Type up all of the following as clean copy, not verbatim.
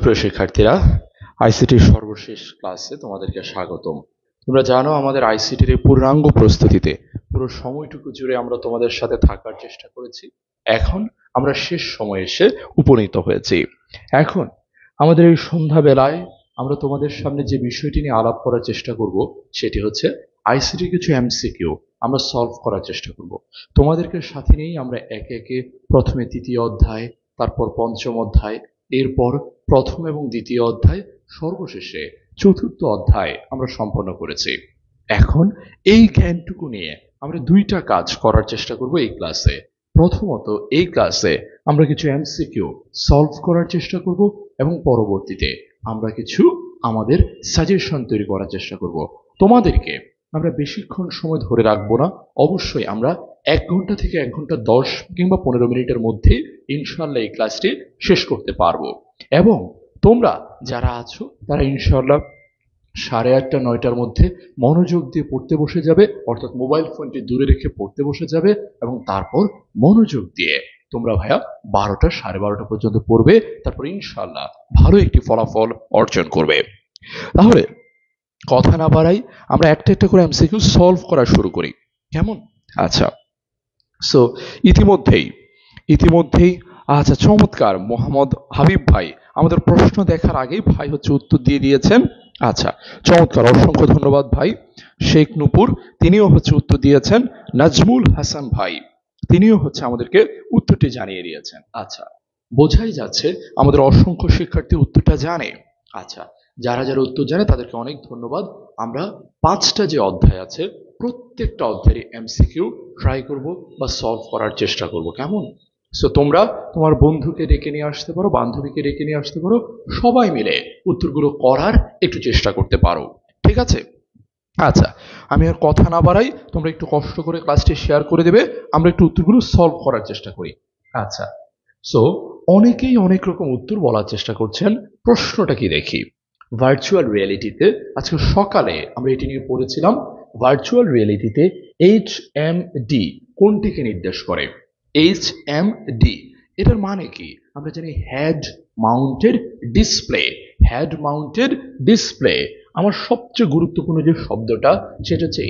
সুপ্রিয় শিক্ষার্থীরা, আইসিটির সর্বশেষ ক্লাসে তোমাদেরকে স্বাগতম। তোমরা জানো আমাদের আইসিটির এই পূর্ণাঙ্গ প্রস্তুতিতে পুরো সময়টুকু জুড়ে আমরা তোমাদের সাথে থাকার চেষ্টা করেছি। এখন আমরা শেষ সময়ে এসে উপনীত হয়েছি। এখন আমাদের এই সন্ধ্যাবেলায় আমরা তোমাদের সামনে যে বিষয়টি নিয়ে আলাপ করার চেষ্টা করব সেটি হচ্ছে আইসিটির কিছু এমসিকিউ আমরা সলভ করার চেষ্টা করব। তোমাদেরকে সাথে নিয়েই আমরা একে একে প্রথমে তৃতীয় অধ্যায়, তারপর পঞ্চম অধ্যায়, এরপর প্রথম এবং দ্বিতীয় অধ্যায়, সর্বশেষে চতুর্থ অধ্যায় আমরা সম্পন্ন করেছি। এখন এই জ্ঞানটুকু নিয়ে আমরা দুইটা কাজ করার চেষ্টা করব এই ক্লাসে। প্রথমত, এই ক্লাসে আমরা কিছু এমসিকিউ সলভ করার চেষ্টা করব এবং পরবর্তীতে আমরা কিছু আমাদের সাজেশন তৈরি করার চেষ্টা করব। তোমাদেরকে আমরা বেশিক্ষণ সময় ধরে রাখবো না। অবশ্যই আমরা 1 ঘন্টা থেকে 1 ঘন্টা 10 কিংবা 15 মিনিটের মধ্যে ইনশাআল্লাহ এই ক্লাসটি শেষ করতে পারবো। এবং তোমরা যারা আছো তারা ইনশাআল্লাহ 8:30 9টার মধ্যে মনোযোগ দিয়ে পড়তে বসে যাবে, অর্থাৎ মোবাইল ফোনটি দূরে রেখে পড়তে বসে যাবে এবং তারপর মনোযোগ দিয়ে তোমরা ভাইয়া 12টা 12:30 পর্যন্ত পড়বে। তারপর ইনশাআল্লাহ ভালো একটি ফলাফল অর্জন করবে। তাহলে কথা না বাড়াই, আমরা একটা একটা করে এমসিকিউ সলভ করা শুরু করি, কেমন? আচ্ছা, সো ইতিমধ্যেই আচ্ছা, চমৎকার। মোহাম্মদ হাবিব ভাই আমাদের প্রশ্ন দেখার আগেই ভাই হচ্ছে উত্তর দিয়ে দিয়েছেন। আচ্ছা, চমৎকার, অসংখ্য ধন্যবাদ ভাই। শেখ নূপুর তিনিও হচ্ছে উত্তর দিয়েছেন। নাজমুল হাসান ভাই তিনিও হচ্ছে আমাদেরকে উত্তরটি জানিয়ে দিয়েছেন। আচ্ছা, বোঝাই যাচ্ছে আমাদের অসংখ্য শিক্ষার্থী উত্তরটা জানে। আচ্ছা, যারা যারা উত্তর জানে তাদেরকে অনেক ধন্যবাদ। আমরা 5টা যে অধ্যায় আছে প্রত্যেকটা অধ্যায়ে এমসিকিউ ট্রাই করব বা সলভ করার চেষ্টা করব, কেমন? সো তোমরা তোমার বন্ধুকে ডেকে নিয়ে আসতে পারো, বান্ধবীকে ডেকে নিয়ে আসতে পারো, সবাই মিলে উত্তরগুলো করার একটু চেষ্টা করতে পারো, ঠিক আছে? আচ্ছা, আমি আর কথা না বাড়াই, তোমরা একটু কষ্ট করে ক্লাসটি শেয়ার করে দেবে, আমরা একটু উত্তরগুলো সলভ করার চেষ্টা করি। আচ্ছা, সো অনেকেই অনেক রকম উত্তর বলার চেষ্টা করছেন। প্রশ্নটা কি দেখি। ভার্চুয়াল রিয়েলিটিতে আজকে সকালে আমরা এটি নিয়ে পড়েছিলাম। ভার্চুয়াল রিয়েলিটিতে HMD কোনটিকে নির্দেশ করে? HMD এটার মানে কি? আমরা জানি head mounted display. Head mounted display. আমার সবচেয়ে গুরুত্বপূর্ণ যে শব্দটা সেটা হচ্ছে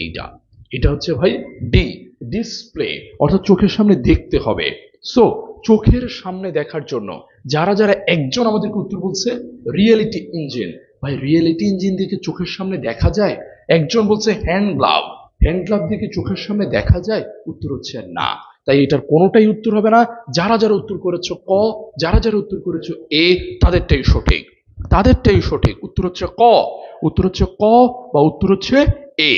এটা হচ্ছে ভাই ডি, ডিসপ্লে, অর্থাৎ চোখের সামনে দেখতে হবে। সো চোখের সামনে দেখার জন্য যারা যারা একজন আমাদেরকে উত্তর বলছে রিয়েলিটি ইঞ্জিন। ভাই রিয়েলিটি ইঞ্জিন দিয়ে চোখের সামনে দেখা যায়? একজন বলছে হ্যান্ড গ্লাভ। হ্যান্ড গ্লাভ দিয়ে চোখের সামনে দেখা যায়? উত্তর হচ্ছে না। তাই এটার কোনোটাই উত্তর হবে না। যারা যারা উত্তর করেছো ক, যারা যারা উত্তর করেছো এ, তাদেরটাই সঠিক, তাদেরটাই সঠিক। উত্তর হচ্ছে ক, উত্তর হচ্ছে ক বা উত্তর হচ্ছে এ।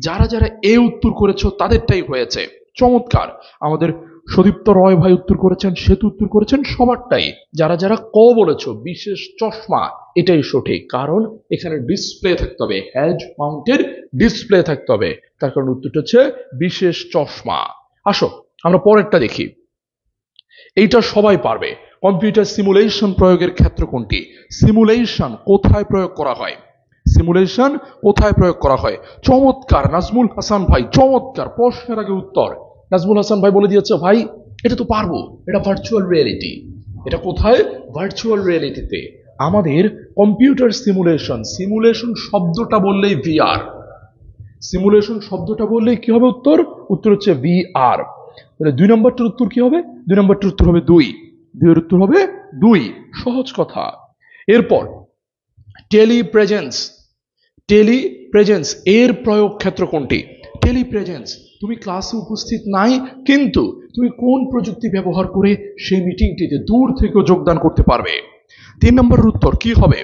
যারা যারা এ উত্তর করেছো তাদেরটাই হয়েছে। চমৎকার। আমাদের সুদীপ্ত রয় ভাই উত্তর করেছেন, সেতু উত্তর করেছেন, সবারটাই। যারা যারা ক বলেছো বিশেষ চশমা, এটাই সঠিক, কারণ এখানে ডিসপ্লে থাকতে হবে, হেড মাউন্টেড ডিসপ্লে থাকতে হবে, তার কারণ উত্তরটা হচ্ছে বিশেষ চশমা। আসো আমরা পরেরটা দেখি। এইটা সবাই পারবে। কম্পিউটার সিমুলেশন প্রয়োগের ক্ষেত্র কোনটি? সিমুলেশন কোথায় প্রয়োগ করা হয়? সিমুলেশন কোথায় প্রয়োগ করা হয়? চমৎকার নাজমুল হাসান ভাই, চমৎকার। প্রশ্নের আগে উত্তর নাজমুল হাসান ভাই বলে দিয়েছে, ভাই এটা তো পারবো, এটা ভার্চুয়াল রিয়েলিটি। এটা কোথায়? ভার্চুয়াল রিয়েলিটিতে। আমাদের কম্পিউটার সিমুলেশন, সিমুলেশন শব্দটা বললেই VR, সিমুলেশন শব্দটা বললেই কি হবে উত্তর? উত্তর হচ্ছে VR। তাহলে 2 নম্বরটার উত্তর কি হবে? 2 নম্বরটার উত্তর হবে 2। 2 এর উত্তর হবে 2, সহজ কথা। এরপর টেলিপ্রেজেন্স, টেলিপ্রেজেন্স এর প্রয়োগ ক্ষেত্র কোনটি? টেলিপ্রেজেন্স, তুমি ক্লাসে উপস্থিত নাই কিন্তু তুমি কোন প্রযুক্তি ব্যবহার করে সেই মিটিংটিতে দূর থেকেও যোগদান করতে পারবে? 3 নম্বরের উত্তর কি হবে?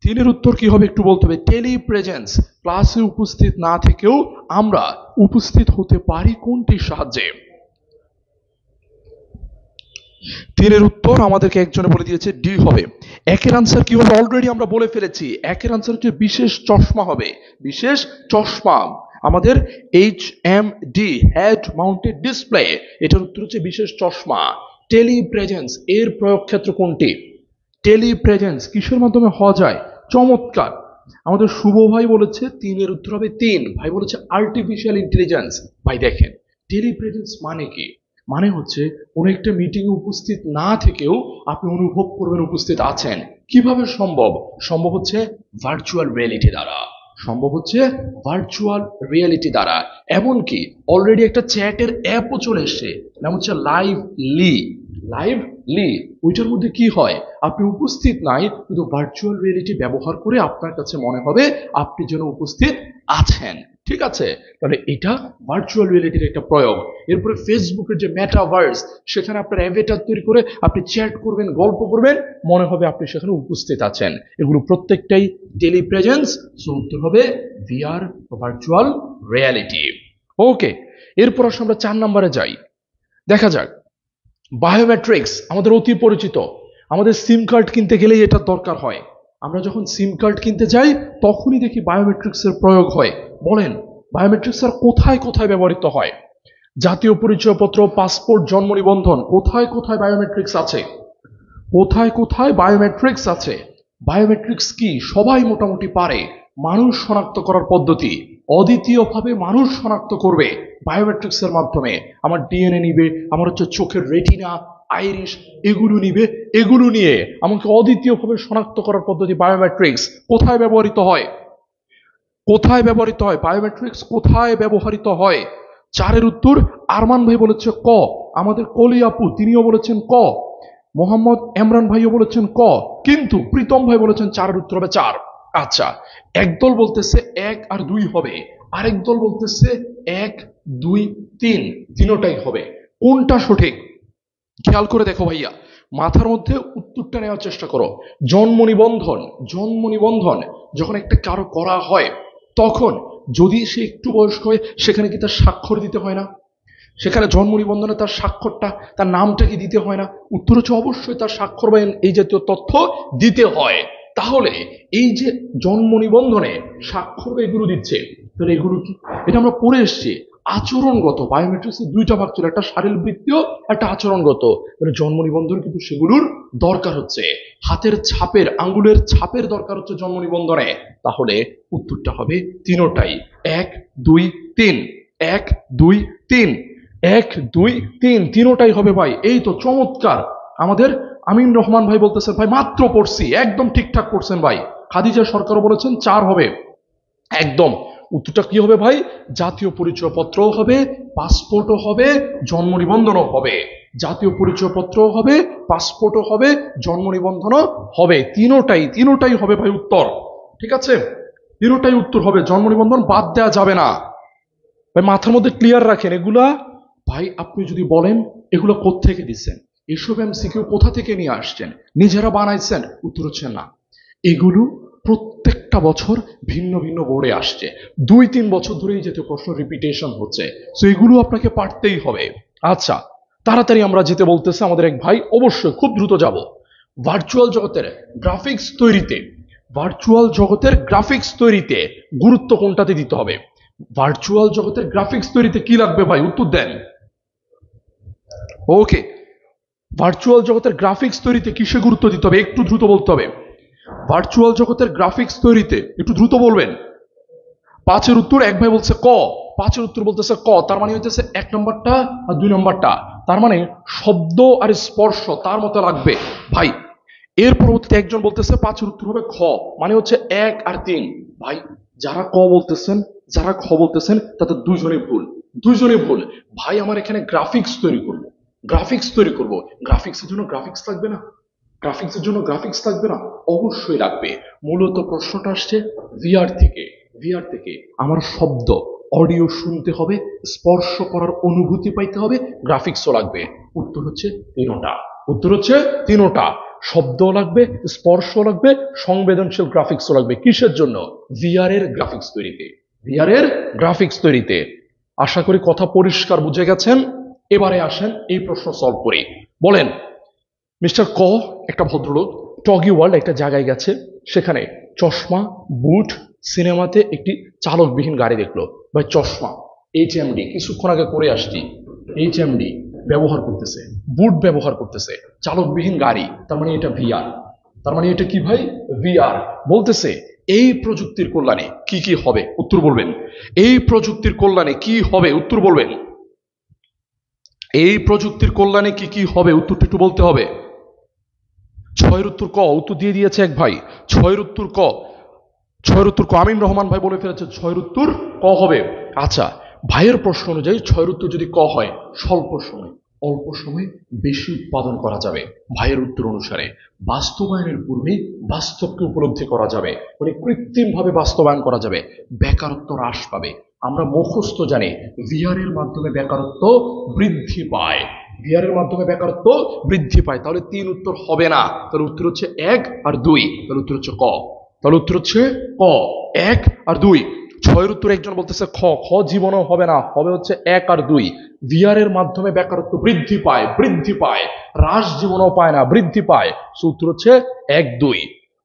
3 উত্তর কি হবে একটু বলতে হবে। টেলিপ্রেজেন্স, ক্লাসে উপস্থিত না থেকেও আমরা উপস্থিত হতে পারি কোনটির সাহায্যে? 3 উত্তর আমাদেরকে একজনে বলে দিয়েছে ডি হবে। 1 আনসার কি হবে? অলরেডি আমরা বলে ফেলেছি। 1 আনসার হচ্ছে বিশেষ চশমা হবে, বিশেষ চশমা। আমাদের HMD, হেড মাউন্টেড ডিসপ্লে, এটার উত্তর হচ্ছে বিশেষ চশমা। টেলিপ্রেজেন্স এর প্রয়োগ ক্ষেত্র কোনটি? টেলিপ্রেজেন্স কিসের মাধ্যমে হওয়া যায়? চমৎকার। আমাদের শুভ ভাই বলেছে 3 উত্তর হবে 3। ভাই বলেছে আর্টিফিশিয়াল ইন্টেলিজেন্স। ভাই দেখেন টেলিপ্রেজেন্স মানে কি? মানে হচ্ছে কোনো একটা মিটিংয়ে উপস্থিত না থেকেও আপনি অনুভব করবেন উপস্থিত আছেন। কিভাবে সম্ভব? সম্ভব হচ্ছে ভার্চুয়াল রিয়েলিটি দ্বারা। সম্ভব হচ্ছে ভার্চুয়াল রিয়েলিটি দ্বারা। এমনকি অলরেডি একটা চ্যাটের অ্যাপও চলে এসছে, নাম হচ্ছে লাইভলি। লাইভলি ওইটার মধ্যে কি হয়, আপনি উপস্থিত নাই কিন্তু ভার্চুয়াল রিয়েলিটি ব্যবহার করে আপনার কাছে মনে হবে আপনি যেন উপস্থিত আছেন। ঠিক আছে, তাহলে এটা ভার্চুয়াল রিয়েলিটির একটা প্রয়োগ। এরপরে ফেসবুকের যে মেটাভার্স, সেখানে আপনার অ্যাভেটার তৈরি করে আপনি চ্যাট করবেন, গল্প করবেন, মনে হবে আপনি সেখানে উপস্থিত আছেন। এগুলো প্রত্যেকটাই টেলি প্রেজেন্স, সো উত্তর হবে ভিআর, ভার্চুয়াল রিয়েলিটি। ওকে, এরপর আসলে আমরা 4 নম্বরে যাই। দেখা যাক বায়োমেট্রিক্স আমাদের অতি পরিচিত। আমাদের সিম কার্ড কিনতে গেলেই এটা দরকার হয়। আমরা যখন সিম কার্ড কিনতে যাই তখনই দেখি বায়োমেট্রিক্সের প্রয়োগ হয়। বলেন বায়োমেট্রিক্স আর কোথায় কোথায় ব্যবহৃত হয়? জাতীয় পরিচয়পত্র, পাসপোর্ট, জন্ম নিবন্ধন, কোথায় কোথায় বায়োমেট্রিক্স আছে? কোথায় কোথায় বায়োমেট্রিক্স আছে? বায়োমেট্রিক্স কি সবাই মোটামুটি পারে। মানুষ শনাক্ত করার পদ্ধতি, অদ্বিতীয়ভাবে মানুষ শনাক্ত করবে বায়োমেট্রিক্সের মাধ্যমে। আমার ডিএনএ নিবে, আমার হচ্ছে চোখের রেটিনা, আইরিশ, এগুলো নিবে, এগুলো নিয়ে আমাকে অদ্বিতীয়ভাবে শনাক্ত করার পদ্ধতি বায়োমেট্রিক্স। কোথায় ব্যবহৃত হয়? কোথায় ব্যবহৃত হয় বায়োমেট্রিক্স? কোথায় ব্যবহৃত হয়? 4-এর উত্তর আরমান ভাই বলেছে ক, আমাদের কলি আপু তিনিও বলেছেন ক, মোহাম্মদ এমরান ভাইও বলেছেন ক, কিন্তু প্রীতম ভাই বলেছেন 4-এর উত্তর হবে 4। আচ্ছা, একদল বলতেছে 1 আর 2 হবে, আরেক দল বলতেছে 1, 2, 3, তিনটাই হবে। কোনটা সঠিক খেয়াল করে দেখো ভাইয়া, মাথার মধ্যে উত্তরটা নেওয়ার চেষ্টা করো। জন্ম নিবন্ধন, জন্ম নিবন্ধন যখন একটা কারো করা হয় তখন যদি সে একটু বয়স্ক হয় সেখানে কি তার স্বাক্ষর দিতে হয় না? সেখানে জন্ম নিবন্ধনে তার স্বাক্ষরটা, তার নামটা কি দিতে হয় না? উত্তর হচ্ছে অবশ্যই তার স্বাক্ষর বা এই জাতীয় তথ্য দিতে হয়। তাহলে এই যে জন্ম নিবন্ধনে স্বাক্ষর বা এগুলো দিচ্ছে, তাহলে এগুলো কি? এটা আমরা পড়ে এসেছি আচরণগত। বায়োমেট্রিক্সের 2টা ভাগ ছিল, একটা শারীরবৃত্তীয়, একটা আচরণগত। মানে জন্ম নিবন্ধন কিন্তু সেগুলোর দরকার হচ্ছে, হাতের ছাপের, আঙ্গুলের ছাপের দরকার হচ্ছে জন্ম নিবন্ধনে। তাহলে উত্তরটা হবে তিনটাই, 1, 2, 3, 1, 2, 3, 1, 2, 3, তিনটাই হবে ভাই। এই তো চমৎকার। আমাদের আমিন রহমান ভাই বলতেছেন ভাই মাত্র পড়ছি, একদম ঠিকঠাক করছেন ভাই। খাদিজা সরকারও বলেছেন 4 হবে, একদম। উত্তরটা কি হবে ভাই? জাতীয় পরিচয়পত্রও হবে, পাসপোর্টও হবে, জন্ম নিবন্ধনও হবে। জাতীয় পরিচয়পত্রও হবে, পাসপোর্টও হবে, জন্ম নিবন্ধনও হবে। তিনটাই হবে ভাই উত্তর। ঠিক আছে, তিনটাই উত্তর হবে, জন্ম নিবন্ধন বাদ দেওয়া যাবে না ভাই। মাথার মধ্যে ক্লিয়ার রাখেন এগুলা। ভাই আপনি যদি বলেন এগুলো কোত্থেকে দিচ্ছেন, এসব এমসিকিউ কোথা থেকে নিয়ে আসছেন, নিজেরা বানাইছেন, উত্তর হচ্ছে না। এগুলো প্রত্যেকটা বছর ভিন্ন ভিন্ন বোর্ডে আসছে, 2-3 বছর ধরে এই জাতীয় প্রশ্ন রিপিটেশন হচ্ছে, তো এগুলো আপনাকে পারতেই হবে। আচ্ছা, তাড়াতাড়ি আমরা যেতে বলতেছে আমাদের এক ভাই, অবশ্যই খুব দ্রুত যাব। ভার্চুয়াল জগতের গ্রাফিক্স তৈরিতে, ভার্চুয়াল জগতের গ্রাফিক্স তৈরিতে গুরুত্ব কোনটাতে দিতে হবে? ভার্চুয়াল জগতের গ্রাফিক্স তৈরিতে কি লাগবে ভাই, উত্তর দেন। ওকে, ভার্চুয়াল জগতের গ্রাফিক্স তৈরিতে কিসে গুরুত্ব দিতে হবে? একটু দ্রুত বলতে হবে। ভার্চুয়াল জগতের গ্রাফিক্স তৈরিতে একটু দ্রুত বলবেন। 5-এর উত্তর এক ভাই বলছে ক, 5-এর উত্তর বলতেছে ক, তার মানে হইতেছে 1 নম্বরটা আর 2 নম্বরটা, তার মানে শব্দ আর স্পর্শ তার মতো লাগবে ভাই। এর পরবর্তীতে একজন বলতেছে 5-এর উত্তর হবে খ, মানে হচ্ছে 1 আর 3। ভাই যারা ক বলতেছেন, যারা খ বলতেছেন, তাদের দুজনেই ভুল, দুজনেই ভুল ভাই। আমার এখানে গ্রাফিক্স তৈরি করব, গ্রাফিক্স তৈরি করব, গ্রাফিক্সের জন্য গ্রাফিক্স লাগবে না? গ্রাফিক্সের জন্য গ্রাফিক্স লাগবে না? অবশ্যই লাগবে। মূলত প্রশ্নটা আসছে ভিআর থেকে। ভিআর থেকে আমার শব্দ, অডিও শুনতে হবে, স্পর্শ করার অনুভূতি পাইতে হবে, গ্রাফিক্সও লাগবে। উত্তর হচ্ছে তিনটা, উত্তর হচ্ছে তিনটা। শব্দ লাগবে, স্পর্শ লাগবে, সংবেদনশীল গ্রাফিক্সও লাগবে। কিসের জন্য? ভিআর এর গ্রাফিক্স তৈরিতে, ভিআর এর গ্রাফিক্স তৈরিতে। আশা করি কথা পরিষ্কার বুঝে গেছেন। এবারে আসেন এই প্রশ্ন সলভ করি। বলেন মিস্টার ক, একটা ভদ্রলোক টগি ওয়ার্ল্ড একটা জায়গায় গেছে, সেখানে চশমা, বুট, সিনেমাতে একটি চালকবিহীন গাড়ি দেখলো। ভাই চশমা, এইচএমডি কিছুক্ষণ আগে করে আসছি, এইচএমডি ব্যবহার করতেছে, বুট ব্যবহার করতেছে, চালকবিহীন গাড়ি, তার মানে এটা ভিআর। তার মানে এটা কি ভাই? ভিআর। বলতেছে এই প্রযুক্তির কল্যাণে কি কি হবে, উত্তর বলবেন। এই প্রযুক্তির কল্যাণে কি হবে, উত্তর বলবেন। এই প্রযুক্তির কল্যাণে কি কি হবে, উত্তরটা একটু বলতে হবে। ছয়ের উত্তর ক, উত্তর দিয়ে দিয়েছে এক ভাই। ছয়ের উত্তর ক, ছয়ের উত্তর ক, আমিন রহমান ভাই বলে ফেলেছে ছয়ের উত্তর ক হবে। আচ্ছা, ভাইয়ের প্রশ্ন অনুযায়ী ছয়ের উত্তর যদি ক হয়, স্বল্প সময় অল্প সময়ে বেশি উৎপাদন করা যাবে। ভাইয়ের উত্তর অনুসারে বাস্তবায়নের পূর্বে বাস্তবকে উপলব্ধি করা যাবে, মানে কৃত্রিম ভাবে বাস্তবায়ন করা যাবে, বেকারত্ব হ্রাস পাবে। আমরা মুখস্থ জানি ভিআর এর মাধ্যমে বেকারত্ব বৃদ্ধি পায়, ভিআর এর মাধ্যমে বেকারত্ব বৃদ্ধি পায়। তাহলে তিন উত্তর হবে না, তাহলে উত্তর হচ্ছে এক আর দুই, তাহলে উত্তর হচ্ছে ক। তাহলে উত্তর হচ্ছে ক, এক আর দুই। ছয়ের উত্তর একজন বলতেছে খ, খ জীবনও হবে না, হবে হচ্ছে এক আর দুই। ভিআর এর মাধ্যমে বেকারত্ব বৃদ্ধি পায়, বৃদ্ধি পায়, হ্রাস জীবনও পায় না, বৃদ্ধি পায়। উত্তর হচ্ছে এক দুই,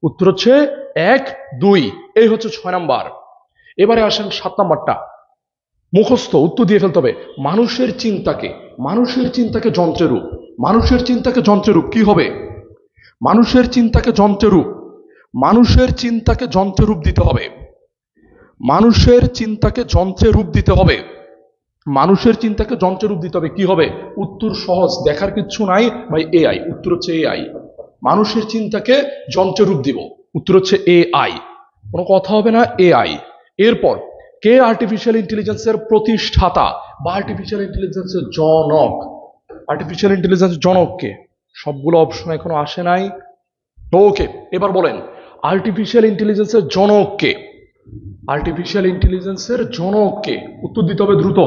উত্তর হচ্ছে এক দুই। এই হচ্ছে 6 নাম্বার। এবারে আসেন 7 নাম্বারটা, মুখস্থ উত্তর দিয়ে ফেলতে হবে। মানুষের চিন্তাকে, মানুষের চিন্তাকে যন্ত্রের রূপ, মানুষের চিন্তাকে যন্ত্রের রূপ কি হবে? মানুষের চিন্তাকে যন্ত্রের রূপ, মানুষের চিন্তাকে যন্ত্রের রূপ দিতে হবে, মানুষের চিন্তাকে যন্ত্রের রূপ দিতে হবে, মানুষের চিন্তাকে যন্ত্রের রূপ দিতে হবে। কি হবে? উত্তর সহজ, দেখার কিচ্ছু নাই ভাই, এআই। উত্তর হচ্ছে এআই। মানুষের চিন্তাকে যন্ত্রের রূপ দিব, উত্তর হচ্ছে এআই, কোনো কথা হবে না, এআই। এরপর কে আর্টিফিশিয়াল ইন্টেলিজেন্সের প্রতিষ্ঠাতা বা আর্টিফিশিয়াল ইন্টেলিজেন্সের জনক? আর্টিফিশিয়াল ইন্টেলিজেন্সের জনক কে? সবগুলো অপশন এখনো আসে নাই। ওকে, এবার বলেন আর্টিফিশিয়াল ইন্টেলিজেন্সের জনক কে? আর্টিফিশিয়াল ইন্টেলিজেন্সের জনক কে? উত্তর দিতে হবে দ্রুত।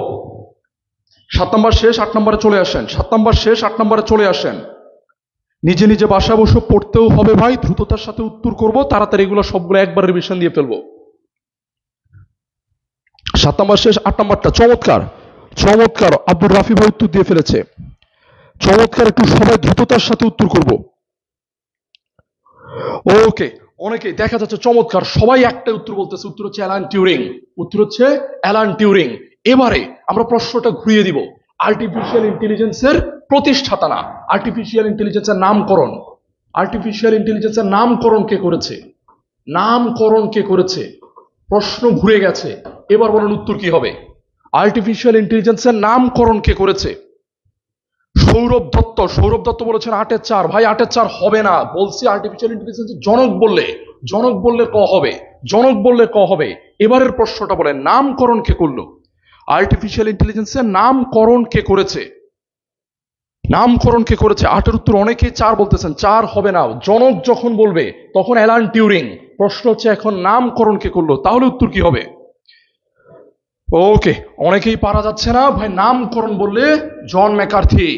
7 নাম্বার শেষ, 8 নাম্বারে চলে আসেন। 7 নাম্বার শেষ, 8 নাম্বারে চলে আসেন। নিজে নিজে বাসা বসে পড়তেও হবে ভাই, দ্রুততার সাথে উত্তর করব, তাড়াতাড়ি এগুলো সবগুলো একবার রিভিশন দিয়ে ফেলবো। 7 নাম্বার শেষ, 8 নাম্বারটা চমৎকার, চমৎকার। আব্দুর রাফি ভাই উত্তর দিয়ে ফেলেছে, চমৎকার। একটু সবাই দ্রুততার সাথে উত্তর করব। ওকে, অনেকেই দেখা যাচ্ছে চমৎকার, সবাই একটাই উত্তর বলতেছে, উত্তর হচ্ছে অ্যালান টিউরিং, উত্তর হচ্ছে অ্যালান টিউরিং। এবারে আমরা প্রশ্নটা ঘুরিয়ে দিব, আর্টিফিশিয়াল ইন্টেলিজেন্সের প্রতিষ্ঠাতা না, আর্টিফিশিয়াল ইন্টেলিজেন্সের নামকরণ, আর্টিফিশিয়াল ইন্টেলিজেন্সের নামকরণ কে করেছে? নামকরণ কে করেছে? প্রশ্ন ঘুরে গেছে, এবার বলেন উত্তর কি হবে? আর্টিফিশিয়াল ইন্টেলিজেন্সের নামকরণ কে করেছে? সৌরভ দত্ত। সৌরভ দত্ত বলেছেন 8-এর 4। ভাই 8-এর 4 হবে না, বলছি আর্টিফিশিয়াল ইন্টেলিজেন্সের জনক বললে, জনক বললে ক হবে, জনক বললে ক হবে। এবারের প্রশ্নটা বলেন নামকরণ কে করলো? আর্টিফিশিয়াল ইন্টেলিজেন্সের নামকরণ কে করেছে? নামকরণ কে করেছে? 8-এর উত্তর অনেকেই 4 বলতেছেন, 4 হবে না, জনক যখন বলবে তখন অ্যালান টিউরিং। প্রশ্ন হচ্ছে এখন নামকরণ কে করলো, তাহলে উত্তর কি হবে? ওকে, অনেকেই পারা যাচ্ছে না ভাই, নামকরণ বললে জন ম্যাকার্থি,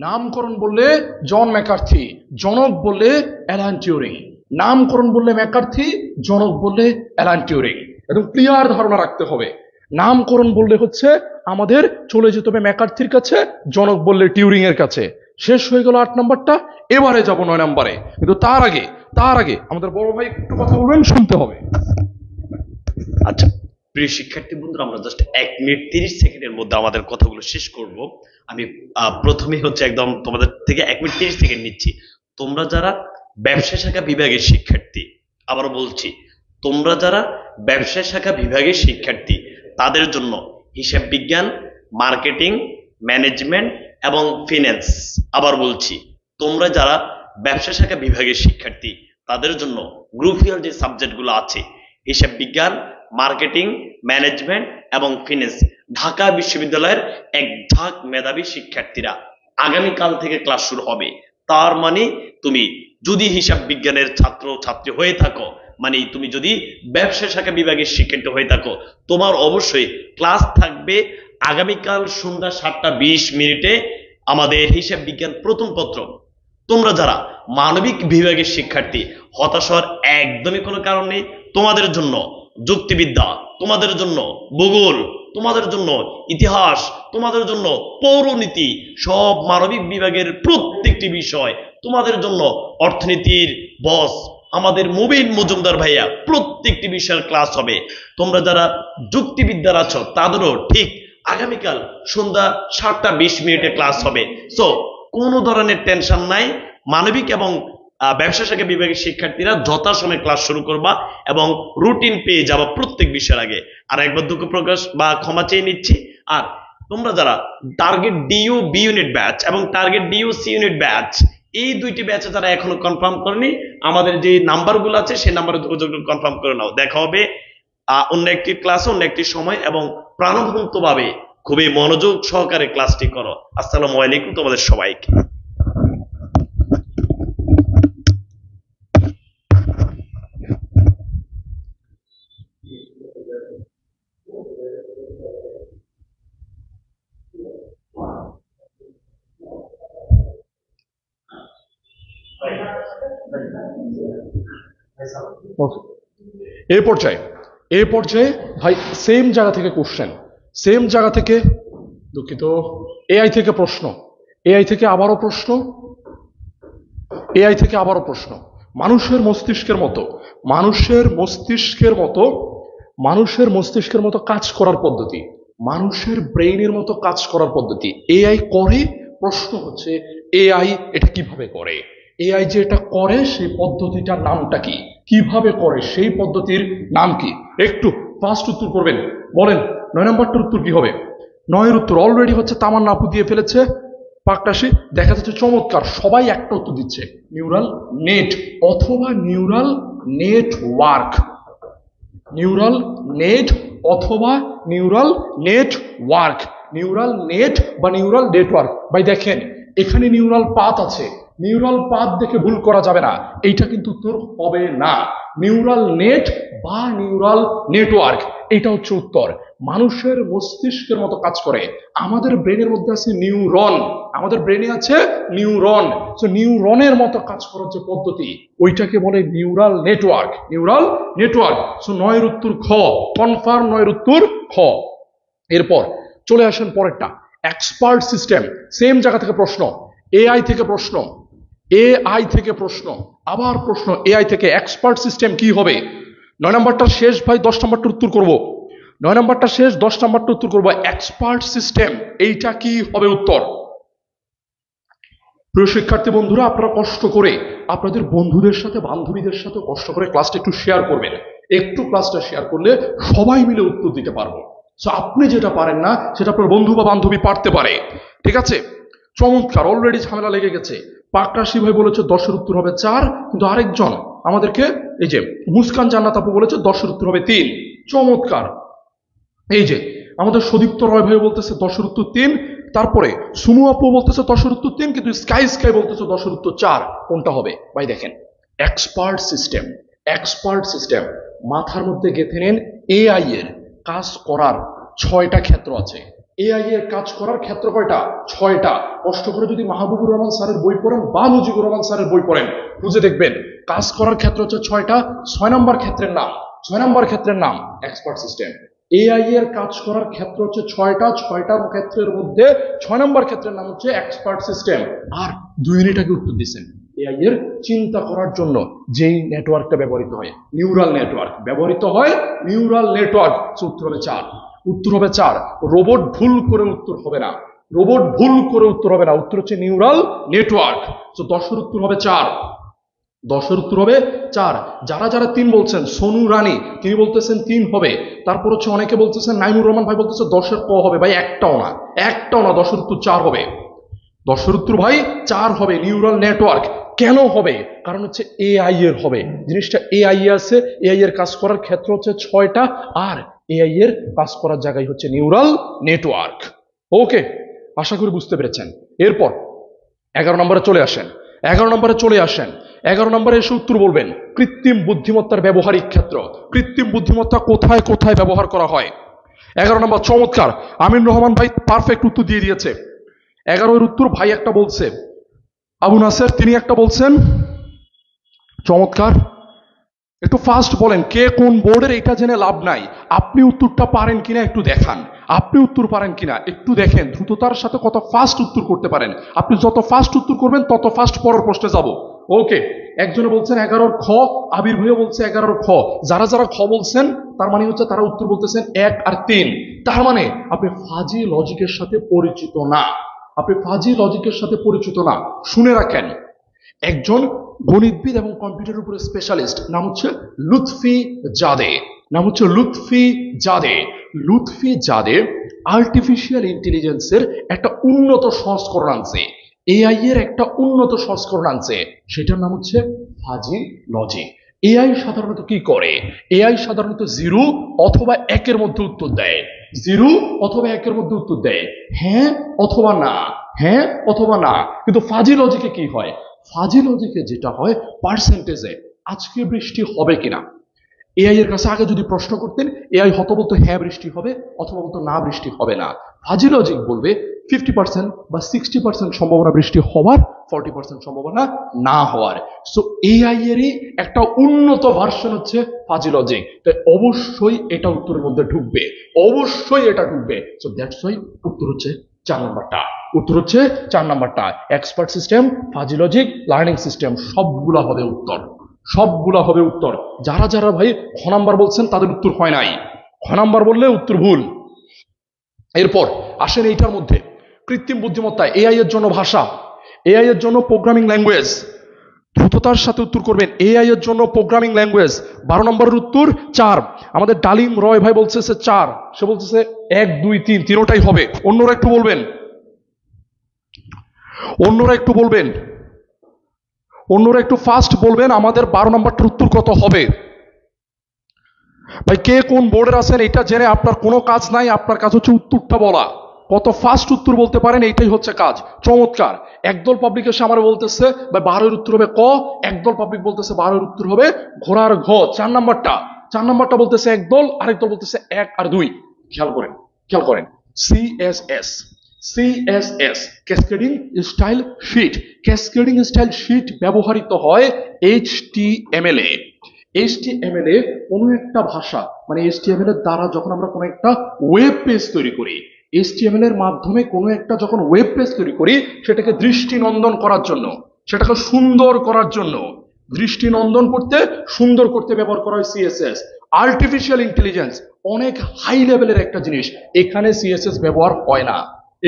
নামকরণ বললে জন ম্যাকার্থি, জনক বললে অ্যালান টিউরিং। নামকরণ বললে ম্যাকার্থি, জনক বললে অ্যালান টিউরিং। একদম ক্লিয়ার ধারণা রাখতে হবে। নামকরণ বললে হচ্ছে আমাদের চলে যেতে হবে ম্যাকার্থির কাছে, জনক বললে টিউরিং এর কাছে। শেষ হয়ে গেল 8 নাম্বারটা। এবারে যাব 9 নাম্বারে, কিন্তু তার আগে আমাদের বড় ভাই একটু কথা বলবেন, শুনতে হবে। আচ্ছা প্রিয় শিক্ষার্থী বন্ধুরা, আমরা জাস্ট 1 মিনিট 30 সেকেন্ডের মধ্যে আমাদের কথাগুলো শেষ করব। আমি প্রথমে হচ্ছে একদম তোমাদের থেকে 1 মিনিট 30 সেকেন্ড নিচ্ছি। তোমরা যারা ব্যবসা শাখা বিভাগের শিক্ষার্থী, আবার বলছি, তোমরা যারা ব্যবসা শাখা বিভাগের শিক্ষার্থী, তাদের জন্য হিসাব বিজ্ঞান, মার্কেটিং, ম্যানেজমেন্ট এবং ফিন্যান্স, আবার বলছি, তোমরা যারা ব্যবসা শাখা বিভাগের শিক্ষার্থী, তাদের জন্য গ্রুপিয়াল যে সাবজেক্টগুলো আছে, হিসাব বিজ্ঞান, মার্কেটিং, ম্যানেজমেন্ট এবং ফিন্যান্স, ঢাকা বিশ্ববিদ্যালয়ের এক ঝাঁক মেধাবী শিক্ষার্থীরা আগামীকাল থেকে ক্লাস শুরু হবে। তার মানে তুমি যদি হিসাব বিজ্ঞানের ছাত্র ছাত্রী হয়ে থাকো, মানে তুমি যদি ব্যবসা শাখা বিভাগের শিক্ষার্থী হয়ে থাকো, তোমার অবশ্যই ক্লাস থাকবে আগামীকাল সন্ধ্যা 7:20 আমাদের হিসাব বিজ্ঞান প্রথম পত্র। তোমরা যারা মানবিক বিভাগের শিক্ষার্থী, হতাশ হওয়ার একদমই কোনো কারণ নেই। তোমাদের জন্য যুক্তিবিদ্যা, তোমাদের জন্য ভূগোল, তোমাদের জন্য ইতিহাস, তোমাদের জন্য পৌরনীতি, সব মানবিক বিভাগের প্রত্যেকটি বিষয়, তোমাদের জন্য অর্থনীতির বস আমাদের মুবিন মজুমদার ভাইয়া প্রত্যেকটি বিষয়ের ক্লাস হবে। তোমরা যারা যুক্তিবিদ্যার আছো, তাদেরও ঠিক আগামীকাল সন্ধ্যা 7:20 ক্লাস হবে। সো কোনো ধরনের টেনশন নাই। মানবিক এবং ব্যবসা শাখা বিভাগের শিক্ষার্থীরা যথাসময়ে ক্লাস শুরু করবা এবং রুটিন পেয়ে যাবা প্রত্যেক বিষয়ের আগে। আর একবার দুঃখ প্রকাশ বা ক্ষমা চেয়ে নিচ্ছি। আর তোমরা যারা target DU B unit batch এবং target DU C unit batch এই দুইটি ব্যাচে যারা এখনো কনফার্ম করেনি, আমাদের যে নাম্বারগুলো আছে সেই নাম্বারে যোগাযোগ কনফার্ম করে নাও। দেখা হবে অন্য একটি ক্লাসে, অন্য একটি সময়, এবং প্রাণবন্ত ভাবে খুবই মনোযোগ সহকারে ক্লাসটি করো। আসসালামু আলাইকুম তোমাদের সবাইকে। এই পর্যায়ে ভাই সেম জায়গা থেকে কোশ্চেন, সেম জায়গা থেকে, দুঃখিত, এআই থেকে প্রশ্ন, এআই থেকে আবারও প্রশ্ন, এআই থেকে আবারও প্রশ্ন। মানুষের মস্তিষ্কের মতো, মানুষের মস্তিষ্কের মতো, মানুষের মস্তিষ্কের মতো কাজ করার পদ্ধতি, মানুষের ব্রেইনের মতো কাজ করার পদ্ধতি এআই করে। প্রশ্ন হচ্ছে এআই এটা কিভাবে করে, এআই যে এটা করে সেই পদ্ধতিটার নামটা কি, কিভাবে করে সেই পদ্ধতির নাম কি? একটু ফাস্ট উত্তর করবেন, বলেন 9 নম্বরটার উত্তর কি হবে? 9-এর উত্তর অলরেডি হচ্ছে তামান্না আপু দিয়ে ফেলেছে, পাকটাশি দেখা যাচ্ছে, চমৎকার, সবাই একটা উত্তর দিচ্ছে, নিউরাল নেট অথবা নিউরাল নেটওয়ার্ক, নিউরাল নেট অথবা নিউরাল নেটওয়ার্ক, নিউরাল নেট বা নিউরাল নেটওয়ার্ক। ভাই দেখেন এখানে নিউরাল পাথ আছে, নিউরাল পাথ দেখে ভুল করা যাবে না, এইটা কিন্তু উত্তর হবে না। নিউরাল নেট বা নিউরাল নেটওয়ার্ক এটা হচ্ছে উত্তর। মানুষের মস্তিষ্কের মতো কাজ করে, আমাদের ব্রেনের মধ্যে আছে নিউরন, আমাদের ব্রেনে আছে নিউরন, তো নিউরনের মতো কাজ করার যে পদ্ধতি ওইটাকে বলে neural network, neural network. So 9-এর উত্তর খ, কনফার্ম 9-এর উত্তর খ। এরপর চলে আসেন পরেরটা, এক্সপার্ট সিস্টেম, সেম জায়গা থেকে প্রশ্ন, এআই থেকে প্রশ্ন, এআই থেকে প্রশ্ন, আবার প্রশ্ন এআই থেকে, এক্সপার্ট সিস্টেম কি হবে? 9 নম্বরটা শেষ ভাই, 10 নম্বরটা উত্তর করব, 9 নম্বরটা শেষ, 10 নম্বরটা উত্তর করবো। এক্সপার্ট সিস্টেম এইটা কি হবে উত্তর? প্রিয় শিক্ষার্থী বন্ধুরা, আপনারা কষ্ট করে আপনাদের বন্ধুদের সাথে বান্ধবীদের সাথে কষ্ট করে ক্লাসটা একটু শেয়ার করবেন, একটু ক্লাসটা শেয়ার করলে সবাই মিলে উত্তর দিতে পারবো। সো আপনি যেটা পারেন না সেটা আপনার বন্ধু বা বান্ধবী পারতে পারে, ঠিক আছে? চমৎকার, অলরেডি ঝামেলা লেগে গেছে। পাকরাশি ভাই বলেছে 10-এর উত্তর হবে 4, কিন্তু আরেকজন আমাদেরকে এই যে মুস্কান জান্নাত আপু বলেছে 10-এর উত্তর হবে 3। চমৎকার। এই যে আমাদের সুদীপ্ত রয় ভাই বলতেছে 10-এর উত্তর 3, তারপরে সুমু আপু বলতেছে 10-এর উত্তর 3, কিন্তু স্কাই বলতেছে 10-এর উত্তর 4। কোনটা হবে ভাই? দেখেন এক্সপার্ট সিস্টেম, এক্সপার্ট সিস্টেম মাথার মধ্যে গেঁথে নেন। এআই এর কাজ করার 6টা ক্ষেত্র আছে, এআই এর কাজ করার ক্ষেত্র কয়টা? 6টা। কষ্ট করে যদি মাহবুবুর রহমান স্যারের বই পড়েন বা মুজিবুর রহমান স্যারের বই পড়েন, খুঁজে দেখবেন কাজ করার ক্ষেত্র হচ্ছে 6টা। 6 নম্বর ক্ষেত্রের নাম, 6 নম্বর ক্ষেত্রের নাম এক্সপার্ট সিস্টেম। এআই এর কাজ করার ক্ষেত্র হচ্ছে 6টা, 6টার ক্ষেত্রের মধ্যে 6 নম্বর ক্ষেত্রের নাম হচ্ছে এক্সপার্ট সিস্টেম। আর 2 মিনিট আগে উত্তর দিচ্ছেন, এআই এর চিন্তা করার জন্য যেই নেটওয়ার্কটা ব্যবহৃত হয়, নিউরাল নেটওয়ার্ক ব্যবহৃত হয়, নিউরাল নেটওয়ার্ক। উত্তর হবে 4, উত্তর হবে 4। রোবট ভুল করে উত্তর হবে না, রোবট ভুল করে উত্তর হবে না, উত্তর হচ্ছে নিউরাল নেটওয়ার্ক। তো 10-এর উত্তর হবে 4, 10-এর উত্তর হবে 4। যারা যারা 3 বলছেন, সোনু রানী তিনি বলতেছেন 3 হবে। তারপর হচ্ছে অনেকে বলতেছেন, নাইমুর রহমান ভাই বলতেছে 10-এর ক হবে। ভাই একটাও না, একটাও না, 10-এর উত্তর 4 হবে, 10-এর উত্তর ভাই 4 হবে। নিউরাল নেটওয়ার্ক কেন হবে? কারণ হচ্ছে এআই এর হবে, জিনিসটা এআই আছে, এআই এর কাজ করার ক্ষেত্র হচ্ছে 6টা, আর এআই এর কাজ করার জায়গায় হচ্ছে নিউরাল নেটওয়ার্ক। ওকে, আশা করি বুঝতে পেরেছেন। এরপর 11 নম্বরে চলে আসেন, 11 নম্বরে চলে আসেন। 11 নম্বরে এসে উত্তর বলবেন কৃত্রিম বুদ্ধিমত্তার ব্যবহারিক ক্ষেত্র, কৃত্রিম বুদ্ধিমত্তা কোথায় কোথায় ব্যবহার করা হয়। 11 নম্বর, চমৎকার, আমিন রহমান ভাই পারফেক্ট উত্তর দিয়ে দিয়েছে। 11-এর উত্তর ভাই একটা বলছে, আবু নাসের তিনি একটা বলছেন, চমৎকার। একটু ফাস্ট বলেন, কে কোন বোর্ডের, এটা জেনে লাভ নাই, আপনি উত্তরটা পারেন কিনা একটু দেখান, আপনি উত্তর পারেন কিনা একটু দেখেন, দ্রুততার সাথে কত ফাস্ট উত্তর করতে পারেন। আপনি যত ফাস্ট উত্তর করবেন তত ফাস্ট পরের প্রশ্নে যাব। ওকে, একজনে বলছেন 11-এর খ, আবির ভাইও বলছে 11-এর খ। যারা যারা খ বলছেন তার মানে হচ্ছে তারা উত্তর বলতেছেন 1 আর 3। তার মানে আপনি ফাজি লজিকের সাথে পরিচিত না, আপনি ফাজি লজিকের সাথে পরিচিত না। শুনে রাখেন, একজন গণিতবিদ এবং কম্পিউটারের উপরে স্পেশালিস্ট, নাম হচ্ছে লুৎফি জাদে, নাম হচ্ছে লুৎফি জাদে। লুৎফি জাদে আর্টিফিশিয়াল ইন্টেলিজেন্সের একটা উন্নত সংস্করণ আনছে। এআই এর একটা উন্নত সংস্করণ আনছে, সেটার নাম হচ্ছে ফাজি লজিক। এআই সাধারণত কি করে? এআই সাধারণত 0 অথবা 1 মধ্যে উত্তর দেয়, 0 অথবা 1 মধ্যে উত্তর দেয়, হ্যাঁ অথবা না, হ্যাঁ অথবা না। কিন্তু ফাজি লজিকে কি হয়? ফাজি লজিকে যেটা হয় পার্সেন্টেজে, আজকে বৃষ্টি হবে কিনা। এআই এর কাছে আগে যদি প্রশ্ন করতেন, এআই হয়তো বলতো হ্যাঁ বৃষ্টি হবে, অথবা বলতো না বৃষ্টি হবে না। ফাজি লজিক বলবে 50% বা 60% সম্ভাবনা বৃষ্টি হওয়ার, 40% সম্ভাবনা না হওয়ার। সো এআই এরই একটা উন্নত ভার্সন হচ্ছে ফাজি লজিক। তাই অবশ্যই এটা উত্তরের মধ্যে ঢুকবে, অবশ্যই এটা ঢুকবে। সো দ্যাটস ওয়াই উত্তর হচ্ছে 4 নাম্বারটা। উত্তর হচ্ছে 4 নাম্বারটা। Expert system, fuzzy logic, learning system সবগুলা হবে উত্তর, সবগুলা হবে উত্তর। যারা যারা ভাই খ নাম্বার বলছেন তাদের উত্তর হয় নাই, খ নাম্বার বললে উত্তর ভুল। এরপর আসেন এইটার মধ্যে কৃত্রিম বুদ্ধিমত্তা, এআই এর জন্য ভাষা, এআই এর জন্য প্রোগ্রামিং ল্যাঙ্গুয়েজ। দ্রুততার সাথে উত্তর করবেন। এআই এর জন্য প্রোগ্রামিং ল্যাঙ্গুয়েজ 12 নম্বরের উত্তর 4। আমাদের ডালিম রয় ভাই বলছে 4, সে বলছে 1 2 3 তিনটাই হবে। অন্যরা একটু বলবেন, অন্যরা একটু বলবেন, অন্যরা একটু ফাস্ট বলবেন আমাদের 12 নম্বরটার উত্তর কত হবে। ভাই কে কোন বোর্ডের আছেন এটা জেনে আপনার কোনো কাজ নাই, আপনার কাজ হচ্ছে উত্তরটা বলা। কত ফাস্ট উত্তর বলতে পারেন এইটাই হচ্ছে কাজ। চমৎকার। একদল পাবলিক এসে আমার বলতেছে ভাই 12 উত্তর হবে ক, একদল পাবলিক বলতেছে 12 উত্তর হবে ঘোড়ার ঘ। 4 নাম্বারটা, 4 নাম্বারটা বলতেছে একদল, আরেক দল বলতেছে 1 আর 2। খেয়াল করেন, খেয়াল করেন। CSS, CSS cascading style sheet, cascading style sheet ব্যবহৃত হয় এইচটিএমএল এ। এইচটিএমএল এ কোনো একটা ভাষা, মানে এইচটিএমএল এর দ্বারা যখন আমরা কোনো একটা ওয়েব পেজ তৈরি করি, এইচটিএমএল এর মাধ্যমে কোনো একটা যখন ওয়েব পেজ তৈরি করি, সেটাকে দৃষ্টিনন্দন করার জন্য, সেটাকে সুন্দর করার জন্য, দৃষ্টিনন্দন করতে, সুন্দর করতে ব্যবহার করা হয় সিএসএস। আর্টিফিশিয়াল ইন্টেলিজেন্স অনেক হাই লেভেলের একটা জিনিস, এখানে সিএসএস ব্যবহার হয় না,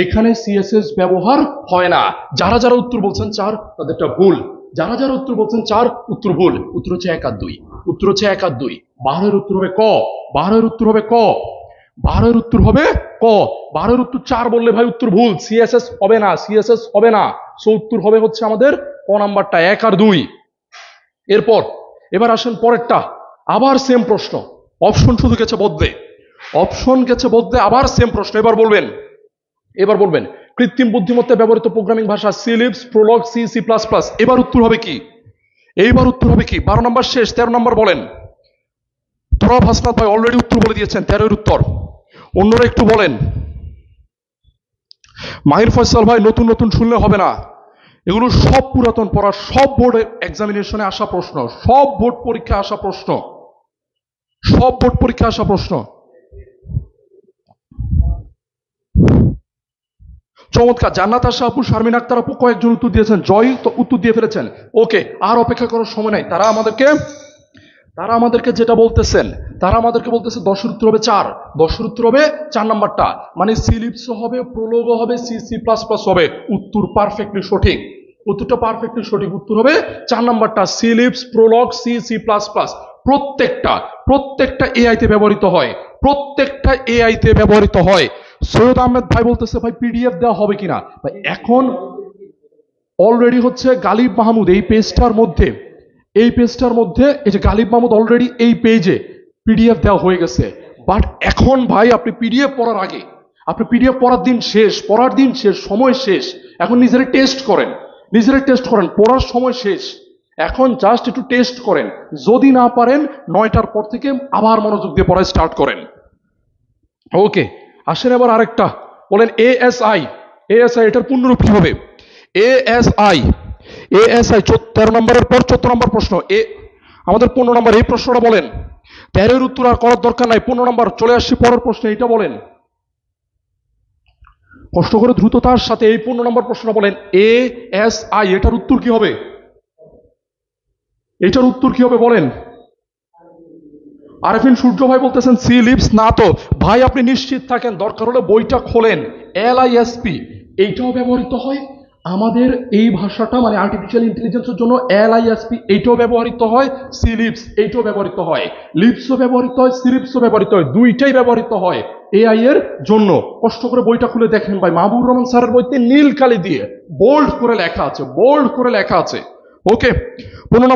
এখানে সিএসএস ব্যবহার হয় না। যারা যারা উত্তর বলছেন 4 তাদেরটা ভুল, যারা যারা উত্তর বলছেন 4 উত্তর ভুল। উত্তর হচ্ছে 1 আর 2, উত্তর হচ্ছে 1 আর 2। 12 এর উত্তর হবে ক, 12 এর উত্তর হবে ক, 12 এর উত্তর হবে ক। 12 এর উত্তর 4 বললে ভাই উত্তর ভুল, সিএসএস হবে না, সিএসএস হবে না। সো উত্তর হবে হচ্ছে আমাদের ক নাম্বারটা, 1 আর 2। এরপর এবার আসেন পরেরটা, আবার সেম প্রশ্ন, অপশন শুধু গেছে বদলে, অপশন গেছে বদলে, আবার সেম প্রশ্ন। এবার বলবেন, এবার বলবেন কৃত্রিম বুদ্ধিমত্তায় ব্যবহৃত প্রোগ্রামিং ভাষা CLIPS, Prolog, C C plus plus. এবার উত্তর হবে কি? এইবার উত্তর হবে কি? 12 নম্বর শেষ, 13 নম্বর বলেন। তোরাব হাসনাত ভাই অলরেডি উত্তর বলে দিয়েছেন, 13 এর উত্তর। অন্যরা একটু বলেন। মাহির ফয়সাল ভাই নতুন নতুন শুনলে হবে না, এগুলো সব পুরাতন পড়া, সব বোর্ড এক্সামিনেশনে আসা প্রশ্ন, সব বোর্ড পরীক্ষা আসা প্রশ্ন, সব বোর্ড পরীক্ষা আসা প্রশ্ন। চমৎকার। জান্নাত আশা আপু, শারমিন আক্তার আপু কয়েকজন উত্তর দিয়েছেন, জয় তো উত্তর দিয়ে ফেলেছেন। ওকে, আর অপেক্ষা করার সময় নাই। তারা আমাদেরকে যেটা বলতেছেন, তারা আমাদেরকে বলতেছে 10 এর উত্তর হবে 4, 10 এর উত্তর হবে 4 নাম্বারটা, মানে সিলিপস হবে, প্রোলগ হবে, সি সি প্লাস প্লাস হবে। উত্তর পারফেক্টলি সঠিক, উত্তরটা পারফেক্টলি সঠিক। উত্তর হবে 4 নাম্বারটা, CLIPS, Prolog, C C plus plus. প্রত্যেকটা এআই তে ব্যবহৃত হয়, প্রত্যেকটা এআই তে ব্যবহৃত হয়। সৈয়দ আহমেদ ভাই বলতেছে ভাই পিডিএফ দেওয়া হবে কিনা। ভাই এখন অলরেডি হচ্ছে গালিব মাহমুদ এই পেজটার মধ্যে, এই পেজটার মধ্যে এই যে গালিব মাহমুদ অলরেডি এই পেজে পিডিএফ দেওয়া হয়ে গেছে। বাট এখন ভাই আপনি পিডিএফ পড়ার আগে, আপনি পিডিএফ পড়ার দিন শেষ, পড়ার দিন শেষ, সময় শেষ। এখন নিজেরা টেস্ট করেন, নিজেরা টেস্ট করেন, পড়ার সময় শেষ। এখন জাস্ট একটু টেস্ট করেন, যদি না পারেন 9টার পর থেকে আবার মনোযোগ দিয়ে পড়া স্টার্ট করেন। ওকে, আসেন এবার আরেকটা বলেন। এএসআই, এএসআই এটার পূর্ণরূপ কি হবে? এএসআই, এএসআই 13 নম্বরের পর 14 নম্বর প্রশ্ন। আমাদের 15 নম্বর এই প্রশ্নটা বলেন। 13 এর উত্তর আর করার দরকার নাই, 15 নম্বর চলে আসছি পরের প্রশ্নে। এটা বলেন কষ্ট করে, দ্রুততার সাথে এই 15 নম্বর প্রশ্নটা বলেন। এএসআই এটার উত্তর কি হবে? এটার উত্তর কি হবে বলেন? আরেফিন সূর্য ভাই বলতেছেন সি লিপস। না তো ভাই, আপনি নিশ্চিত থাকেন, দরকার হলে বইটা খোলেন, LISP এইটাও ব্যবহৃত হয়, আমাদের এই ভাষাটা মানে আর্টিফিশিয়াল ইন্টেলিজেন্সের জন্য এলআইএসপি এইটাও ব্যবহৃত হয়, সিলিপস এইটাও ব্যবহৃত হয়, লিপসও ব্যবহৃত হয়, সিলিপসও ব্যবহৃত হয়, দুইটাই ব্যবহৃত হয় এআই এর জন্য। কষ্ট করে বইটা খুলে দেখেন ভাই, মাহবুবুর রহমান স্যারের বইতে নীল কালি দিয়ে বোল্ড করে লেখা আছে, বোল্ড করে লেখা আছে। ওকে, 15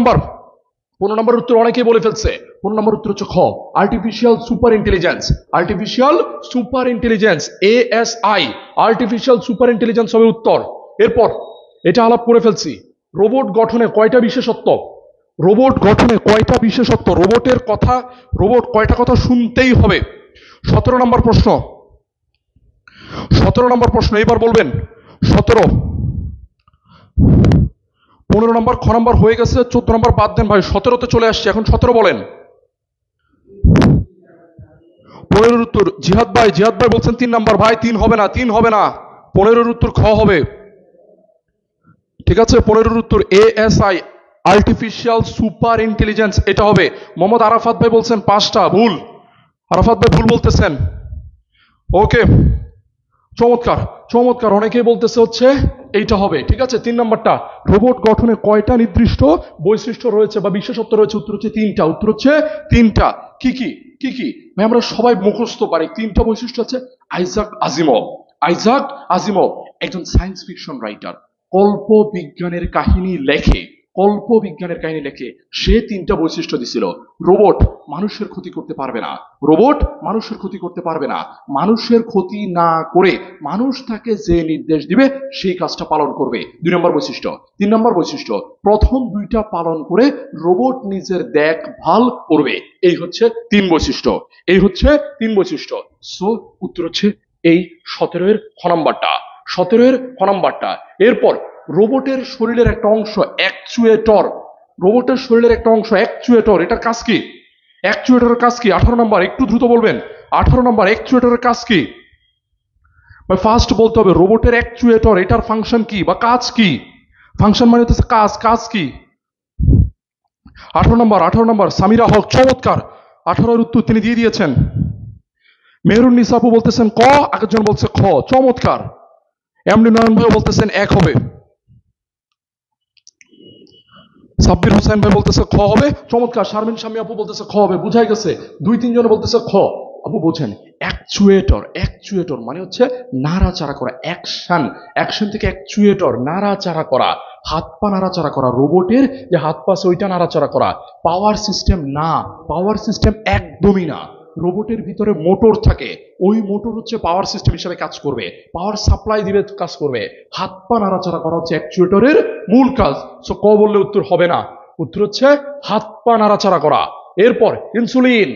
নম্বর উত্তর অনেকেই বলে ফেলছে। 15 নম্বর উত্তর হচ্ছে খ, artificial super intelligence. Artificial super intelligence, ASI, artificial super intelligence হবে উত্তর। এরপর এটা আলাপ করে ফেলছি, রোবট গঠনে কয়টা বিশেষত্ব? রোবট গঠনে কয়টা বিশেষত্ব? রোবটের কথা, রোবট কয়টা কথা শুনতেই হবে। 17 নম্বর প্রশ্ন, 17 নম্বর প্রশ্ন এবার বলবেন। 17, 15 নম্বর খ নম্বর হয়ে গেছে, 14 নম্বর বাদ দেন ভাই, 17তে চলে আসছে, এখন 17 বলেন। 15-এর উত্তর জিহাদ ভাই, জিহাদ ভাই বলছেন 3 নম্বর। ভাই 3 হবে না, 3 হবে না, 15-এর উত্তর খ হবে। ঠিক আছে, 15-এর উত্তর এএসআই, আর্টিফিশিয়াল সুপার ইন্টেলিজেন্স, এটা হবে। মোহাম্মদ আরাফাত ভাই বলছেন 5টা, ভুল। আরাফাত ভাই ভুল বলতেছেন। ওকে, চমৎকার চমৎকার, অনেকেই বলতেছে হচ্ছে এইটা হবে। ঠিক আছে, 3 নম্বরটা, রোবট গঠনে কয়টা নির্দিষ্ট বৈশিষ্ট্য রয়েছে বা বিশেষত্ব রয়েছে? উত্তর হচ্ছে 3টা, উত্তর হচ্ছে 3টা। কি কি কি কি ভাই, আমরা সবাই মুখস্থ পারি। 3টা বৈশিষ্ট্য আছে। আইজাক আজিমভ, আইজাক আজিমভ একজন সায়েন্স ফিকশন রাইটার, কল্প বিজ্ঞানের কাহিনী লেখে, কল্প বিজ্ঞানের কাহিনী লেখে। সে 3টা বৈশিষ্ট্য দিছিল। রোবট মানুষের ক্ষতি করতে পারবে না, রোবট মানুষের ক্ষতি করতে পারবে না, মানুষের ক্ষতি না করে মানুষ তাকে যে নির্দেশ দিবে সেই কাজটা পালন করবে। 2 নম্বর বৈশিষ্ট্য। 3 নম্বর বৈশিষ্ট্য, প্রথম 2টা পালন করে রোবট নিজের দেখভাল করবে। এই হচ্ছে 3 বৈশিষ্ট্য, এই হচ্ছে 3 বৈশিষ্ট্য। সো উত্তর হচ্ছে এই 17-এর খ নাম্বারটা, 17-এর খ নাম্বারটা। এরপর রোবটের শরীরের একটা অংশ অ্যাকচুয়েটর, রোবটের শরীরের একটা অংশ অ্যাকচুয়েটর, এটার কাজ কি? অ্যাকচুয়েটরের কাজ কি? 18 নম্বর, একটু দ্রুত বলবেন। 18 নম্বর, অ্যাকচুয়েটরের কাজ কি? ফার্স্ট বলতে হবে রোবটের অ্যাকচুয়েটর, এটার ফাংশন কি বা কাজ কি? ফাংশন মানে হচ্ছে কাজ, কাজ কি? 18 নম্বর, 18 নম্বর সামিরা হক, চমৎকার। 18-এর উত্তর তিনি দিয়ে দিয়েছেন। মেহরুন্নিসা আপু বলতেছেন ক, আরেকজন বলছে খ, চমৎকার। এমনি নয়ন ভাই বলতেছেন 1 হবে। সাব্বির হোসেন ভাই বলতেছে খ হবে, চমৎকার। শারমিন শামী আপু বলতেছে খ হবে, বুঝাই গেছে। 2-3 জন বলতেছে খ। আপু বোঝেন, অ্যাকচুয়েটর, অ্যাকচুয়েটর মানে হচ্ছে নাড়াচাড়া করা, অ্যাকশন, অ্যাকশন থেকে অ্যাকচুয়েটর, নাড়াচাড়া করা, হাত পা নাড়াচাড়া করা। রোবটের যে হাত পা আছে ওইটা নাড়াচাড়া করা। পাওয়ার সিস্টেম না, পাওয়ার সিস্টেম একদমই না। রোবটের ভিতরে মোটর থাকে, ওই মোটর হচ্ছে পাওয়ার সিস্টেম হিসেবে কাজ করবে, পাওয়ার সাপ্লাই দিবে, কাজ করবে। হাত পা নাড়াচাড়া করা হচ্ছে অ্যাকচুয়েটরের মূল কাজ। সো ক বললে উত্তর হবে না, উত্তর হচ্ছে হাত পা নাড়াচাড়া করা। এরপর ইনসুলিন,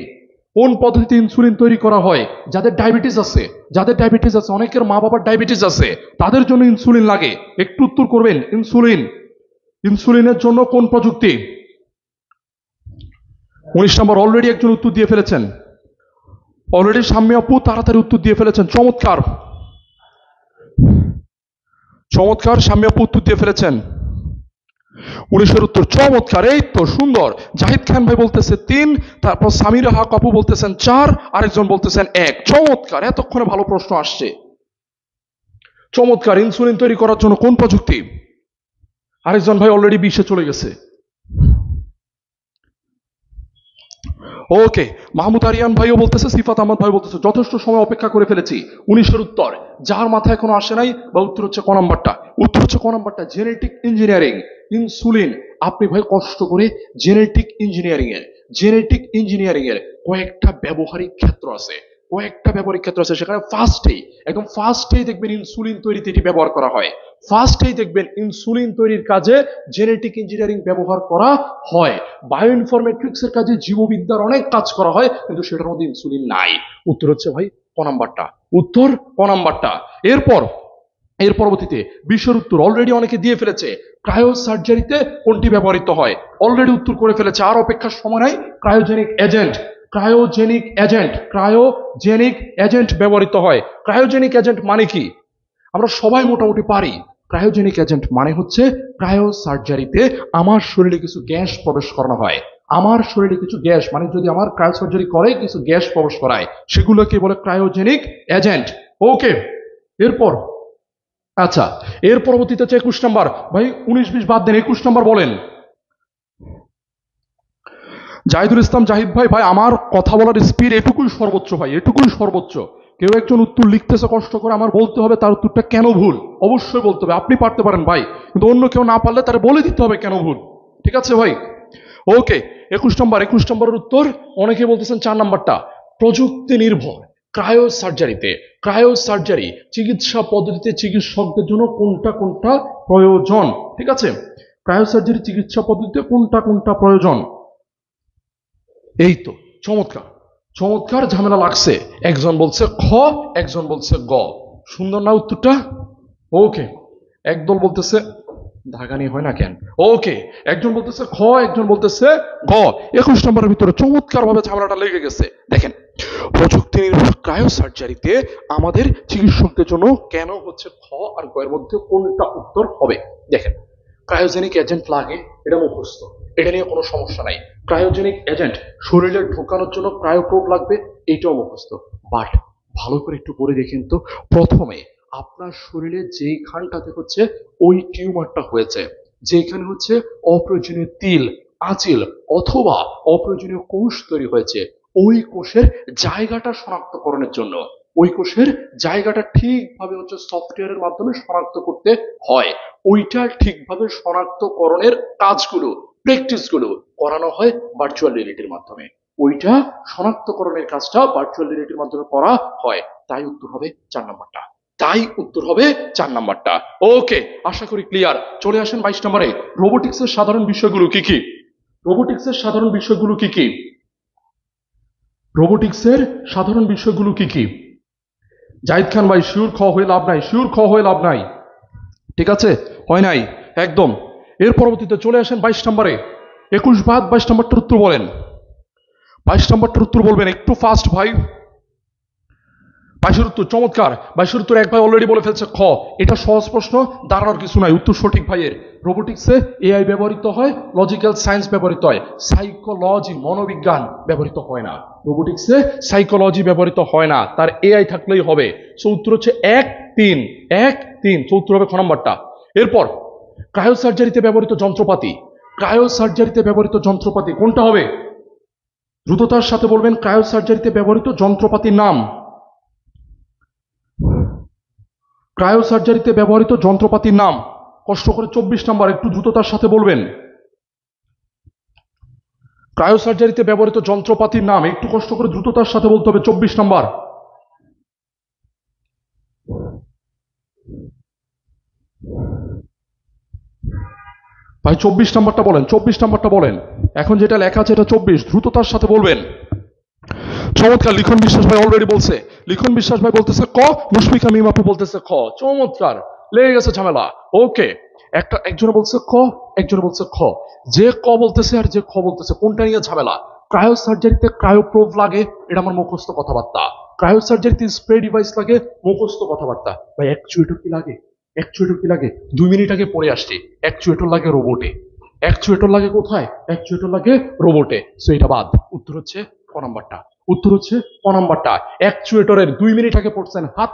কোন পদ্ধতিতে ইনসুলিন তৈরি করা হয়? যাদের ডায়াবেটিস আছে, যাদের ডায়াবেটিস আছে, অনেকের মা বাবার ডায়াবেটিস আছে, তাদের জন্য ইনসুলিন লাগে। একটু উত্তর করবেন। ইনসুলিন, ইনসুলিনের জন্য কোন প্রযুক্তি? 19 নম্বর, অলরেডি একজন উত্তর দিয়ে ফেলেছেন, অলরেডি শাম্মী আপু তাড়াতাড়ি উত্তর দিয়ে ফেলেছেন, চমৎকার চমৎকার, শাম্মী আপু উত্তর দিয়ে ফেলেছেন। 19-এর উত্তর, চমৎকার, এই তো সুন্দর। জাহিদ খান ভাই বলতেছে 3, তারপর সামিরা হক আপু বলতেছেন 4, আরেকজন বলতেছেন 1, চমৎকার। এতক্ষণে ভালো প্রশ্ন আসছে, চমৎকার। ইনসুলিন তৈরি করার জন্য কোন প্রযুক্তি? আরেকজন ভাই অলরেডি 20-এ চলে গেছে। ওকে, মাহমুদ আরিয়ান ভাইও বলতেছে, সিফাত আহমদ ভাই বলতেছে যথেষ্ট সময় অপেক্ষা করে ফেলেছি। 19-এর উত্তর যার মাথায় এখনো আসে নাই, বা উত্তর হচ্ছে ক নাম্বারটা, উত্তর হচ্ছে ক নাম্বারটা, জেনেটিক ইঞ্জিনিয়ারিং। ইনসুলিন, আপনি ভাই কষ্ট করে জেনেটিক ইঞ্জিনিয়ারিং এর, জেনেটিক ইঞ্জিনিয়ারিং এর কয়েকটা ব্যবহারিক ক্ষেত্র আছে, কয়েকটা ব্যবহারিক ক্ষেত্র আছে, সেখানে ফার্স্টেই, একদম ফার্স্টেই দেখবেন ইনসুলিন তৈরিতে এটি ব্যবহার করা হয়। ফার্স্টেই দেখবেন ইনসুলিন তৈরির কাজে জেনেটিক ইঞ্জিনিয়ারিং ব্যবহার করা হয়। বায়ো ইনফরমেট্রিক্স এর কাজে জীববিদ্যার অনেক কাজ করা হয়, কিন্তু সেটার মধ্যে ইনসুলিন নাই। উত্তর হচ্ছে ভাই ক নাম্বারটা, উত্তর ক নাম্বারটা। এরপর এর পরবর্তীতে 20-এর উত্তর অলরেডি অনেকে দিয়ে ফেলেছে। ক্রায়ো সার্জারিতে কোনটি ব্যবহৃত হয়? অলরেডি উত্তর করে ফেলেছে, আর অপেক্ষার সময় নাই। Cryogenic agent, cryogenic agent, cryogenic agent ব্যবহৃত হয়। ক্রায়োজেনিক এজেন্ট মানে কি আমরা সবাই মোটামুটি পারি। ক্রায়োজেনিক এজেন্ট মানে হচ্ছে ক্রায়ো সার্জারিতে আমার শরীরে কিছু গ্যাস প্রবেশ করানো হয়, আমার শরীরে কিছু গ্যাস, মানে যদি আমার ক্রায়ো সার্জারি করে কিছু গ্যাস প্রবেশ করায়, সেগুলোকে বলে ক্রায়োজেনিক এজেন্ট। ওকে, এরপর আচ্ছা, এর পরবর্তীতে হচ্ছে 21 নাম্বার। ভাই 19-20 বাদ দেন, 21 নাম্বার বলেন। জাহিদুল ইসলাম জাহিদ ভাই, ভাই আমার কথা বলার স্পিড এটুকুই সর্বোচ্চ ভাই, এটুকুই সর্বোচ্চ। কেউ একজন উত্তর লিখতেছে কষ্ট করে, আমার বলতে হবে তার উত্তরটা কেন ভুল, অবশ্যই বলতে হবে। আপনি পারতে পারেন ভাই, কিন্তু অন্য কেউ না পারলে তার বলে দিতে হবে কেন ভুল, ঠিক আছে ভাই? ওকে, 21 নম্বর, 21 নম্বরের উত্তর অনেকে বলতেছেন 4 নাম্বারটা, প্রযুক্তি নির্ভর ক্রায়ো সার্জারিতে, ক্রায়ো সার্জারি চিকিৎসা পদ্ধতিতে চিকিৎসকদের জন্য কোনটা কোনটা প্রয়োজন, ঠিক আছে? ক্রায়ো সার্জারি চিকিৎসা পদ্ধতিতে কোনটা কোনটা প্রয়োজন? এই তো চমৎকার, চমৎকার ঝামেলা লাগছে। একজন বলছে খ, একজন বলছে গ। সুন্দর না উত্তরটা? ওকে, একদল বলতেছে ধাগানি হয় না কেন? ওকে, একজন বলতেছে খ, একজন বলতেছে গ। 21 নম্বরের ভিতরে চমৎকার ভাবে ঝামেলাটা লেগে গেছে। দেখেন, প্রযুক্তি নির্ভর ক্রায়ো সার্জারিতে আমাদের চিকিৎসকদের জন্য কেন হচ্ছে খ আর গ এর মধ্যে কোনটা উত্তর হবে? দেখেন, ক্রায়োজেনিক এজেন্ট লাগে, এটা মুখস্থ, এটা নিয়ে কোনো সমস্যা নাই। ক্রায়োজেনিক এজেন্ট শরীরে ঢোকানোর জন্য ক্রায়োপ্রোব লাগবে, এইটাও মুখস্থ। বাট ভালো করে একটু পড়ে দেখেন তো, প্রথমে আপনার শরীরে যেইখানটাতে হচ্ছে ওই টিউমারটা হয়েছে, যেখানে হচ্ছে অপ্রয়োজনীয় তিল, আঁচিল অথবা অপ্রয়োজনীয় কোষ তৈরি হয়েছে, ওই কোষের জায়গাটা শনাক্তকরণের জন্য, ওই কোষের জায়গাটা ঠিকভাবে হচ্ছে সফটওয়্যারের মাধ্যমে শনাক্ত করতে হয়। ওইটা ঠিকভাবে শনাক্তকরণের কাজগুলো, প্র্যাকটিসগুলো করানো হয় ভার্চুয়াল রিয়েলিটির মাধ্যমে। ওইটা শনাক্তকরণের কাজটা ভার্চুয়াল রিয়েলিটির মাধ্যমে করা হয়। তাই উত্তর হবে 4 নাম্বারটা, তাই উত্তর হবে 4 নাম্বারটা। ওকে, আশা করি ক্লিয়ার। চলে আসেন 22 নম্বরে, রোবোটিক্সের সাধারণ বিষয়গুলো কি কি? রোবোটিক্সের সাধারণ বিষয়গুলো কি কি? রোবোটিক্সের সাধারণ বিষয়গুলো কি কি? জাহিদ খান ভাই, শিওর খ হয়ে লাভ নাই, শিওর খ হয়ে লাভ নাই, ঠিক আছে? হয় নাই একদম। এর পরবর্তীতে চলে আসেন 22 নম্বরে, 21 বাদ 22 নম্বরটার উত্তর বলেন। 22 নম্বরটার উত্তর বলবেন একটু ফাস্ট ভাই। 22 উত্তর চমৎকার, 22 উত্তর এক ভাই অলরেডি বলে ফেলছে খ। এটা সহজ প্রশ্ন, দাঁড়ানোর কিছু নাই, উত্তর সঠিক ভাইয়ের। রোবোটিক্সে এআই ব্যবহৃত হয়, লজিক্যাল সায়েন্স ব্যবহৃত হয়, সাইকোলজি মনোবিজ্ঞান ব্যবহৃত হয় না। রোবোটিক্সে সাইকোলজি ব্যবহৃত হয় না, তার এআই থাকলেই হবে। সো উত্তর হচ্ছে 1 3 1 3, তো উত্তর হবে খ নম্বরটা। এরপর ক্রায়ো সার্জারিতে ব্যবহৃত যন্ত্রপাতি, ক্রায়ো সার্জারিতে ব্যবহৃত যন্ত্রপাতি কোনটা হবে? দ্রুততার সাথে বলবেন ক্রায়ো সার্জারিতে ব্যবহৃত যন্ত্রপাতির নাম। ক্রায়ো সার্জারিতে ব্যবহৃত যন্ত্রপাতির নাম কষ্ট করে। 24 নাম্বার, একটু দ্রুততার সাথে বলবেন। ক্রায়ো সার্জারিতে ব্যবহৃত যন্ত্রপাতির নাম একটু কষ্ট করে দ্রুততার সাথে বলতে হবে। 24 নাম্বার, ভাই 24 নাম্বারটা বলেন, 24 নাম্বারটা বলেন। এখন যেটা লেখা আছে এটা 24, দ্রুততার সাথে বলবেন। চমৎকার, লিখন বিশ্বাস ভাই অলরেডি বলছে, লিখন বিশ্বাস ভাই বলতেছে ক, মুশফিকা মিমাপু বলতেছে খ। চমৎকার, লেগে গেছে ঝামেলা। ওকে, একজনে বলছে ক, একজনে বলছে খ। যে ক বলতেছে আর যে খ বলতেছে, কোনটা নিয়ে ঝামেলা? ক্রায়ো সার্জারিতে ক্রায়োপ্রোব লাগে, এটা আমার মুখস্থ কথাবার্তা। ক্রায়ো সার্জারিতে স্প্রে ডিভাইস লাগে, মুখস্থ কথাবার্তা। ভাই অ্যাকচুয়েটর কি লাগে? অ্যাকচুয়েটর কি লাগে? 2 মিনিট আগে পড়ে আসছি, অ্যাকচুয়েটর লাগে রোবটে। অ্যাকচুয়েটর লাগে কোথায়? অ্যাকচুয়েটর লাগে রোবটে। সো এটা বাদ, উত্তর হচ্ছে ক নাম্বারটা, উত্তর হচ্ছে ক নাম্বারটা। অ্যাকচুয়েটরের 2 মিনিট আগে পড়ছেন, হাত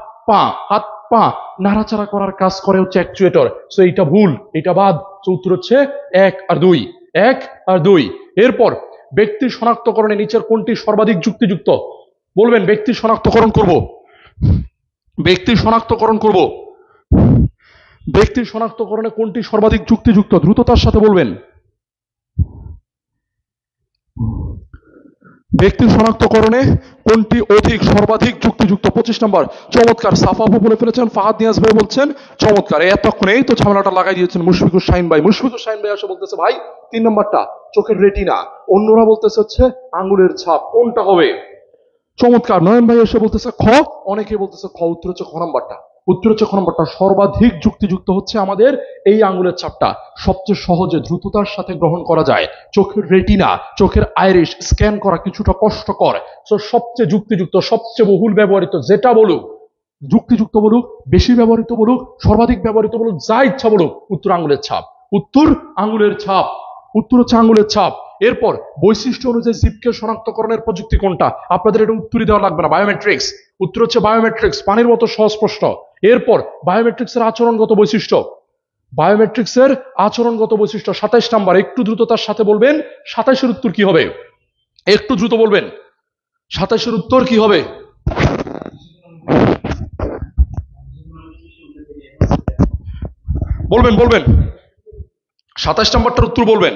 পা নাড়াচাড়া করার কাজ করে হচ্ছে অ্যাকচুয়েটর। সো এইটা ভুল, এটা বাদ। সো উত্তর হচ্ছে 1 আর 2, 1 আর 2। এরপর ব্যক্তি শনাক্তকরণে নিচের কোনটি সর্বাধিক যুক্তিযুক্ত? বলবেন ব্যক্তি শনাক্তকরণ করব, ব্যক্তি শনাক্তকরণ করব, ব্যক্তি শনাক্তকরণে কোনটি সর্বাধিক যুক্তিযুক্ত? দ্রুততার সাথে বলবেন। ব্যক্তি শনাক্তকরণে কোনটি অধিক সর্বাধিক যুক্তিযুক্ত? 25 নম্বর, চমৎকার। সাফাফু বলে ফেলেছেন, ফাহাদ নিয়াজ ভাই বলছেন চমৎকার। এতক্ষণ এই তো ঝামেলাটা লাগাই দিয়েছেন মুশফিকুর শাহিন ভাই। মুশফিকুর শাহিন ভাই এসে বলতেছে ভাই 3 নম্বরটা চোখের রেটিনা, অন্যরা বলতেছে হচ্ছে আঙ্গুলের ছাপ, কোনটা হবে? চমৎকার। নয়ন ভাই এসে বলতেছে খ, অনেকে বলতেছে খ। উত্তর হচ্ছে খ নম্বরটা, উত্তর হচ্ছে খ নম্বরটা। সর্বাধিক যুক্তিযুক্ত হচ্ছে আমাদের এই আঙ্গুলের ছাপটা, সবচেয়ে সহজে দ্রুততার সাথে গ্রহণ করা যায়। চোখের রেটিনা, চোখের আইরিশ স্ক্যান করা কিছুটা কষ্টকর। সো সবচেয়ে যুক্তিযুক্ত, সবচেয়ে বহুল ব্যবহৃত যেটা বলুক, যুক্তিযুক্ত বলুক, বেশি ব্যবহৃত বলুক, সর্বাধিক ব্যবহৃত বলুক, যা ইচ্ছা বলুক, উত্তর আঙ্গুলের ছাপ, উত্তর আঙ্গুলের ছাপ, উত্তর হচ্ছে আঙ্গুলের ছাপ। এরপর বৈশিষ্ট্য অনুযায়ী জীবকে শনাক্তকরণের প্রযুক্তি কোনটা? আপনাদের এটা উত্তরই দেওয়া লাগবে না, বায়োমেট্রিক্স। উত্তর হচ্ছে বায়োমেট্রিক্স, পানির মতো সহজ প্রশ্ন। এরপর বায়োমেট্রিক্সের আচরণগত বৈশিষ্ট্য, বায়োমেট্রিক্সের আচরণগত বৈশিষ্ট্য 27 নাম্বার, একটু দ্রুততার সাথে বলবেন 27-এর উত্তর কি হবে, একটু দ্রুত বলবেন 27-এর উত্তর কি হবে। বলবেন বলবেন 27 নাম্বারটার উত্তর বলবেন।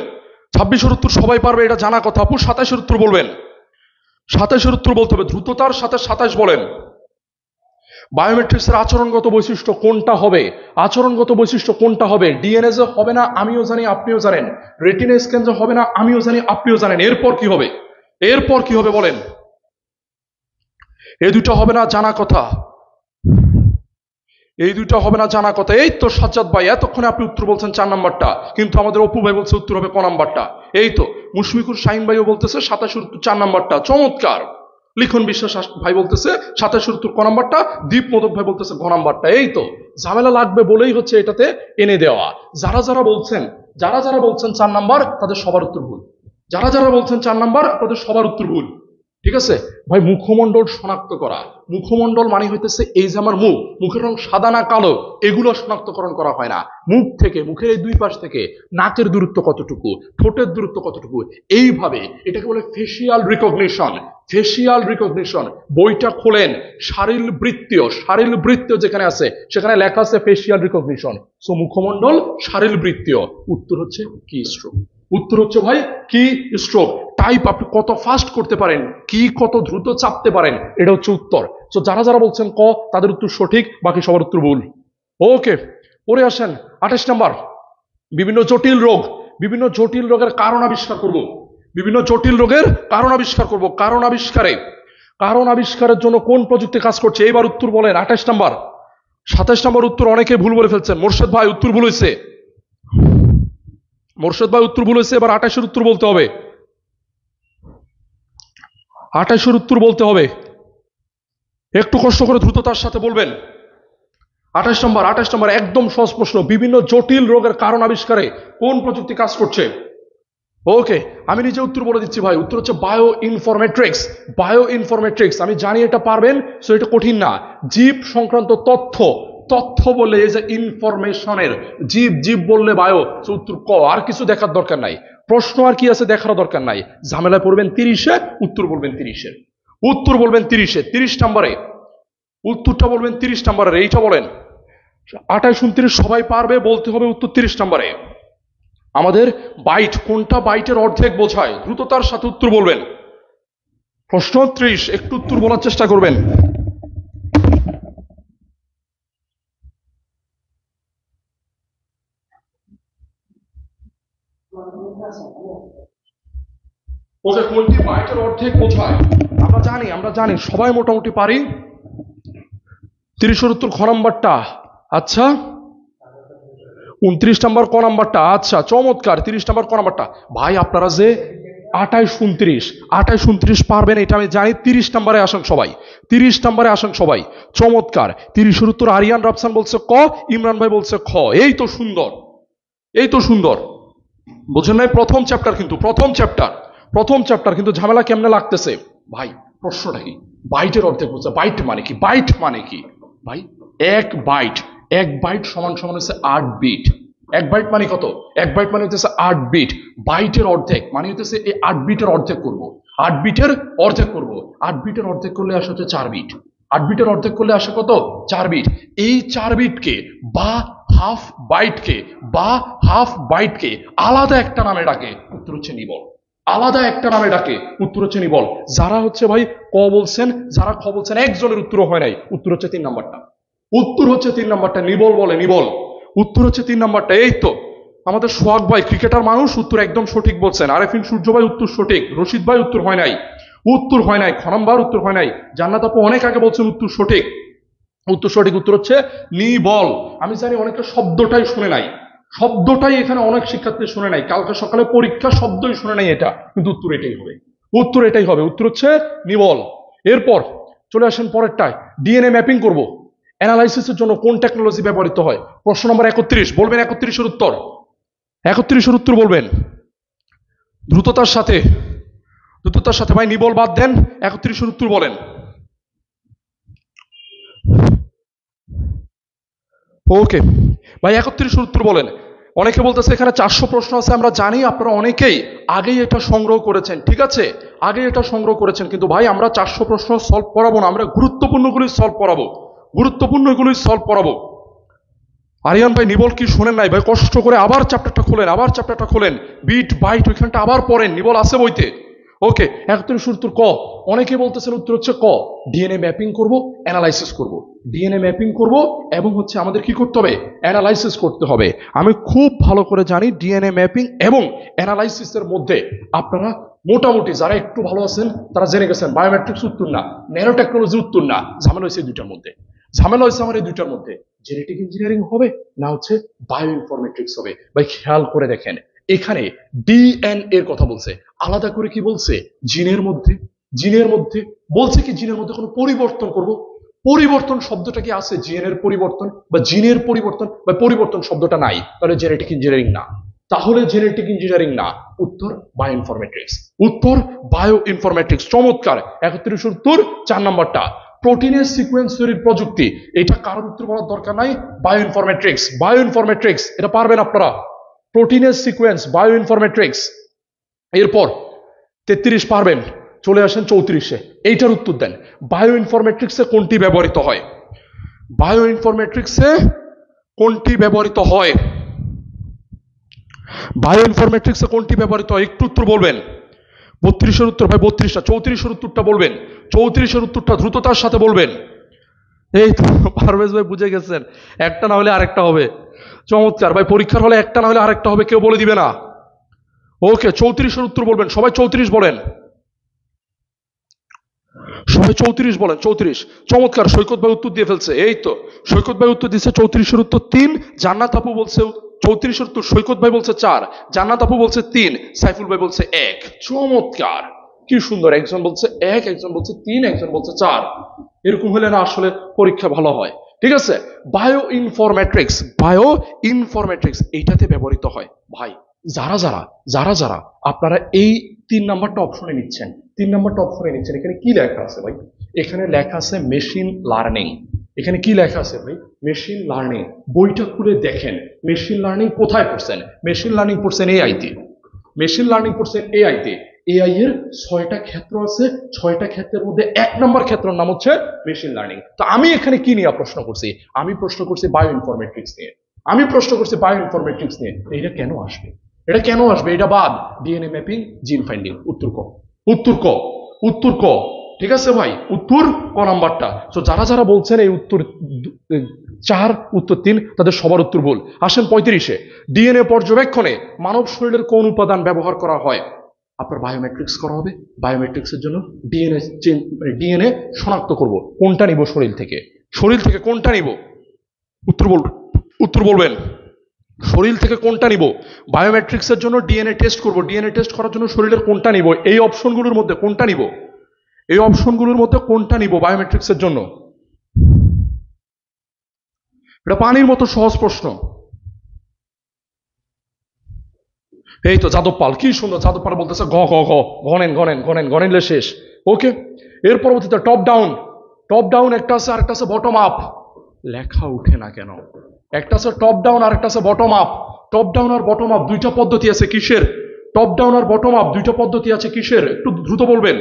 26-এর উত্তর সবাই পারবে, এটা জানা কথা আপু। 27-এর উত্তর বলবেন, 27-এর উত্তর বলতে হবে দ্রুততার সাথে। 27 বলেন। বায়োমেট্রিক্সের আচরণগত বৈশিষ্ট্য কোনটা হবে, আচরণগত বৈশিষ্ট্য কোনটা হবে? ডিএনএ যে হবে না আমিও জানি আপনিও জানেন, রেটিনা স্ক্যান যে হবে না আমিও জানি আপনিও জানেন। এরপর কি হবে, এরপর কি হবে বলেন। এই দুটো হবে না জানা কথা, এই দুইটা হবে না জানা কথা। এই তো সাজ্জাদ ভাই এতক্ষণে আপনি উত্তর বলছেন 4 নাম্বারটা, কিন্তু আমাদের অপু ভাই বলছে উত্তর হবে ক নাম্বারটা। এই তো মুশফিকুর শাহিন ভাইও বলতেছে 27-এর উত্তর 4 নাম্বারটা, চমৎকার। লিখন বিশ্বাস ভাই বলতেছে 27-এর উত্তর ক নাম্বারটা, দীপ মোদক ভাই বলতেছে ঘ নাম্বারটা। এই তো ঝামেলা লাগবে বলেই হচ্ছে এটাতে এনে দেওয়া। যারা যারা বলছেন 4 নাম্বার তাদের সবার উত্তর ভুল, যারা যারা বলছেন 4 নাম্বার তাদের সবার উত্তর ভুল। ঠিক আছে ভাই, মুখমণ্ডল শনাক্ত করা, মুখমণ্ডল মানে হইতেছে এই যে আমার মুখ, মুখের রং সাদা না কালো, এগুলো শনাক্তকরণ করা হয় না। মুখ থেকে, মুখের এই দুই পাশ থেকে নাকের দূরত্ব কতটুকু, ঠোঁটের দূরত্ব কতটুকু, এইভাবে এটাকে বলে ফেসিয়াল রিকগনিশন। ফেসিয়াল রিকগনিশন বইটা খোলেন, শারীরবৃত্তীয়, শারীরবৃত্তীয় যেখানে আছে সেখানে লেখা আছে ফেসিয়াল রিকগনিশন। সো মুখমণ্ডল শারীরবৃত্তীয়। উত্তর হচ্ছে কি স্ট্রোক, উত্তর হচ্ছে ভাই কি স্ট্রোক। টাইপ আপনি কত ফাস্ট করতে পারেন, কি কত দ্রুত চাপতে পারেন, এটা হচ্ছে উত্তর। তো যারা যারা বলছেন ক তাদের উত্তর সঠিক, বাকি সবার উত্তর ভুল। ওকে, পরে আসেন 28 নাম্বার, বিভিন্ন জটিল রোগ, বিভিন্ন জটিল রোগের কারণ আবিষ্কার করব, বিভিন্ন জটিল রোগের কারণ আবিষ্কার করব। কারণ আবিষ্কারে, কারণ আবিষ্কারের জন্য কোন প্রযুক্তি কাজ করছে, এইবার উত্তর বলেন। 28 নাম্বার, 27 নাম্বার উত্তর অনেকে ভুল বলে ফেলছেন। মোর্শেদ ভাই উত্তর ভুল হয়েছে, মোর্শেদ ভাই উত্তর ভুল হয়েছে। এবার 28-এর উত্তর বলতে হবে, 28-এর উত্তর বলতে হবে, একটু কষ্ট করে দ্রুততার সাথে বলবেন। 28 নম্বর, 28 নম্বর একদম সহজ প্রশ্ন, বিভিন্ন জটিল রোগের কারণ আবিষ্কারে কোন প্রযুক্তি কাজ করছে। ওকে, আমি নিজে উত্তর বলে দিচ্ছি ভাই, উত্তর হচ্ছে বায়ো ইনফরমেট্রিক্স। বায়ো ইনফরমেট্রিক্স, আমি জানি এটা পারবেন, সো এটা কঠিন না। জীব সংক্রান্ত তথ্য, তথ্য বললে এই যে ইনফরমেশনের, জীব জীব বললে বায়ো, সো উত্তর ক। আর কিছু দেখার দরকার নাই, প্রশ্ন আর কি আছে দেখার দরকার নাই। ঝামেলায় পড়বেন 30-এ, উত্তর বলবেন 30-এর, উত্তর বলবেন 30-এ, 30 নম্বরে উত্তরটা বলবেন 30 নম্বরের। এইটা বলেন 28, 29 সবাই পারবে, বলতে হবে উত্তর 30 নম্বরে। আমাদের বাইট কোনটা বাইটের অর্ধেক বোঝায়, দ্রুততার সাথে উত্তর বলবেন। প্রশ্ন 30, একটু উত্তর বলার চেষ্টা করবেন। ওকে, কোনটি বাইটের অর্ধেক বোঝায়? আমরা জানি সবাই মোটামুটি পারি। 30-এর উত্তর খ নাম্বারটা। আচ্ছা 29 নাম্বার ক নাম্বারটা। আচ্ছা চমৎকার, 30 নাম্বার ক নাম্বারটা। ভাই আপনারা যে 28, 29 পারবেন এটা আমি জানি। 30 নাম্বারে আসেন সবাই, 30 নাম্বারে আসেন সবাই। চমৎকার, 30-এর উত্তর আরিয়ান রাফসান বলছে ক, ইমরান ভাই বলছে খ। এই তো সুন্দর, এই তো সুন্দর। বুঝেন নাই? প্রথম চ্যাপ্টার কিন্তু, প্রথম চ্যাপ্টার কিন্তু ঝামেলা কেমনে লাগতেছে ভাই। প্রশ্নটা কি, বাইটের অর্ধেক বলছে। বাইট মানে কি, বাইট মানে কি ভাই? এক বাইট সমান সমান হচ্ছে 8 বিট। এক বাইট মানে কত? এক বাইট মানে হচ্ছে 8 বিট। বাইটের অর্ধেক মানে হচ্ছে এই 8 বিটের অর্ধেক করব, 8 বিটের অর্ধেক করব। 8 বিটের অর্ধেক করলে আসে হচ্ছে 4 বিট। 8 বিটের অর্ধেক করলে আসে কত? 4 বিট। এই 4 বিটকে বা হাফ বাইটকে আলাদা একটা নামে ডাকে, উত্তর হচ্ছে নিবল। আলাদা একটা নামে ডাকে, উত্তর হচ্ছে নিবল। যারা হচ্ছে ভাই ক বলছেন, যারা খ বলছেন, একজনের উত্তর হয় নাই, উত্তর হচ্ছে 3 নাম্বারটা। উত্তর হচ্ছে 3 নাম্বারটা, নিবল বলে, নিবল। উত্তর হচ্ছে 3 নাম্বারটা। এই তো আমাদের সোহাগ ভাই ক্রিকেটার মানুষ, উত্তর একদম সঠিক বলছেন। আরেফিন সূর্য ভাই উত্তর সঠিক। রশিদ ভাই উত্তর হয় নাই, উত্তর হয় নাই। খ নাম্বার উত্তর হয় নাই। জান্নাত আপু অনেক আগে বলছেন উত্তর সঠিক, উত্তর সঠিক। উত্তর হচ্ছে নিবল। আমি জানি অনেকে শব্দটাই শুনে নাই, শব্দটাই এখানে অনেক শিক্ষার্থী শুনে নাই, কালকে সকালে পরীক্ষা শব্দই শুনে নাই এটা, কিন্তু উত্তর এটাই হবে, উত্তর এটাই হবে। উত্তর হচ্ছে নিবল। এরপর চলে আসেন পরেরটায়, ডিএনএ ম্যাপিং করব। অ্যানালাইসিসের জন্য কোন টেকনোলজি ব্যবহৃত হয়? প্রশ্ন নম্বর 31 বলবেন। 31-এর উত্তর, 31-এর উত্তর বলবেন দ্রুততার সাথে, দ্রুততার সাথে। ভাই নিবল বাদ দেন, 31-এর উত্তর বলেন। ওকে ভাই, 31 উত্তর বলেন। অনেকে বলতেছে এখানে 400 প্রশ্ন আছে, আমরা জানি আপনারা অনেকেই আগেই এটা সংগ্রহ করেছেন, ঠিক আছে, আগেই এটা সংগ্রহ করেছেন, কিন্তু ভাই আমরা 400 প্রশ্ন সলভ করাবো না, আমরা গুরুত্বপূর্ণগুলি সলভ করাবো, গুরুত্বপূর্ণগুলি সলভ করাবো। আরিয়ান ভাই নিবল কি শোনেন নাই ভাই? কষ্ট করে আবার চ্যাপ্টারটা খোলেন, আবার চ্যাপ্টারটা খোলেন, বিট বাইট ওইখানটা আবার পড়েন, নিবল আছে বইতে। ওকে, 31 উত্তর ক। অনেকে বলতেছেন উত্তর হচ্ছে ক, ডিএনএ ম্যাপিং করব, অ্যানালাইসিস করব, ডিএনএ ম্যাপিং করব এবং হচ্ছে আমাদের কি করতে হবে, অ্যানালাইসিস করতে হবে। আমি খুব ভালো করে জানি ডিএনএ ম্যাপিং এবং অ্যানালাইসিসের মধ্যে আপনারা মোটামুটি যারা একটু ভালো আছেন তারা জেনে গেছেন বায়োমেট্রিক্স উত্তর না, ন্যানো টেকনোলজি উত্তর না, ঝামেলা হয়েছে এই দুইটার মধ্যে, ঝামেলা হয়েছে আমার এই দুইটার মধ্যে। জেনেটিক ইঞ্জিনিয়ারিং হবে না হচ্ছে বায়ো ইনফরমেটিক্স হবে। ভাই খেয়াল করে দেখেন, এখানে ডিএনএ এর কথা বলছে, আলাদা করে কি বলছে, জিনের মধ্যে, জিনের মধ্যে বলছে কি জিনের মধ্যে কোনো পরিবর্তন করব, পরিবর্তন শব্দটা কি আছে, জিনের পরিবর্তন বা জিনের পরিবর্তন বা পরিবর্তন শব্দটা নাই, তাহলে জেনেটিক ইঞ্জিনিয়ারিং না, তাহলে জেনেটিক ইঞ্জিনিয়ারিং না, উত্তর বায়ো ইনফরমেটিক্স, উত্তর বায়ো ইনফরমেটিক্স। চমৎকার, 31 উত্তর 4 নম্বরটা, প্রোটিনের সিকোয়েন্স তৈরির প্রযুক্তি, এটা কারোর উত্তর বলার দরকার নাই, বায়ো ইনফরমেট্রিক্স, বায়ো ইনফরমেট্রিক্স, এটা পারবেন আপনারা, প্রোটিনের সিকোয়েন্স, বায়ো ইনফরমেট্রিক্স। এরপর 33 পারবেন, চলে আসেন 34-এ, এইটার উত্তর দেন, বায়ো ইনফরমেট্রিক্সে কোনটি ব্যবহৃত হয়, বায়ো ইনফরমেট্রিক্সে কোনটি ব্যবহৃত হয়, বায়ো ইনফরমেট্রিক্সে কোনটি ব্যবহৃত হয়, একটু উত্তর বলবেন। 32-এর উত্তর ভাই 32টা, 34-এর উত্তরটা বলবেন, 34-এর উত্তরটা দ্রুততার সাথে বলবেন। এই তো পারভেজ ভাই বুঝে গেছেন, একটা না হলে আরেকটা হবে। চমৎকার ভাই, পরীক্ষার হলে একটা না হলে আরেকটা হবে, কেউ বলে দিবে না। ওকে, 34-এর উত্তর বলবেন, সবাই 34 বলেন, সবাই 34 বলেন, 34। চমৎকার, সৈকত ভাই উত্তর দিয়ে ফেলছে, এই তো সৈকত ভাই উত্তর দিচ্ছে 34-এর উত্তর 3, জান্নাত আপু বলছে 34-এর উত্তর, সৈকত ভাই বলছে 4, জান্নাত আপু বলছে 3, সাইফুল ভাই বলছে 1। চমৎকার, কি সুন্দর, একজন বলছে 1, একজন বলছে 3, একজন বলছে 4, এরকম হলে না আসলে পরীক্ষা ভালো হয়। ঠিক আছে, বায়ো ইনফরমেট্রিক্স, বায়ো ইনফরমেট্রিক্স এইটাতে ব্যবহৃত হয়। ভাই যারা যারা যারা যারা আপনারা এই 3 নাম্বারটা অপশনে নিচ্ছেন, 3 নাম্বারটা অপশনে নিচ্ছেন, এখানে কি লেখা আছে ভাই, এখানে লেখা আছে মেশিন লার্নিং, এখানে কি লেখা আছে ভাই, মেশিন লার্নিং। বইটা খুলে দেখেন মেশিন লার্নিং কোথায় পড়ছেন, মেশিন লার্নিং পড়ছেন এআইতে, মেশিন লার্নিং পড়ছেন এআইতে। এআই এর 6টা ক্ষেত্র আছে, 6টা ক্ষেত্রের মধ্যে 1 নম্বর ক্ষেত্রের নাম হচ্ছে মেশিন লার্নিং। তো আমি এখানে কি নিয়ে প্রশ্ন করছি, আমি প্রশ্ন করছি বায়ো ইনফরমেট্রিক্স নিয়ে, আমি প্রশ্ন করছি বায়ো ইনফরমেট্রিক্স নিয়ে। এটা কেন আসবে, এটা কেন আসবে, এটা বাদ, ডিএনএ ম্যাপিং, জিন ফাইন্ডিং, উত্তর ক, উত্তর ক, উত্তর ক। ঠিক আছে ভাই, উত্তর ক নাম্বারটা। তো যারা যারা বলছেন এই উত্তর 4, উত্তর 3, তাদের সবার উত্তর ভুল। আসেন 35-এ, ডিএনএ পর্যবেক্ষণে মানব শরীরের কোন উপাদান ব্যবহার করা হয়, আপনার বায়োমেট্রিক্স করা হবে, বায়োমেট্রিক্সের জন্য ডিএনএ ডিএনএ শনাক্ত করব, কোনটা নিব শরীর থেকে, শরীর থেকে কোনটা নিব, উত্তর বলবেন, উত্তর বলবেন, শরীর থেকে কোনটা নিব, বায়োমেট্রিক্সের জন্য ডিএনএ টেস্ট করব, ডিএনএ টেস্ট করার জন্য শরীরের কোনটা নিব, এই অপশনগুলোর মধ্যে কোনটা নিব, এই অপশনগুলোর মধ্যে কোনটা নিব বায়োমেট্রিক্সের জন্য। এটা পানির মতো সহজ প্রশ্ন। এই তো যাদব পাল, কি সুন্দর, যাদব পাল বলতেছে ঘ ঘ ঘ, গনেন গনেন গনেন গনেনলে শেষ। ওকে, এর পরবর্তীতে টপ ডাউন, টপ ডাউন একটা আছে, আরেকটা আছে বটম আপ, লেখা উঠে না কেন, একটা আছে টপ ডাউন আর একটা আছে বটম আপ, টপ ডাউন আর বটম আপ দুইটা পদ্ধতি আছে কিসের, টপ ডাউন আর বটম আপ দুইটা পদ্ধতি আছে কিসের, একটু দ্রুত বলবেন।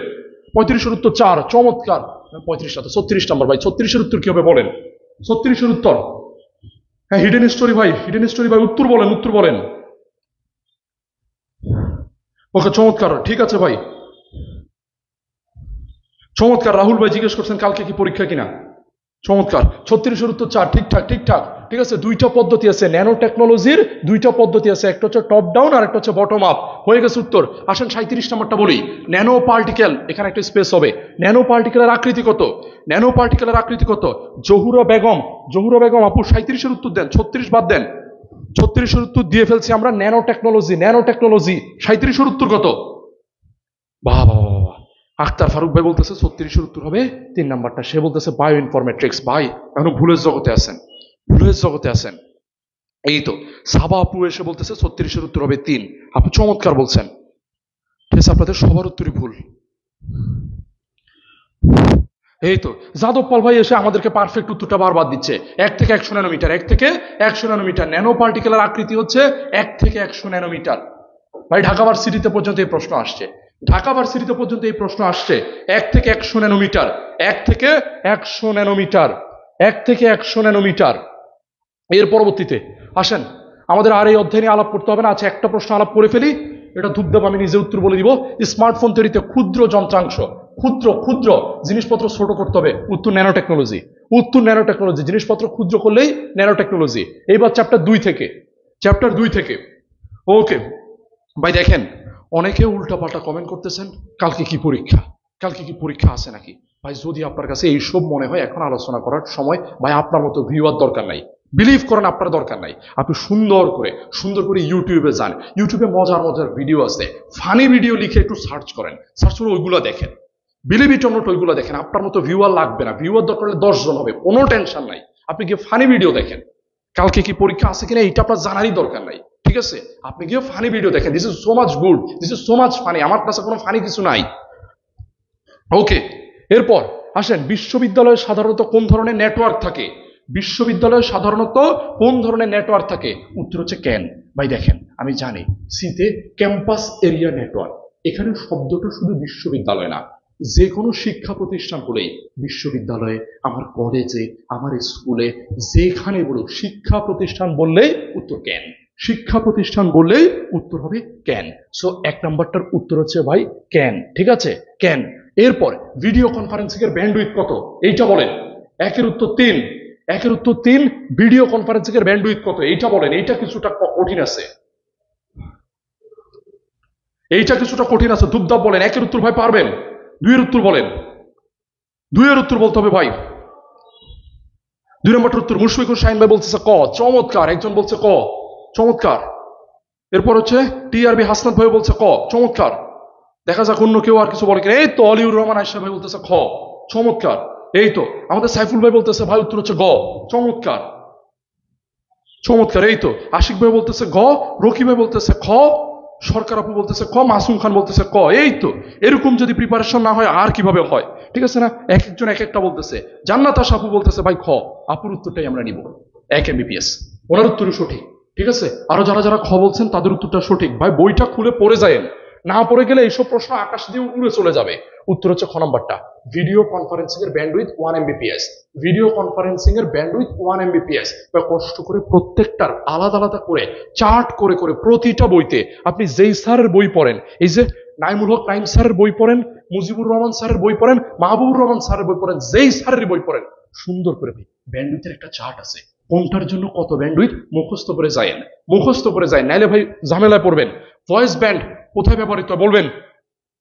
35-এর উত্তর 4, চমৎকার, 35 না তো 36 নাম্বার ভাই, 36-এর উত্তর কি হবে বলেন, 36-এর উত্তর, হ্যাঁ হিডেন স্টোরি ভাই, হিডেন স্টোরি ভাই, উত্তর বলেন, উত্তর বলেন। ওকে চমৎকার, ঠিক আছে ভাই, চমৎকার। রাহুল ভাই জিজ্ঞেস করছেন কালকে কি পরীক্ষা কিনা, চমৎকার। 36-এর উত্তর 4, ঠিকঠাক ঠিকঠাক, ঠিক আছে। দুইটা পদ্ধতি আছে ন্যানো টেকনোলজির, দুইটা পদ্ধতি আছে, একটা হচ্ছে টপ ডাউন আর একটা হচ্ছে বটম আপ, হয়ে গেছে উত্তর। আসেন 37 নাম্বারটা বলি, ন্যানো পার্টিকেল, এখানে একটা স্পেস হবে, ন্যানো পার্টিকেলের আকৃতি কত, ন্যানো পার্টিকেলের আকৃতি কত, জহুরা বেগম, জহুরা বেগম আপু 37-এর উত্তর দেন, 36 বাদ দেন, 36-এর উত্তর দিয়ে ফেলছি আমরা, ন্যানো টেকনোলজি, ন্যানো টেকনোলজি, 37-এর উত্তর কত, বাহ বাহ বাহ। আখতার ফারুক ভাই বলতেছে 36-এর উত্তর হবে 3 নাম্বারটা, সে বলতেছে বায়ো ইনফরমেট্রিক্স। ভাই এখন ভুলের জগতে আছেন, ভুলের জগতে আছেন। এই তো সাবা আপু এসে বলতেছে 36-এর উত্তর হবে 3, আপু চমৎকার বলছেন, ঠিক আছে, আপনাদের সবার উত্তরই ভুল। এই তো যাদব পাল ভাই এসে আমাদেরকে পারফেক্ট উত্তরটা বারবার দিচ্ছে। 1 থেকে 100 ন্যানোমিটার, 1 থেকে 100 ন্যানোমিটার। ন্যানো পার্টিকেলের আকৃতি হচ্ছে 1 থেকে 100 ন্যানোমিটার। ভাই ঢাকা ভার্সিটিতে পর্যন্ত এই প্রশ্ন আসছে, ঢাকা ভার্সিটিতে পর্যন্ত এই প্রশ্ন আসছে। 1 থেকে 100 ন্যানোমিটার, 1 থেকে 100 ন্যানোমিটার, 1 থেকে 100 ন্যানোমিটার। এর পরবর্তীতে আসেন, আমাদের আর এই অধ্যায় নিয়ে আলাপ করতে হবে না। আচ্ছা, একটা প্রশ্ন আলাপ করে ফেলি, এটা ধূপধাপ আমি নিজে উত্তর বলে দিব। স্মার্টফোন তৈরিতে ক্ষুদ্র যন্ত্রাংশ, ক্ষুদ্র ক্ষুদ্র জিনিসপত্র ছোট করতে হবে, উত্তর ন্যানো টেকনোলজি। উত্তর ন্যানো টেকনোলজি, জিনিসপত্র ক্ষুদ্র করলেই ন্যানো টেকনোলজি। এইবার চ্যাপ্টার 2 থেকে, চ্যাপ্টার 2 থেকে। ওকে ভাই, দেখেন অনেকে উল্টাপাল্টা কমেন্ট করতেছেন, কালকে কি পরীক্ষা, কালকে কি পরীক্ষা আছে নাকি? ভাই যদি আপনার কাছে এইসব মনে হয় এখন আলোচনা করার সময়, ভাই আপনার মতো ভিউয়ার দরকার নাই, বিলিভ করেন আপনার দরকার নাই। আপনি সুন্দর করে ইউটিউবে যান, ইউটিউবে মজার মজার ভিডিও আছে, ফানি ভিডিও লিখে একটু সার্চ করেন, সার্চ করে ওইগুলো দেখেন, বিলিভ ইট অর নট ওইগুলো দেখেন। আপনার মতো ভিউয়ার লাগবে না, ভিউয়ার দরকার হলে 10 জন হবে, কোনো টেনশন নাই। আপনি গিয়ে ফানি ভিডিও দেখেন, কালকে কি পরীক্ষা আছে কিনা এটা আপনার জানারই দরকার নাই, ঠিক আছে? আপনি গিয়ে ফানি ভিডিও দেখেন, this is so much good, this is so much funny. আমার কাছে কোনো ফানি কিছু নাই। ওকে, এরপর আসেন, বিশ্ববিদ্যালয়ে সাধারণত কোন ধরনের নেটওয়ার্ক থাকে? বিশ্ববিদ্যালয়ে সাধারণত কোন ধরনের নেটওয়ার্ক থাকে? উত্তর হচ্ছে ক্যান। ভাই দেখেন, আমি জানি সিতে ক্যাম্পাস এরিয়া নেটওয়ার্ক, এখানে শব্দটা শুধু বিশ্ববিদ্যালয় না, যে কোনো শিক্ষা প্রতিষ্ঠান বলেই, বিশ্ববিদ্যালয়ে, আমার কলেজে, আমার স্কুলে, যেখানে বলুক শিক্ষা প্রতিষ্ঠান বললেই উত্তর ক্যান। শিক্ষা প্রতিষ্ঠান বললেই উত্তর হবে ক্যান। সো 1 নাম্বারটার উত্তর হচ্ছে ভাই ক্যান, ঠিক আছে? ক্যান। এরপর ভিডিও কনফারেন্সিং এর ব্যান্ডউইথ কত? এইটা বলেন। 1-এর উত্তর 3, 1-এর উত্তর 3। ভিডিও কনফারেন্সিং এর ব্যান্ডউইথ কত? এইটা বলেন। এইটা কিছুটা কঠিন আছে, এইটা কিছুটা কঠিন আছে। ধূপধাপ বলেন। 1-এর উত্তর ভাই পারবেন? 2-এর উত্তর বলেন। 2-এর উত্তর বলতে হবে ভাই। 2 নম্বরটার উত্তর মুশফিকুর শাহিন ভাই বলতেছে ক। চমৎকার, একজন বলছে ক, চমৎকার। এরপর হচ্ছে টিআরবি হাসনাত ভাই বলছে ক, চমৎকার। দেখা যাক অন্য কেউ আর কিছু বলে কিনা। এই তো অলিউর রহমান আয়সা ভাই বলতেছে খ, চমৎকার। এই তো আমাদের সাইফুল ভাই বলতেছে ভাই উত্তর হচ্ছে গ, চমৎকার, চমৎকার। এই তো আশিক ভাই বলতেছে গ, রকি ভাই বলতেছে খ, সরকার আপু বলতেছে খ, মাসুম খান বলতেছে ক। এই তো এরকম যদি প্রিপারেশন না হয় আর কিভাবে হয়, ঠিক আছে না? এক একজন এক একটা বলতেছে। জান্নাত আশা আপু বলতেছে ভাই খ। আপুর উত্তরটাই আমরা নিব, 1 MBPS, ওনার উত্তরই সঠিক, ঠিক আছে? আরো যারা যারা খ বলছেন তাদের উত্তরটা সঠিক। ভাই বইটা খুলে পড়ে যায়েন, না পড়ে গেলে এইসব প্রশ্ন আকাশ দিয়ে উড়ে চলে যাবে। উত্তর হচ্ছে খ নাম্বারটা, ভিডিও কনফারেন্সিং এর ব্যান্ডউইথ 1 MBPS। ভিডিও কনফারেন্সিং এর ব্যান্ডউইথ 1 MBPS। কষ্ট করে প্রত্যেকটার আলাদা আলাদা করে চার্ট করে করে প্রতিটা বইতে আপনি যেই স্যারের বই পড়েন, এই যে নাইমুল হক নাইম স্যারের বই পড়েন, মুজিবুর রহমান স্যারের বই পড়েন, মাহবুবুর রহমান স্যারের বই পড়েন, যেই স্যারের বই পড়েন, সুন্দর করে ভাই ব্যান্ডউইথের একটা চার্ট আছে, কোনটার জন্য কত ব্যান্ডউইথ মুখস্থ করে যায়েন, মুখস্থ করে যায়, নাইলে ভাই ঝামেলায় পড়বেন। ভয়েস ব্যান্ড কোথায় ব্যবহৃত হয় বলবেন?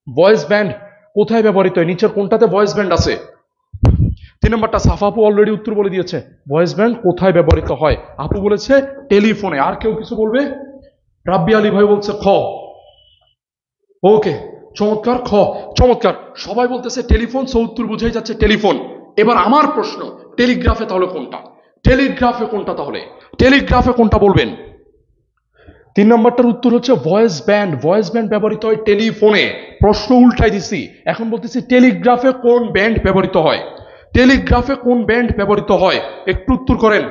ভয়েস ব্যান্ড কোথায় ব্যবহৃত হয়? নিচের কোনটাতে ভয়েস ব্যান্ড আছে? 3 নম্বরটা সাফা আপু অলরেডি উত্তর বলে দিয়েছে। ভয়েস ব্যান্ড কোথায় ব্যবহৃত হয়? আপু বলেছে টেলিফোনে। আর কেউ কিছু বলবে? রাব্বি আলী ভাই বলছে খ। ওকে, চমৎকার, খ, চমৎকার। সবাই বলতেছে টেলিফোন, সো উত্তর বুঝাই যাচ্ছে টেলিফোন। এবার আমার প্রশ্ন, টেলিগ্রাফে তাহলে কোনটা? টেলিগ্রাফে কোনটা তাহলে? টেলিগ্রাফে কোনটা বলবেন? 3 নম্বরটার উত্তর হচ্ছে ভয়েস ব্যান্ড। ভয়েস ব্যান্ড ব্যবহৃত হয় টেলিফোনে। প্রশ্ন উল্টাই দিছি, এখন বলতেছি টেলিগ্রাফে কোন ব্যান্ড ব্যবহৃত হয়? টেলিগ্রাফে কোন ব্যান্ড ব্যবহৃত হয়? একটু উত্তর করেন।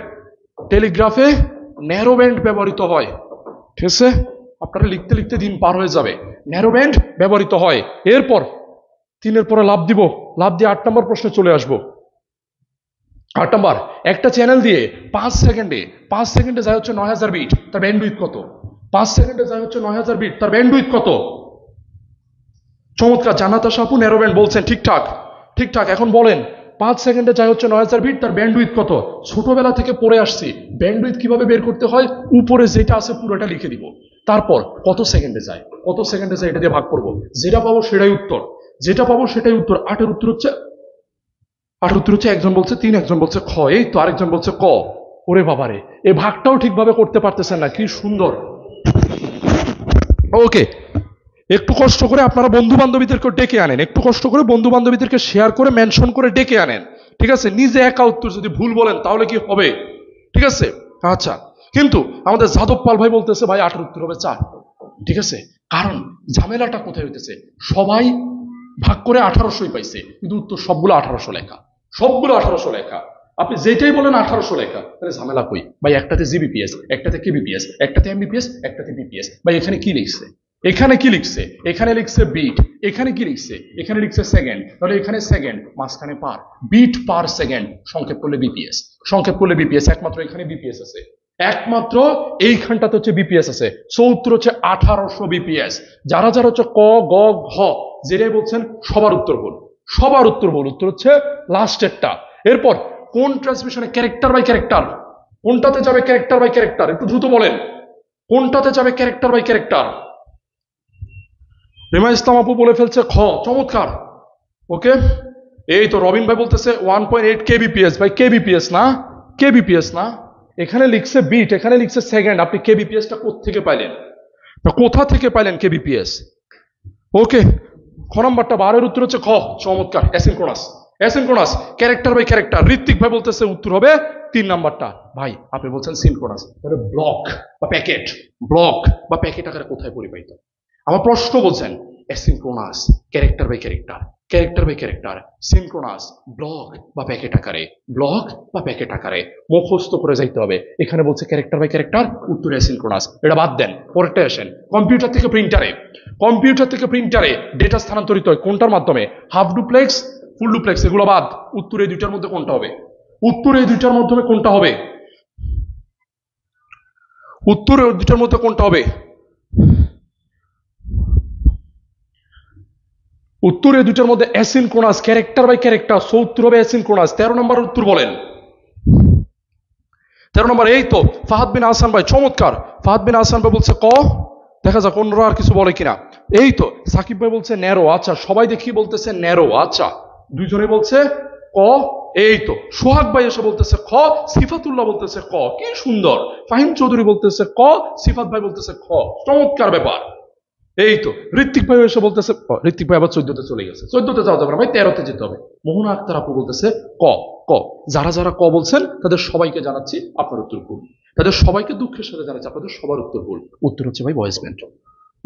টেলিগ্রাফে ন্যারো ব্যান্ড ব্যবহৃত হয়, ঠিক আছে? আপনারা লিখতে লিখতে দিন পার হয়ে যাবে। ন্যারো ব্যান্ড ব্যবহৃত হয়। এরপর 3-এর পরে লাভ দিব, লাভ দিয়ে 8 নম্বর প্রশ্নে চলে আসবো। 8 নম্বর, একটা চ্যানেল দিয়ে 5 সেকেন্ডে যায় হচ্ছে 9000 বিট, তার ব্যান্ডউইথ কত? 5 সেকেন্ডে যায় হচ্ছে 9000 বিট, তার ব্যান্ডউইথ কত? চমৎকার, জান্নাত আশা আপু ন্যারো ব্যান্ড বলছেন, ঠিকঠাক, ঠিকঠাক। এখন বলেন 5 সেকেন্ডে যায় হচ্ছে 9000 বিট, তার ব্যান্ডউইথ কত? ছোটবেলা থেকে পড়ে আসছি ব্যান্ডউইথ কিভাবে বের করতে হয়, উপরে যেটা আছে পুরোটা লিখে দিব, তারপর কত সেকেন্ডে যায়, কত সেকেন্ডে যায় এটা দিয়ে ভাগ করব, যেটা পাবো সেটাই উত্তর, যেটা পাবো সেটাই উত্তর। 8-এর উত্তর হচ্ছে, 8-এর উত্তর হচ্ছে, একজন বলছে 3, একজন বলছে খ, এই তো আরেকজন বলছে ক। ওরে বাবারে, এই ভাগটাও ঠিকভাবে করতে পারতেছেন না, কি সুন্দর। ওকে, একটু কষ্ট করে আপনারা বন্ধু বান্ধবীদেরকে ডেকে আনেন, একটু কষ্ট করে বন্ধু বান্ধবীদেরকে শেয়ার করে মেনশন করে ডেকে আনেন, ঠিক আছে? নিজে একা উত্তর যদি ভুল বলেন তাহলে কি হবে, ঠিক আছে? আচ্ছা, কিন্তু আমাদের যাদব পাল ভাই বলতেছে ভাই 8-এর উত্তর হবে 4, ঠিক আছে? কারণ ঝামেলাটা কোথায় হইতেছে, সবাই ভাগ করে 1800 পাইছে, কিন্তু উত্তর সবগুলো 1800 লেখা, সবগুলো 1800 লেখা। আপনি যেটাই বলেন 1800 লেখা, তাহলে ঝামেলা কই ভাই? একটাতে জিবিপিএস, একটাতে কেবিপিএস, একটাতে এমবিপিএস, একটাতে বিপিএস। ভাই এখানে কি লিখছে? এখানে কি লিখছে? এখানে লিখছে বিট, এখানে কি লিখছে? এখানে লিখছে সেকেন্ড, তাহলে এখানে সেকেন্ড, মাঝখানে পার, বিট পার সেকেন্ড, সংক্ষেপ করলে বিপিএস, সংক্ষেপ করলে বিপিএস। একমাত্র এখানে বিপিএস আছে, একমাত্র এইখানটাতে হচ্ছে বিপিএস আছে। সো উত্তর হচ্ছে 1800 বিপিএস। যারা যারা হচ্ছে ক গ ঘ যেটাই বলছেন সবার উত্তর ভুল, সবার উত্তর ভুল। উত্তর হচ্ছে লাস্টেরটা। এরপর কোন ট্রান্সমিশনে ক্যারেক্টার বাই ক্যারেক্টার, কোনটাতে যাবে ক্যারেক্টার বাই ক্যারেক্টার? একটু দ্রুত বলেন, কোনটাতে যাবে ক্যারেক্টার বাই ক্যারেক্টার? রেমা ইসলাম আপু বলে ফেলছে খ, চমৎকার। ওকে, এই তো রবিন ভাই বলতেছে 1.8 কেবিপিএস। ভাই কেবিপিএস না, কেবিপিএস না, এখানে লিখছে বিট, এখানে লিখছে সেকেন্ড। আপনি কেবিপিএসটা কোথা পাইলেন? কোথা থেকে পাইলেন কেবিপিএস? ওকে, খ নাম্বারটা 12 এর উত্তর হচ্ছে খ, চমৎকার। Asynchronous, asynchronous character by character. Ritwik ভাই বলতেছে উত্তর হবে 3 নাম্বারটা। ভাই আপনি বলছেন সিনক্রোনাস, তাহলে ব্লক বা প্যাকেট, ব্লক বা প্যাকেট আকারে কোথায় পরিবাহিত? আমার প্রশ্ন বলছেন asynchronous character by character, character by character, synchronous block বা প্যাকেট আকারে, ব্লক বা প্যাকেট আকারে মুখস্থ করে যাইতে হবে। এখানে বলছে ক্যারেক্টার বাই ক্যারেক্টার, উত্তরে অ্যাসিনক্রোনাস। এটা বাদ দেন, পরেরটা আসেন। কম্পিউটার থেকে প্রিন্টারে, কম্পিউটার থেকে প্রিন্টারে ডেটা স্থানান্তরিত হয় কোনটার মাধ্যমে? হাফ ডুপ্লেক্স, ফুল ডুপ্লেক্স, এগুলো বাদ। উত্তরে এই দুইটার মধ্যে কোনটা হবে? উত্তরে এই দুইটার মাধ্যমে কোনটা হবে? উত্তরে ওই দুইটার মধ্যে কোনটা হবে? উত্তরে দুইটার মধ্যে asynchronous, character by character. So উত্তর হবে অ্যাসিনক্রোনাস। 13 নম্বর উত্তর বলেন, 13 নম্বর। এই তো ফাহাদ বিন আহসান ভাই, চমৎকার। ফাহাদ বিন আহসান ভাই বলছে ক, দেখা যাক অন্যরা আর কিছু বলে কিনা। এই তো সাকিব ভাই বলছে ন্যারো, আচ্ছা সবাই দেখি বলতেছে ন্যারো, আচ্ছা দুইজনে বলছে ক। এই তো সোহাগ ভাই এসে বলতেছে খ, সিফাতুল্লাহ বলতেছে ক, কি সুন্দর। ফাহিম চৌধুরী বলতেছে ক, সিফাত ভাই বলতেছে খ, চমৎকার ব্যাপার। এই তো ঋত্বিক ভাই এসে বলতেছে, ঋত্বিক ভাই আবার 14তে চলে গেছে, 14তে যাওয়া যাবে না ভাই, 13তে যেতে হবে। মোহনা আক্তার আপু বলতেছে ক, ক। যারা যারা ক বলছেন তাদের সবাইকে জানাচ্ছি আপনার উত্তর ভুল, তাদের সবাইকে দুঃখের সাথে জানাচ্ছি আপনাদের সবার উত্তর ভুল। উত্তর হচ্ছে ভাই ভয়েস ব্যান্ড,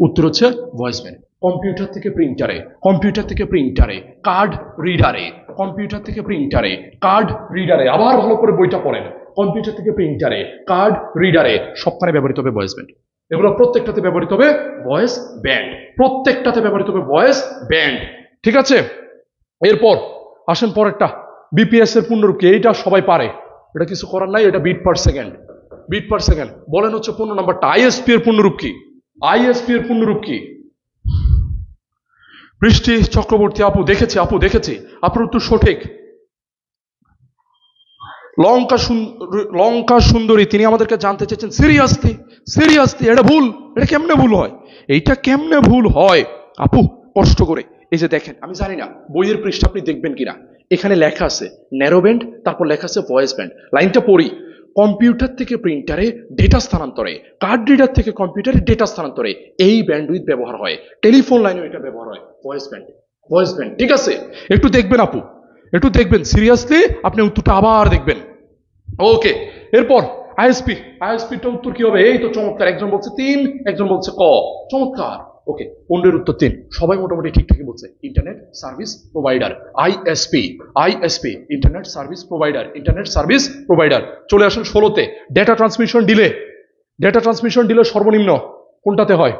উত্তর হচ্ছে ভয়েস ব্যান্ড। কম্পিউটার থেকে প্রিন্টারে, কম্পিউটার থেকে প্রিন্টারে, কার্ড রিডারে, কম্পিউটার থেকে প্রিন্টারে, কার্ড রিডারে। আবার ভালো করে বইটা পড়েন। কম্পিউটার থেকে প্রিন্টারে, কার্ড রিডারে, সবখানে ব্যবহৃত হবে ভয়েস ব্যান্ড। এগুলো প্রত্যেকটাতে ব্যবহৃত হবে ভয়েস ব্যান্ড, প্রত্যেকটাতে ব্যবহৃত হবে ভয়েস ব্যান্ড। ঠিক আছে, এরপর আসেন পরেরটা, বিপিএস এর পূর্ণরূপ কি? এইটা সবাই পারে, এটা কিছু করার নাই, এটা bit per second, bit per second. বলেন হচ্ছে 15 নাম্বারটা, আইএসপি এর পূর্ণরূপ কি? আইএসপি এর পূর্ণরূপ কি? বৃষ্টি চক্রবর্তী আপু দেখেছি, আপু দেখেছি, আপনার উত্তর সঠিক। লঙ্কা সুন্দরী তিনি আমাদেরকে জানতে চেয়েছেন সিরিয়াসলি, সিরিয়াসলি এটা ভুল, এটা কেমনে ভুল হয়? এইটা কেমনে ভুল হয় আপু? কষ্ট করে এই যে দেখেন, আমি জানি না বইয়ের পৃষ্ঠা আপনি দেখবেন কিনা, এখানে লেখা আছে ন্যারো ব্যান্ড, তারপর লেখা আছে ভয়েস ব্যান্ড। লাইনটা পড়ি, কম্পিউটার থেকে প্রিন্টারে ডেটা স্থানান্তরে, কার্ড রিডার থেকে কম্পিউটারে ডেটা স্থানান্তরে এই ব্যান্ডউইথ ব্যবহার হয়, টেলিফোন লাইনেও এটা ব্যবহার হয়, ভয়েস ব্যান্ড, ভয়েস ব্যান্ড। ঠিক আছে, একটু দেখবেন আপু, একটু দেখবেন সিরিয়াসলি, আপনি উত্তরটা আবার দেখবেন। ওকে, এরপর আইএসপি, আইএসপিটা উত্তর কি হবে? এই তো চমৎকার, একজন বলছে 3, একজন বলছে ক, চমৎকার। ওকে, 15 উত্তর 3, সবাই মোটামুটি ঠিকঠাকই বলছে। Internet service provider, ISP, ISP internet service provider, internet service provider. চলে আসেন 16তে, data transmission delay. Data transmission delay সর্বনিম্ন কোনটাতে হয়?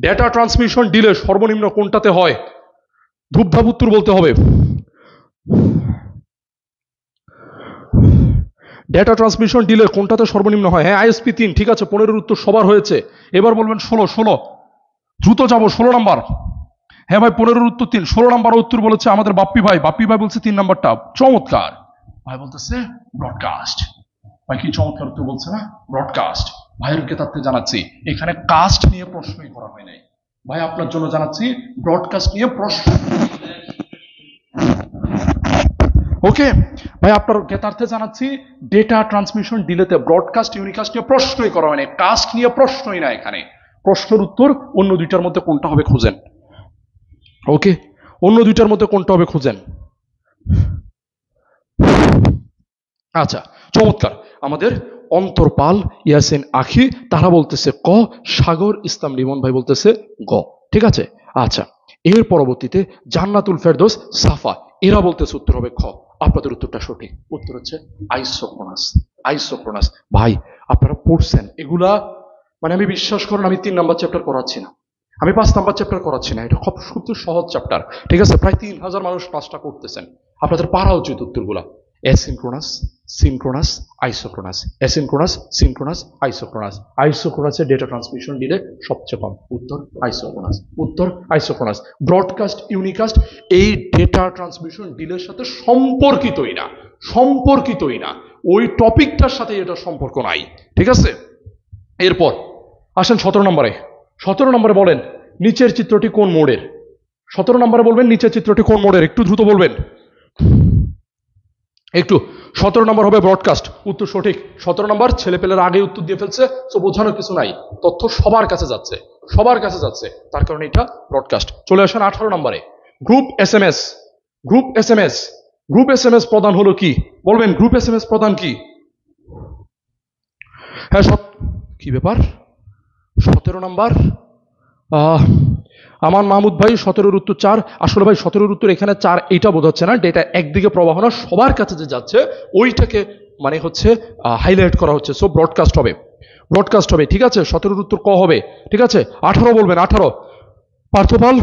ডেটা ট্রান্সমিশন ডিলে সর্বনিম্ন কোনটাতে হয়? ধূপধাপ উত্তর বলতে হবে। ডেটা ট্রান্সমিশন ডিলে কোনটাতে সর্বনিম্ন হয়? হ্যাঁ আইএসপি 3, ঠিক আছে, 15 উত্তর সবার হয়েছে। এবার বলবেন 16, দ্রুত যাবো 16 নাম্বার। হ্যাঁ ভাই 15 উত্তর 3, 16 নাম্বার উত্তর বলেছে আমাদের বাপ্পি ভাই, বাপ্পি ভাই বলছে 3 নাম্বারটা, চমৎকার। ভাই বলতেছে ব্রডকাস্ট, ভাই কি চমৎকার উত্তর বলছে না, ব্রডকাস্ট। ভাইয়ের জ্ঞাতার্থে জানাচ্ছি এখানে কাস্ট নিয়ে প্রশ্নই করা হয় নাই ভাই, আপনার জন্য জানাচ্ছি ব্রডকাস্ট নিয়ে প্রশ্ন। ওকে ভাই, আপনার জ্ঞাতার্থে জানাচ্ছি ডেটা ট্রান্সমিশন ডিলেতে ব্রডকাস্ট ইউনিকাস্ট নিয়ে প্রশ্নই করা হয়নি, কাস্ট নিয়ে প্রশ্নই না এখানে। প্রশ্নের উত্তর অন্য দুইটার মধ্যে কোনটা হবে খুঁজেন। ওকে, অন্য দুইটার মধ্যে কোনটা হবে খুঁজেন। আচ্ছা চমৎকার, আমাদের অন্তরপাল, ইয়াসিন আখি তারা বলতেছে ক, সাগর ইসলাম লিমন ভাই বলতেছে গ। ঠিক আছে, আচ্ছা এর পরবর্তীতে জান্নাতুল ফেরদৌস, সাফা, এরা বলতেছে উত্তর হবে খ। আপনাদের উত্তরটা সঠিক, উত্তর হচ্ছে আইসোক্রোনাস। আইসোক্রোনাস। ভাই আপনারা পড়ছেন এগুলা, মানে আমি বিশ্বাস করেন আমি 3 নাম্বার চ্যাপ্টার করাচ্ছি না, আমি 5 নাম্বার চ্যাপ্টার করাচ্ছি না, এটা খুব খুব সহজ চ্যাপ্টার। ঠিক আছে, প্রায় 3000 মানুষ ক্লাসটা করতেছেন, আপনাদের পারা উচিত উত্তরগুলা। Asynchronous, synchronous, isochronous, asynchronous, synchronous, isochronous. আইসোক্রোনাসের ডেটা ট্রান্সমিশন ডিলে সবচেয়ে কম, উত্তর আইসোক্রোনাস। উত্তর আইসোক্রোনাস। ব্রডকাস্ট, ইউনিকাস্ট এই ডেটা ট্রান্সমিশন ডিলের সাথে সম্পর্কিতই না, সম্পর্কিতই না, ওই টপিকটার সাথে এটা সম্পর্ক নাই। ঠিক আছে, এরপর আসেন 17 নম্বরে। 17 নম্বরে বলেন নিচের চিত্রটি কোন মোড়ের? 17 নম্বরে বলবেন নিচের চিত্রটি কোন মোড়ের, একটু দ্রুত বলবেন একটু। 17 নম্বর হবে ব্রডকাস্ট, উত্তর সঠিক। 17 নম্বর, ছেলেপেলের আগে উত্তর দিয়ে ফেলছে, তো বোঝানোর কিছু নাই, তথ্য সবার কাছে যাচ্ছে, সবার কাছে যাচ্ছে, তার কারণে এটা ব্রডকাস্ট। চলে আসেন 18 নম্বরে, group S M S. Group S M S, group S M S প্রদান হলো কি? বলবেন গ্রুপ এস এম এস প্রদান কি? হ্যাঁ, কি ব্যাপার? 17 নম্বর, আমার মাহমুদ ভাই 17-এর উত্তর 4। আসলে ভাই 17-এর উত্তর এখানে 4 এইটা বোঝাচ্ছে না, ডেটা একদিকে প্রবাহ না, সবার কাছে যে যাচ্ছে ওইটাকে মানে হচ্ছে হাইলাইট করা হচ্ছে, সো ব্রডকাস্ট হবে, ব্রডকাস্ট হবে। ঠিক আছে, 17-এর উত্তর ক হবে। ঠিক আছে, 18 বলবেন, 18। পার্থপাল,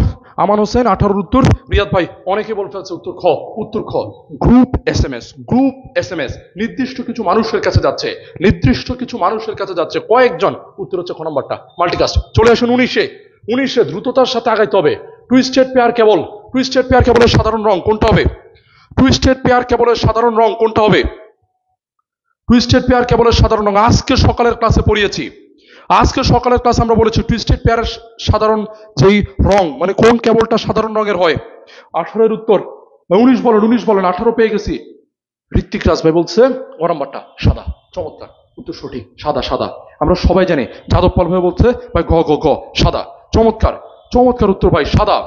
আমান হোসেন, 18-এর উত্তর। রিয়াদ ভাই অনেকে বলে ফেলছে উত্তর খ, উত্তর খ। Group S M S, group S M S নির্দিষ্ট কিছু মানুষের কাছে যাচ্ছে, নির্দিষ্ট কিছু মানুষের কাছে যাচ্ছে, কয়েকজন, উত্তর হচ্ছে খ নম্বরটা মাল্টিকাস্ট। চলে আসুন 19-এ দ্রুততার সাথে আগাইতে হবে। Twisted pair cable, twisted pair কেবলের সাধারণ রং কোনটা হবে? টুইস্টেড পেয়ার কেবলের সাধারণ রং কোনটা হবে? টুইস্টেড পেয়ার কেবলের সাধারণ রং আজকে সকালের ক্লাসে পড়িয়েছি, আজকে সকালের ক্লাসে আমরা বলেছি টুইস্টেড পেয়ারের সাধারণ যেই রং, মানে কোন কেবলটা সাধারণ রঙের হয়। 18-এর উত্তর 19 বলেন, 19 বলেন, 18 পেয়ে গেছি। ঋত্বিক রাজ ভাই বলছে গ নাম্বারটা সাদা, চমৎকার, উত্তর সঠিক, সাদা, সাদা। আমরা সবাই জানি। যাদব পাল ভাই বলছে ভাই গ গ গ সাদা, চমৎকার, চমৎকার উত্তর ভাই, সাদা।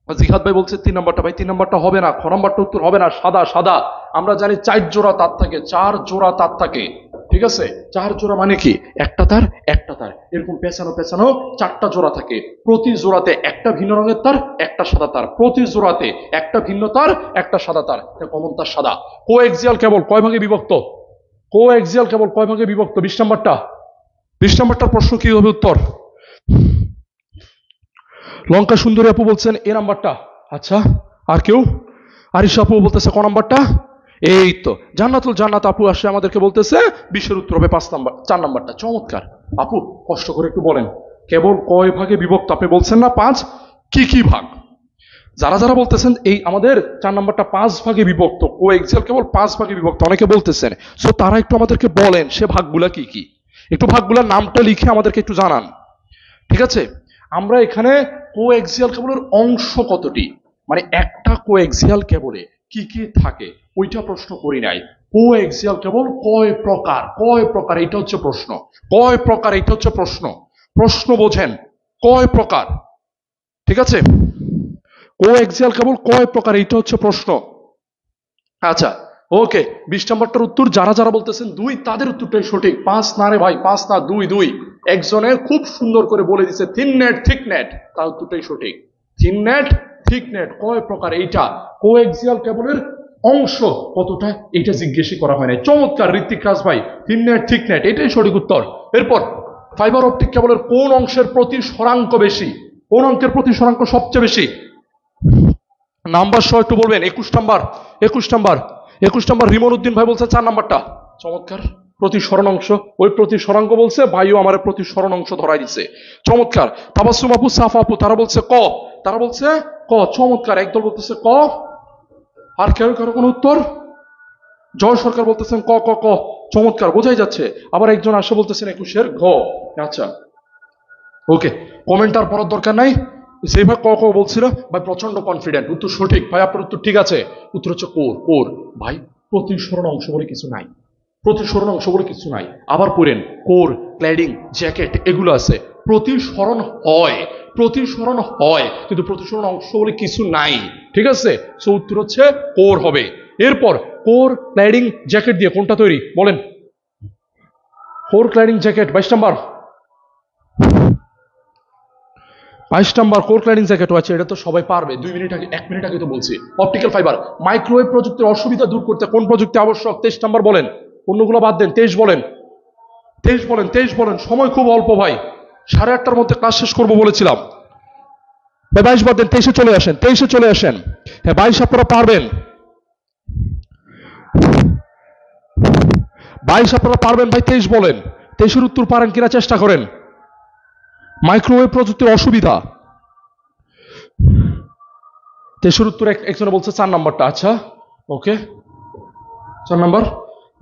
জিহাদ ভাই বলছে 3 নাম্বারটা, ভাই 3 নাম্বারটা হবে না, খ নাম্বারটা উত্তর হবে না, সাদা, সাদা। আমরা জানি 4 জোড়া তার থাকে, 4 জোড়া তার থাকে। ঠিক আছে, 4 জোড়া মানে কি? একটা তার, একটা তার, এরকম পেছানো পেছানো 4টা জোড়া থাকে, প্রতি জোড়াতে একটা ভিন্ন রঙের তার, একটা সাদা তার, প্রতি জোড়াতে একটা ভিন্ন তার, একটা সাদা তার, কমন তার সাদা। কোএক্সিয়াল কেবল কয় ভাগে বিভক্ত? কোএক্সিয়াল কেবল কয় ভাগে বিভক্ত? 20 নাম্বারটা, 20 নাম্বারটার প্রশ্ন কি হবে উত্তর? লঙ্কা সুন্দরী আপু বলছেন এ নাম্বারটা। আচ্ছা, আর কেউ? আরিশা আপু বলতেছে ক নাম্বারটা? এই তো জান্নাতুল জান্নাত আপু আসে আমাদেরকে বলতেছে 20-এর উত্তর হবে 5 নাম্বার, 4 নাম্বারটা। চমৎকার আপু, কষ্ট করে একটু বলেন কেবল কয় ভাগে বিভক্ত? আপনি বলছেন না 5, কি কি ভাগ? যারা যারা বলতেছেন এই আমাদের 4 নাম্বারটা 5 ভাগে বিভক্ত, কোএক্সিয়াল কেবল 5 ভাগে বিভক্ত, অনেকে বলতেছেন, সো তারা একটু আমাদেরকে বলেন সে ভাগগুলা কি কি, একটু ভাগগুলার নামটা লিখে আমাদেরকে একটু জানান। ঠিক আছে, আমরা এখানে কোএক্সিয়াল কেবলের অংশ কতটি, মানে একটা কোএক্সিয়াল কেবলে কি কি থাকে ওইটা প্রশ্ন করি নাই। কোএক্সিয়াল কেবল কয় প্রকার, কয় প্রকার এটা হচ্ছে প্রশ্ন, কয় প্রকার এটা হচ্ছে প্রশ্ন, প্রশ্ন বোঝেন, কয় প্রকার। ঠিক আছে, কোএক্সিয়াল কেবল কয় প্রকার এটা হচ্ছে প্রশ্ন। আচ্ছা, ওকে, 20 নাম্বারটার উত্তর যারা যারা বলতেছেন 2, তাদের উত্তরটাই সঠিক। 5 না রে ভাই, 5 না, 2, 2। একজনে খুব সুন্দর করে বলে দিছে থিন নেট, থিক নেট, তার উত্তরটাই সঠিক। থিন নেট, থিক নেট কয় প্রকার এইটা, কোএক্সিয়াল কেবলের অংশ কতটা এটা জিজ্ঞেসই করা হয় না। চমৎকার ঋত্বিক রাজ ভাই, থিন নেট, থিক নেট, এটাই সঠিক উত্তর। এরপর ফাইবার অপটিক কেবলের কোন অংশের প্রতি সরাঙ্ক বেশি? কোন অঙ্কের প্রতি সরাঙ্ক সবচেয়ে বেশি? নাম্বার সহ একটু বলবেন। 21 number, 21 number, 21 number Rimon Uddin ভাই বলছে 4 নাম্বারটা। চমৎকার, প্রতিসরণ অংশ, ওই প্রতিসরাঙ্ক বলছে, ভাইও আমার প্রতিসরণ অংশ ধরাই দিছে। চমৎকার। তাবাসসুম আপু, সাফা আপু তারা বলছে ক, তারা বলছে ক। চমৎকার, একদল বলতেছে ক, আর কেউ কারো কোনো উত্তর? জয় সরকার বলতেছেন ক ক ক, চমৎকার, বোঝাই যাচ্ছে। আবার একজন আসে বলতেছেন 21-এর ঘ। আচ্ছা, ওকে, কমেন্ট আর পড়ার দরকার নাই, যে ভাই ক ক বলছিল ভাই প্রচন্ড কনফিডেন্ট, উত্তর সঠিক ভাই, আপনার উত্তর ঠিক আছে। উত্তর হচ্ছে কোর, কোর। ভাই প্রতিসরণ অংশ বলে কিছু নাই, প্রতিসরণ অংশ বলে কিছু নাই। আবার পড়েন কোর, ক্ল্যাডিং, জ্যাকেট এগুলো আছে। প্রতিসরণ হয়, প্রতিসরণ হয়, কিন্তু প্রতিসরণ অংশ বলে কিছু নাই। ঠিক আছে, সো উত্তর হচ্ছে কোর হবে। এরপর কোর, ক্ল্যাডিং, জ্যাকেট দিয়ে কোনটা তৈরি বলেন? Core, cladding, jacket 22 number. 22 নম্বর কোর ক্লাইডিং জ্যাকেট আছে, এটা তো সবাই পারবে, 2 মিনিট আগে 1 মিনিট আগে তো বলছি। অপটিক্যাল ফাইবার, মাইক্রোওয়েভ প্রযুক্তির অসুবিধা দূর করতে কোন প্রযুক্তি আবশ্যক? 23 নম্বর বলেন, অন্যগুলো বাদ দেন, 23 বলেন, 23 বলেন, সময় খুব অল্প ভাই, 8:30টার মধ্যে ক্লাস শেষ করবো বলেছিলাম ভাই। 22 বাদ দেন, 23-এ চলে আসেন, 23-এ চলে আসেন। হ্যাঁ 22 আপনারা পারবেন, 22 আপনারা পারবেন ভাই, 23 বলেন, 23-এর উত্তর পারেন কিনা চেষ্টা করেন। মাইক্রোওয়েভ প্রযুক্তির অসুবিধা, 23-এর উত্তর একজনে বলছে 4 নম্বরটা। আচ্ছা ওকে, 4 নম্বর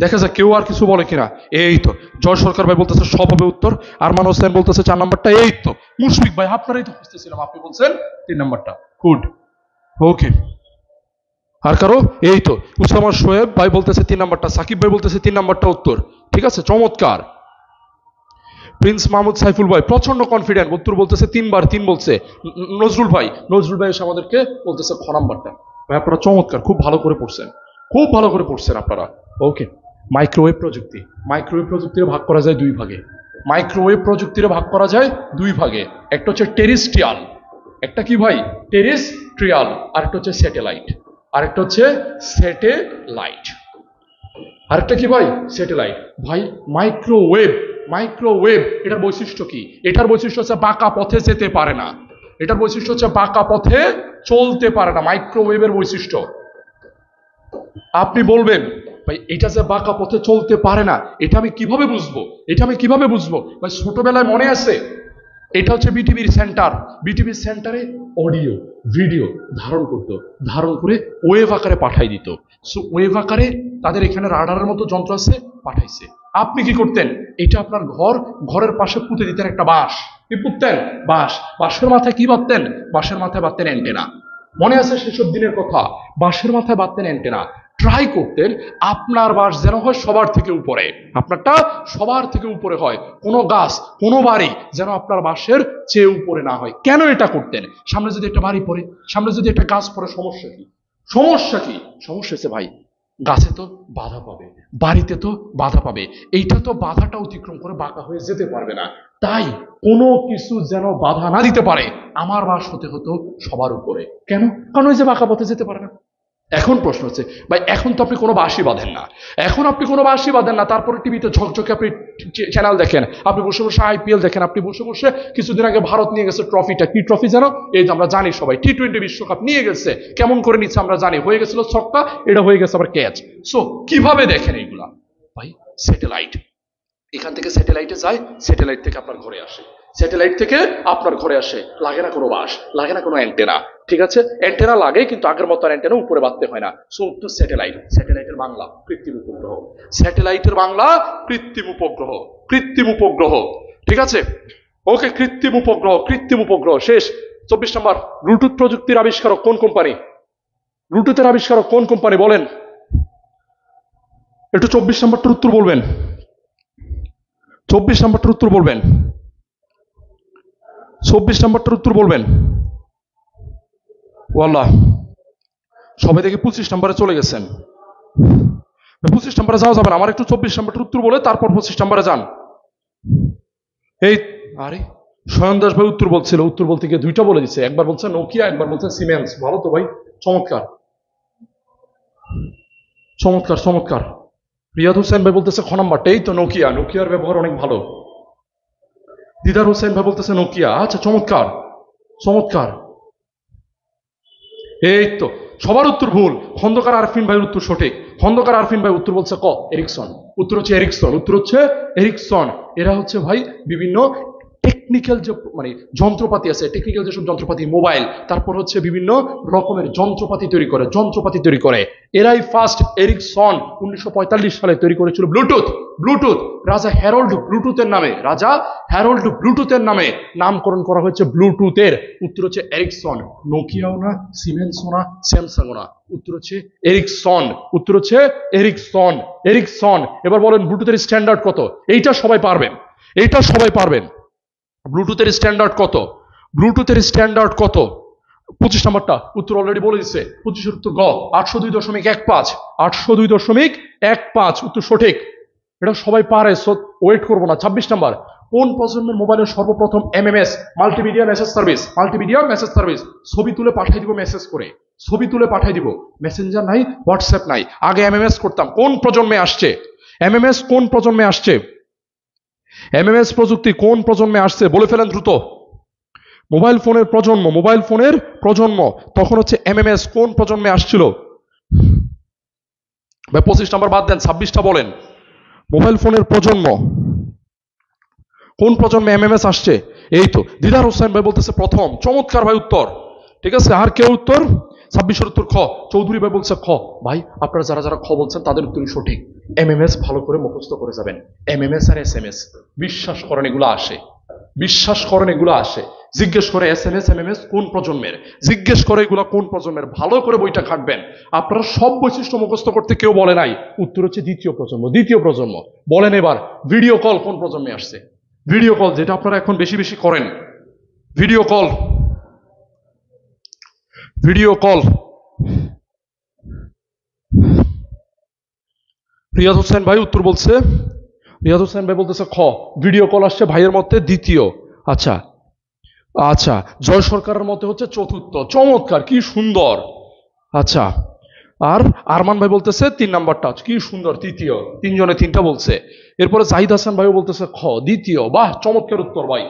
দেখা যাক কেউ আর কিছু বলে কিনা। এই তো জয় সরকার ভাই বলতেছে সব হবে উত্তর, আরমান হোসেন বলতেছে 4 নম্বরটা। এই তো মুশফিক ভাই আপনারাই তো খুঁজতেছিলাম, আপনি বলছেন 3 নম্বরটা। গুড, ওকে। আর কারো? এই তো উসামা শোয়েব ভাই বলতেছে 3 নম্বরটা, সাকিব ভাই বলতেছে 3 নম্বরটা উত্তর, ঠিক আছে চমৎকার। প্রিন্স মাহমুদ সাইফুল ভাই প্রচন্ড কনফিডেন্ট, উত্তর বলতেছে 3 বার, 3 বলছে। নজরুল ভাই এসে আমাদেরকে বলতেছে খ নাম্বারটা। ভাই আপনারা চমৎকার, খুব ভালো করে পড়ছেন, খুব ভালো করে পড়ছেন আপনারা। ওকে, মাইক্রোওয়েভ প্রযুক্তির ভাগ করা যায় 2 ভাগে। মাইক্রোওয়েভ প্রযুক্তির ভাগ করা যায় 2 ভাগে, একটা হচ্ছে টেরিস্ট্রিয়াল, একটা কি ভাই টেরিস্ট্রিয়াল, আরেকটা হচ্ছে স্যাটেলাইট, আরেকটা হচ্ছে স্যাটেলাইট, আরেকটা কি ভাই স্যাটেলাইট। ভাই মাইক্রোওয়েভ এটার বৈশিষ্ট্য কি? এটার বৈশিষ্ট্য হচ্ছে বাঁকা পথে যেতে পারে না, এটার বৈশিষ্ট্য হচ্ছে বাঁকা পথে চলতে পারে না, মাইক্রোওয়েভের বৈশিষ্ট্য। আপনি বলবেন ভাই এটা যে বাঁকা পথে চলতে পারে না, এটা আমি কিভাবে বুঝবো? ভাই ছোটবেলায় মনে আছে, এটা হচ্ছে বিটিভির সেন্টারে অডিও ভিডিও ধারণ করে ওয়েভ আকারে পাঠাই দিত। সো ওয়েভ আকারে তাদের এখানে রাডারের মতো যন্ত্র আছে, পাঠাইছে। আপনি কি করতেন? এটা আপনার ঘরের পাশে পুঁতে দিতেন একটা বাঁশ। কি পুঁততেন? বাঁশের মাথায় কি বাঁধতেন? বাঁশের মাথায় বাঁধতেন অ্যান্টেনা। মনে আছে সেসব দিনের কথা? বাঁশের মাথায় বাঁধতেন অ্যান্টেনা, ট্রাই করতেন আপনার বাঁশ যেন হয় সবার থেকে উপরে, আপনারটা সবার থেকে উপরে হয়, কোনো গাছ কোনো বাড়ি যেন আপনার বাঁশের চেয়ে উপরে না হয়। কেন এটা করতেন? সামনে যদি একটা বাড়ি পড়ে, সামনে যদি একটা গাছ পড়ে, সমস্যা হচ্ছে ভাই গাছে তো বাধা পাবে, বাড়িতে তো বাধা পাবে, এইটা তো বাধাটা অতিক্রম করে বাঁকা হয়ে যেতে পারবে না। তাই কোনো কিছু যেন বাধা না দিতে পারে, আমার বাস হতে হতো সবার উপরে। কেন? কারণ ওই যে বাঁকা পথে যেতে পারে না। এখন প্রশ্ন হচ্ছে ভাই, এখন তো আপনি কোনো বাঁশই বাঁধেন না, তারপরে টিভিতে ঝকঝকে আপনি চ্যানেল দেখেন, আপনি বসে বসে আইপিএল দেখেন, আপনি বসে বসে কিছুদিন আগে ভারত নিয়ে গেছে ট্রফিটা, কি ট্রফি জানো? এই যে আমরা জানি সবাই টি-20 বিশ্বকাপ নিয়ে গেছে, কেমন করে নিচ্ছে আমরা জানি, হয়ে গেছিল ছক্কা, এটা হয়ে গেছে আবার ক্যাচ। সো কিভাবে দেখেন এইগুলা? ভাই স্যাটেলাইট, এখান থেকে স্যাটেলাইটে যায়, স্যাটেলাইট থেকে আপনার ঘরে আসে, লাগে না কোনো বাঁশ, লাগে না কোনো অ্যান্টেনা, ঠিক আছে? অ্যান্টেনা লাগে কিন্তু আগের মতো অ্যান্টেনা উপরে বাঁধতে হয় না। সো তো স্যাটেলাইটের বাংলা কৃত্রিম উপগ্রহ, ঠিক আছে? ওকে, কৃত্রিম উপগ্রহ শেষ। 24 নম্বর, ব্লুটুথ প্রযুক্তির আবিষ্কারক কোন কোম্পানি? ব্লুটুথের আবিষ্কারক কোন কোম্পানি বলেন একটু? 24 নম্বরটার উত্তর বলবেন, 24 নম্বরটার উত্তর বলবেন, 24 নম্বরটার উত্তর বলবেন। ওয়াল্লাহ সবাই দেখে 25 নম্বরে চলে গেছেন। 25 নম্বরে যাওয়া যাবে না, আমার একটু 24 নম্বরটার উত্তর বলে তারপর 25 নম্বরে যান। এই আরে স্বয়ন দাস ভাই উত্তর বলতে গিয়ে 2টা বলে দিচ্ছে, একবার বলছে নোকিয়া, একবার বলছে সিমেন্স। ভালো তো ভাই, চমৎকার। রিয়াদ হোসেন ভাই বলতেছে খ নাম্বারটা, এই তো নোকিয়ার ব্যবহার অনেক ভালো। দিদার হোসেন ভাই বলতেছে নোকিয়া, আচ্ছা চমৎকার। এই তো সবার উত্তর ভুল। খন্দকার আরফিন ভাইয়ের উত্তর সঠিক, খন্দকার আরফিন ভাই উত্তর বলছে ক এরিকসন, উত্তর হচ্ছে এরিকসন। এরা হচ্ছে ভাই বিভিন্ন টেকনিক্যাল যে যন্ত্রপাতি আছে, টেকনিক্যাল যেসব যন্ত্রপাতি, মোবাইল, তারপর হচ্ছে বিভিন্ন রকমের যন্ত্রপাতি তৈরি করে, এরাই ফার্স্ট। এরিকসন 1945 সালে তৈরি করেছিল ব্লুটুথ। রাজা হ্যারল্ড ব্লুটুথের নামে নামকরণ করা হয়েছে ব্লুটুথের। উত্তর হচ্ছে এরিকসন, নোকিয়াও না, সিমেন্সও না, স্যামসাংও না, উত্তর হচ্ছে এরিকসন। এবার বলেন ব্লুটুথের স্ট্যান্ডার্ড কত? এইটা সবাই পারবেন। ব্লুটুথের স্ট্যান্ডার্ড কত? 25 নম্বরটা উত্তর অলরেডি বলে দিচ্ছে। 25 উত্তর গ 802.15 উত্তর সঠিক, এটা সবাই পারে, ওয়েট করবো না। 26 নম্বর, কোন প্রজন্মের মোবাইলে সর্বপ্রথম এমএমএস মাল্টিমিডিয়া মেসেজ সার্ভিস ছবি তুলে পাঠিয়ে দিব মেসেজ করে, ছবি তুলে পাঠিয়ে দিব, মেসেঞ্জার নাই, হোয়াটসঅ্যাপ নাই, আগে এমএমএস করতাম। কোন প্রজন্মে আসছে এমএমএস? কোন প্রজন্মে আসছে এমএমএস প্রযুক্তি? কোন প্রজন্মে আসছে বলে ফেলেন দ্রুত। মোবাইল ফোনের প্রজন্ম তখন হচ্ছে এমএমএস কোন প্রজন্মে আসছিল ভাই? 25 নাম্বার বাদ দেন, 26টা বলেন। মোবাইল ফোনের প্রজন্ম কোন প্রজন্মে এমএমএস আসছে? এই তো দিদার হোসেন ভাই বলতেছে প্রথম। চমৎকার ভাই উত্তর, ঠিক আছে। আর কেউ উত্তর? 26-এর উত্তর খ। চৌধুরী ভাই বলছে খ। ভাই আপনারা যারা যারা খ বলছেন তাদের উত্তরই সঠিক। এমএমএস ভালো করে মুখস্থ করে যাবেন। এমএমএস আর এসএমএস, বিশ্বাস করেন এগুলো আসে, বিশ্বাস করেন এগুলো আসে। জিজ্ঞেস করে এসএমএস এমএমএস কোন প্রজন্মের, জিজ্ঞেস করে এগুলো কোন প্রজন্মের, ভালো করে বইটা খাটবেন। আপনারা সব বৈশিষ্ট্য মুখস্থ করতে কেউ বলে নাই, উত্তর হচ্ছে দ্বিতীয় প্রজন্ম। বলেন এবার ভিডিও কল কোন প্রজন্মে আসছে? ভিডিও কল যেটা আপনারা এখন বেশি বেশি করেন, ভিডিও কল রিয়াদ হোসেন ভাই উত্তর বলছে, রিয়াদ হোসেন ভাই বলতেছে খ। ভিডিও কল আসছে ভাইয়ের মতে দ্বিতীয়। আচ্ছা আচ্ছা, জয় সরকারের মতে হচ্ছে চতুর্থ। চমৎকার, কি সুন্দর। আচ্ছা, আর আরমান ভাই বলতেছে 3 নাম্বারটা, কি সুন্দর, তৃতীয়। তিনজনে তিনটা বলছে। এরপরে জাহিদ হাসান ভাইও বলতেছে খ, দ্বিতীয়। বাহ, চমৎকার উত্তর ভাই।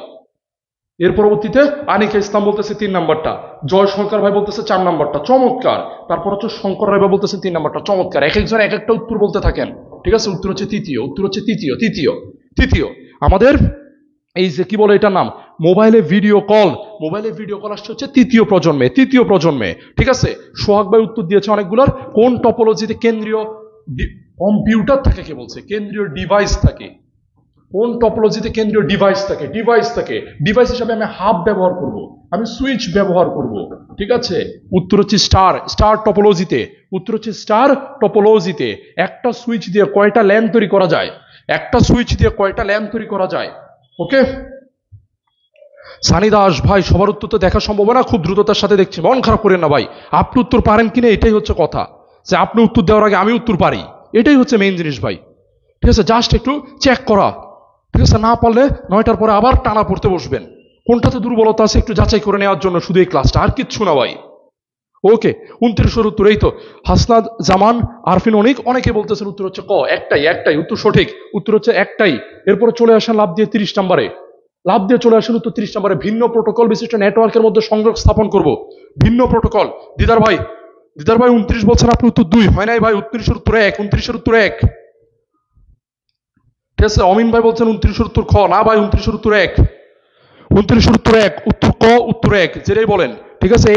এর পরবর্তীতে আনিকা ইসলাম বলতেছে 3 নাম্বারটা, জয় সরকার ভাই বলতেছে 4 নাম্বারটা, চমৎকার। তারপর হচ্ছে শঙ্কর রায় ভাই বলতেছে 3 নাম্বারটা, চমৎকার। এক একজন এক একটা উত্তর বলতে থাকেন, ঠিক আছে। উত্তর হচ্ছে তৃতীয়। আমাদের এই যে কি বলে এটার নাম, মোবাইলে ভিডিও কল আসছে হচ্ছে তৃতীয় প্রজন্মে, ঠিক আছে। সোহাগ ভাই উত্তর দিয়েছে অনেকগুলোর। কোন টপোলজিতে কেন্দ্রীয় কম্পিউটার থাকে? কে বলছে কেন্দ্রীয় ডিভাইস থাকে? কোন টপোলজিতে কেন্দ্রীয় ডিভাইস থাকে? ডিভাইস হিসাবে আমি হাব ব্যবহার করব, আমি সুইচ ব্যবহার করব, ঠিক আছে। উত্তর হচ্ছে স্টার টপোলজিতে একটা সুইচ দিয়ে কয়টা ল্যাম্প তৈরি করা যায়? ওকে। সানি দাস ভাই, সবার উত্তর তো দেখা সম্ভব না, খুব দ্রুততার সাথে দেখছি, মন খারাপ করেন না ভাই। আপনি উত্তর পারেন কিনা এটাই হচ্ছে কথা, যে আপনি উত্তর দেওয়ার আগে আমি উত্তর পারি, এটাই হচ্ছে মেইন জিনিস ভাই, ঠিক আছে। জাস্ট একটু চেক করা, ঠিক আছে। না পারলে 9টার পরে আবার টানা পড়তে বসবেন। কোনটাতে দুর্বলতা আছে একটু যাচাই করে নেওয়ার জন্য শুধু এই ক্লাসটা, আর কিচ্ছু না ভাই। ওকে, 29 উত্তর। এই তো হাসনাদ জামান আরফিন অনেকে বলতেছেন উত্তর হচ্ছে ক। একটাই উত্তর সঠিক, উত্তর হচ্ছে একটাই। এরপরে চলে আসেন লাভ দিয়ে 30 নম্বরে, উত্তর 30 নম্বরে। ভিন্ন প্রোটোকল বিশিষ্ট নেটওয়ার্কের মধ্যে সংযোগ স্থাপন করব। ভিন্ন প্রোটোকল। দিদার ভাই 29 বলছেন, আপনি উত্তর 2 হয় নাই ভাই। 29-এর উত্তর 1, 29-এর উত্তর 1, ঠিক আছে। অমিন ভাই বলছেন 29-এর উত্তর খ। না ভাই, 29-এর উত্তর 1, 29-এর উত্তর 1, উত্তর ক, উত্তর 1, যেটাই বলেন, ঠিক আছে।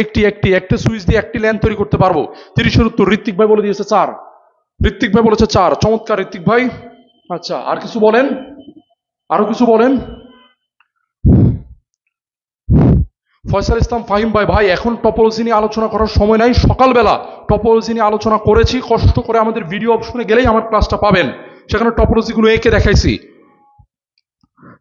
একটা সুইচ দিয়ে একটি ল্যাম্প তৈরি করতে পারবো। 30-এর উত্তর ঋত্বিক ভাই বলে দিয়েছে 4, ঋত্বিক ভাই বলেছে 4, চমৎকার ঋত্বিক ভাই। আচ্ছা, আর কিছু বলেন, আরো কিছু বলেন। ফয়সাল ইসলাম ফাহিম ভাই এখন টপোলজি নিয়ে আলোচনা করার সময় নাই, সকালবেলা টপোলজি নিয়ে আলোচনা করেছি, কষ্ট করে আমাদের ভিডিও অপশনে গেলেই আমার ক্লাসটা পাবেন, সেখানে টপোলজি গুলো এঁকে দেখাইছি।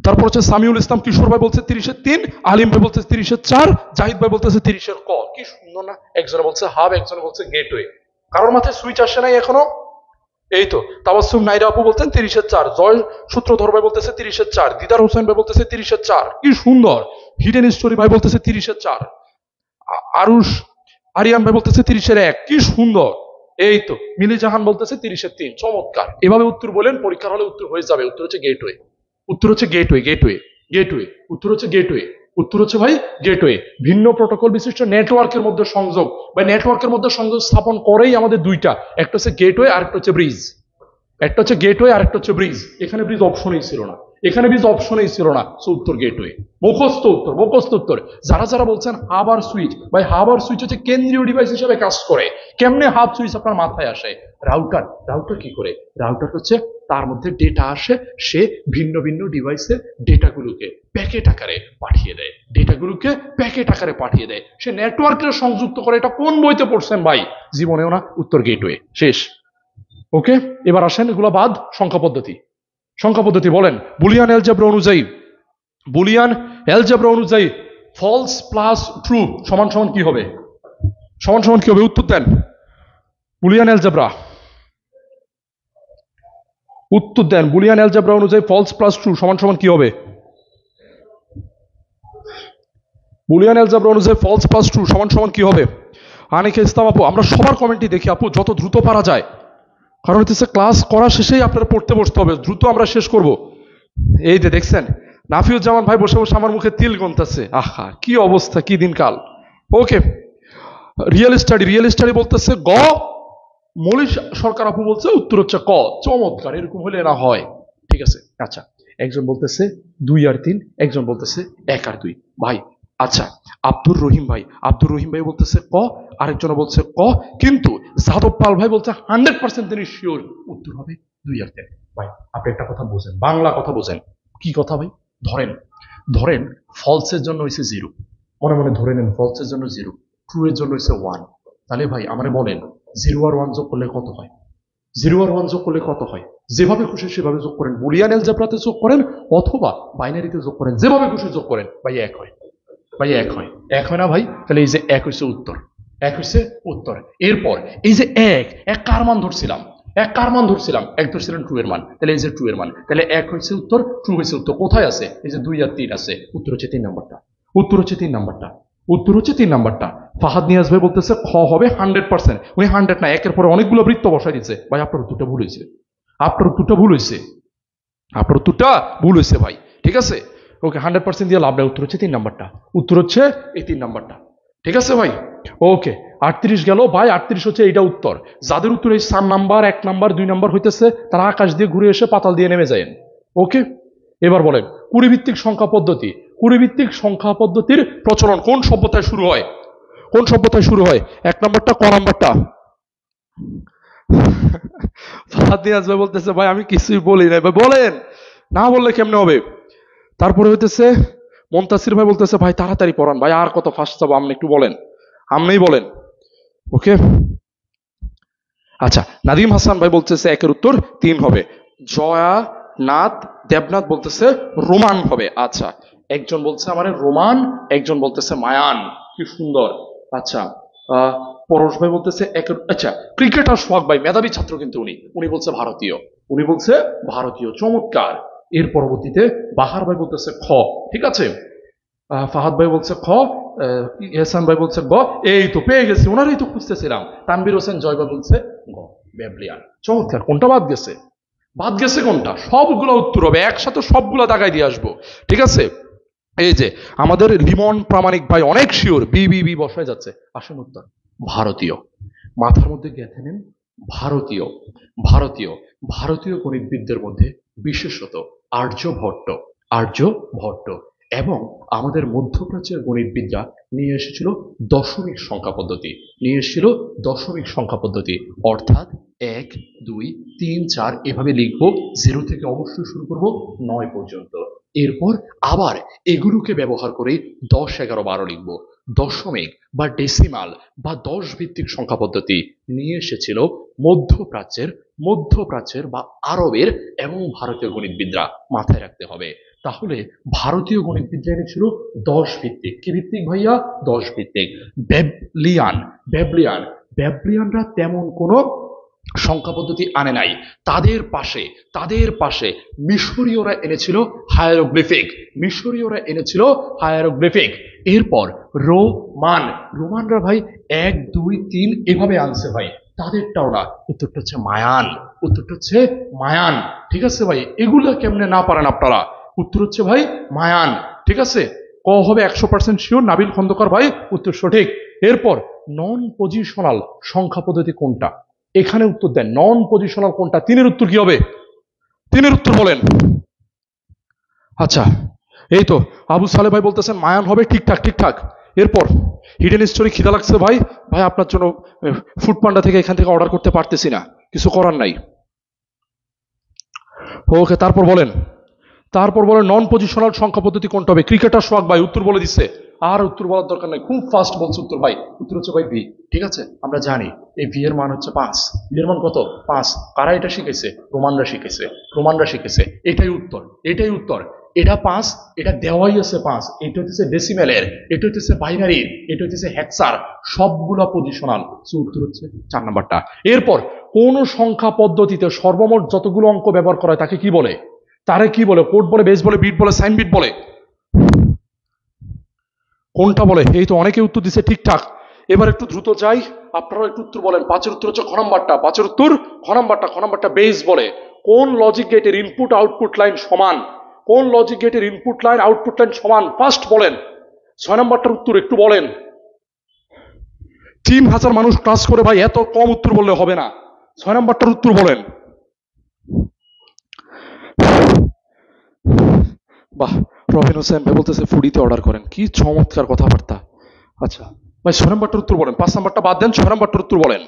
তারপর হচ্ছে সামিউল ইসলাম কিশোর ভাই বলছে 30-এর 3, আলিম ভাই বলছে 30-এর 4, জাহিদ ভাই বলতেছে 30-এর ক। কি সুন্দর না, একজনে বলছে হাব, একজনে বলছে গেটওয়ে। কারোর মাথায় সুইচ আসে নাই এখনো। এই তো তাবাসসুম নাইরা আপু বলতেন 30-এর 4, জয় সূত্রধর ভাই বলতেছে 30-এর 4, দিদার হোসেন ভাই বলতেছে 30-এর 4, কি সুন্দর। হিডেন স্টোরি ভাই বলতেছে 30-এর 4, আরিয়ান ভাই বলতেছে 30-এর 1, কি সুন্দর। এই তো মিলি জাহান বলতেছে 30-এর 3, চমৎকার। এভাবে উত্তর বলেন, পরীক্ষার হলে উত্তর হয়ে যাবে। উত্তর হচ্ছে গেটওয়ে, উত্তর হচ্ছে ভাই গেটওয়ে। ভিন্ন প্রোটোকল বিশিষ্ট নেটওয়ার্কের মধ্যে সংযোগ বা নেটওয়ার্কের মধ্যে সংযোগ স্থাপন করেই আমাদের দুইটা, একটা হচ্ছে গেটওয়ে আর একটা হচ্ছে ব্রিজ। এখানে ব্রিজ অপশনেই ছিল না, উত্তর গেটওয়ে। মুখস্থ উত্তর। যারা বলছেন হাব আর সুইচ, ভাই হাব আর সুইচ হচ্ছে কেন্দ্রীয় ডিভাইস হিসেবে কাজ করে। কেমনে হাব সুইচ আপনার মাথায় আসে? রাউটার কি করে? রাউটার হচ্ছে তার মধ্যে ডেটা আসে, সে ভিন্ন ভিন্ন ডিভাইসের ডেটাগুলোকে প্যাকেট আকারে পাঠিয়ে দেয়, সে নেটওয়ার্কের সংযুক্ত করে। এটা কোন বইতে পড়ছেন ভাই? জীবনেও না। উত্তর গেটওয়ে, শেষ। ওকে, এবার আসেন এগুলো বাদ। সংখ্যা পদ্ধতি বলেন। বুলিয়ান অ্যালজেব্রা অনুযায়ী ফলস প্লাস ট্রু সমান সমান কি হবে? উত্তর দেন। বুলিয়ান অ্যালজেব্রা অনুযায়ী ফলস প্লাস ট্রু সমান সমান কি হবে? বুলিয়ান অ্যালজেব্রা অনুযায়ী ফলস প্লাস ট্রু সমান সমান কি হবে? আনিকা ইসলাম আপু, আমরা সবার কমেন্টই দেখি আপু, যত দ্রুত পারা যায়, কারণ হচ্ছে ক্লাস করা শেষেই আপনারা পড়তে বসতে হবে, দ্রুত আমরা শেষ করব। এই যে দেখছেন নাফিউজ্জামান ভাই বসে বসে আমার মুখে তিল গুনতেছে, আহা কি অবস্থা, কি দিনকাল। ওকে, রিয়েল স্টাডি বলতেছে গ, মৌলিক সরকার আপু বলছে উত্তর হচ্ছে ক। চমৎকার, এরকম হলে না হয়। ঠিক আছে, আচ্ছা, একজন বলতেছে 2 আর 3, একজন বলতেছে 1 আর 2 ভাই। আচ্ছা, আব্দুর রহিম ভাই বলতেছে ক, আরেকজন বলছে ক, কিন্তু যাদব পাল ভাই বলছে 100% তিনি শিওর উত্তর হবে 2 আর 3। ভাই আপনি একটা কথা বোঝেন, বাংলা কথা বোঝেন। কি কথা ভাই? ধরেন ফলসের জন্য হয়েছে 0, মনে মনে ধরে নেন ফলসের জন্য 0, ট্রু এর জন্য হয়েছে 1। তাহলে ভাই আমারে বলেন 0 আর 1 যোগ করলে কত হয়? 0 আর 1 যোগ করলে কত হয়? যেভাবে খুশি সেভাবে যোগ করেন, বুলিয়ান অ্যালজেব্রাতে যোগ করেন অথবা বাইনারিতে যোগ করেন, যেভাবে খুশি যোগ করেন ভাই এক হয়। এক হয় না ভাই? তাহলে এই যে এক হয়েছে উত্তর। এরপর এই যে এক কার মান ধরছিলাম? এক ধরছিলেন ট্রু এর মান, তাহলে এই যে ট্রু এর মান, তাহলে এক হয়েছে উত্তর, ট্রু হয়েছে উত্তর। কোথায় আছে? এই যে 2 আর 3 আছে, উত্তর হচ্ছে 3 নাম্বারটা। ফাহাদ নিয়াজ ভাই বলতেছে খ হবে 100%। উনি 100 না, একের পরে অনেকগুলো বৃত্ত বসাই দিচ্ছে। ভাই আপনার উত্তরটা ভুল হয়েছে ভাই। ঠিক আছে, ওকে, 100% দিয়ে লাভ নাই, উত্তর হচ্ছে 3 নাম্বারটা। ঠিক আছে ভাই, ওকে। 38 গেল ভাই, 38 হচ্ছে এইটা উত্তর। যাদের উত্তর এই 4 নাম্বার, 1 নাম্বার, 2 নাম্বার হইতেছে, তারা আকাশ দিয়ে ঘুরে এসে পাতাল দিয়ে নেমে যায়। ওকে, এবার বলেন কুড়িভিত্তিক সংখ্যা পদ্ধতির প্রচলন কোন সভ্যতায় শুরু হয়? 1 নাম্বারটা, ক নাম্বারটা? ফাহাদ নিয়াজ ভাই বলতেছে ভাই আমি কিছুই বলি নাই। ভাই বলেন, না বললে কেমনে হবে? তারপরে হইতেছে মন্তাসির ভাই বলতেছে ভাই তাড়াতাড়ি পড়ান ভাই, আর কত ফাস্ট যাবো, আপনি একটু বলেন, আপনিই বলেন। ওকে, আচ্ছা, নাদিম হাসান ভাই বলতেছে 1 এর উত্তর 3 হবে। দেবনাথ বলতেছে রোমান হবে। আচ্ছা, একজন বলছে আমার রোমান, একজন বলতেছে মায়ান। কি সুন্দর। আচ্ছা, পরশ ভাই বলতেছে আচ্ছা, ক্রিকেটার সোহাগ ভাই মেধাবী ছাত্র, কিন্তু উনি বলছে ভারতীয়। চমৎকার। এর পরবর্তীতে বাহার ভাই বলতেছে খ। ঠিক আছে, ফাহাদ ভাই বলছে খ, এহসান ভাই বলছে গ। এই তো পেয়ে গেছি, ওনারই তো খুঁজতেছিলাম। তানভীর হোসেন জয় ভাই বলছে গ, ব্যাবলিয়ান। চমৎকার। কোনটা বাদ গেছে কোনটা? সবগুলো উত্তর হবে, একসাথে সবগুলো দাগাই দিয়ে আসবো। ঠিক আছে, এই যে আমাদের লিমন প্রামাণিক ভাই অনেক শিওর, বি বসায় যাচ্ছে। আসেন উত্তর ভারতীয়। মাথার মধ্যে গেঁথে নেন ভারতীয় গণিতবিদদের মধ্যে বিশেষত আর্যভট্ট এবং আমাদের মধ্যপ্রাচ্যের গণিতবিদরা নিয়ে এসেছিল দশমিক সংখ্যা পদ্ধতি। অর্থাৎ 1, 2, 3, 4 এভাবে লিখবো, 0 থেকে অবশ্যই শুরু করব 9 পর্যন্ত। এরপর আবার এগুলোকে ব্যবহার করে 10, 11, 12 লিখবো। দশমিক বা ডেসিমাল বা 10 ভিত্তিক সংখ্যা পদ্ধতি নিয়ে এসেছিল মধ্যপ্রাচ্যের বা আরবের এবং ভারতীয় গণিতবিদরা। মাথায় রাখতে হবে। তাহলে ভারতীয় গণিতবিদরা এনেছিল 10 ভিত্তিক। কি ভিত্তিক ভাইয়া? 10 ভিত্তিক। ব্যাবলিয়ানরা তেমন কোনো সংখ্যা পদ্ধতি আনে নাই। তাদের পাশে মিশরীয়রা এনেছিল হায়ারোগ্লিফিক। এরপর রোমানরা ভাই 1, 2, 3 এভাবে আনছে ভাই। তাদেরটাও না, উত্তরটা হচ্ছে মায়ান। ঠিক আছে ভাই, এগুলো কেমনে না পারেন আপনারা? উত্তর হচ্ছে ভাই মায়ান। ঠিক আছে, ক হবে 100% শিওর, নাবিল খন্দকার ভাই উত্তর সঠিক। এরপর নন পজিশনাল সংখ্যা পদ্ধতি কোনটা? এখানে উত্তর দেন, নন পজিশনাল কোনটা? 3 উত্তর কি হবে? 3 উত্তর বলেন। আচ্ছা, এই তো আবু সালে ভাই বলতেছেন মায়ান হবে। ঠিকঠাক। এরপর হিডেন স্টোরি খিদা লাগছে ভাই আপনার জন্য ফুড পান্ডা থেকে এখান থেকে অর্ডার করতে পারতেছি না, কিছু করার নাই। ওকে, তারপর বলেন নন পজিশনাল সংখ্যা পদ্ধতি কোনটা হবে? ক্রিকেটার সোহাগ ভাই উত্তর বলে দিচ্ছে, আর উত্তর বলার দরকার নাই, খুব ফাস্ট বলছে উত্তর ভাই। উত্তর হচ্ছে ভাই ভি। ঠিক আছে, আমরা জানি এই ভি এর মান হচ্ছে 5। ভি এর মান কত? 5। কারা এটা শিখেছে? রোমানরা শিখেছে। এটাই উত্তর। এটা 5, এটা দেওয়াই আছে 5। এটা হচ্ছে ডেসিমেলের, এটা হচ্ছে বাইনারির, এটা হচ্ছে হেক্সার, সবগুলা পজিশনাল। উত্তর হচ্ছে 4 নাম্বারটা। এরপর কোন সংখ্যা পদ্ধতিতে সর্বমোট যতগুলো অঙ্ক ব্যবহার করা হয় তাকে কি বলে? কোড বলে, বেস বলে, বিট বলে, সাইন বিট বলে? কোনটা বলে? এই তো অনেকে উত্তর দিছে ঠিকঠাক। এবার একটু দ্রুত যাই, আপনারা একটু উত্তর বলেন। 5 এর উত্তর হচ্ছে খ নাম্বারটা। 5 এর উত্তর খ নাম্বারটা বেস বলে। কোন লজিক গেটের ইনপুট আউটপুট লাইন সমান? কোন লজিক গেটের ইনপুট লাইন আউটপুট লাইন সমান? ফার্স্ট বলেন। 6 নাম্বারটার উত্তর একটু বলেন। 3000 মানুষ ক্লাস করে ভাই, এত কম উত্তর বললে হবে না। 6 নাম্বারটার উত্তর বলেন। বাহ, রবিন হোসেন ভাই বলতেছে ফুডিতে অর্ডার করেন, কি চমৎকার কথাবার্তা। আচ্ছা ভাই, 6 নাম্বারটার উত্তর বলেন। 5 নাম্বারটা বাদ দেন, 6 নাম্বারটার উত্তর বলেন।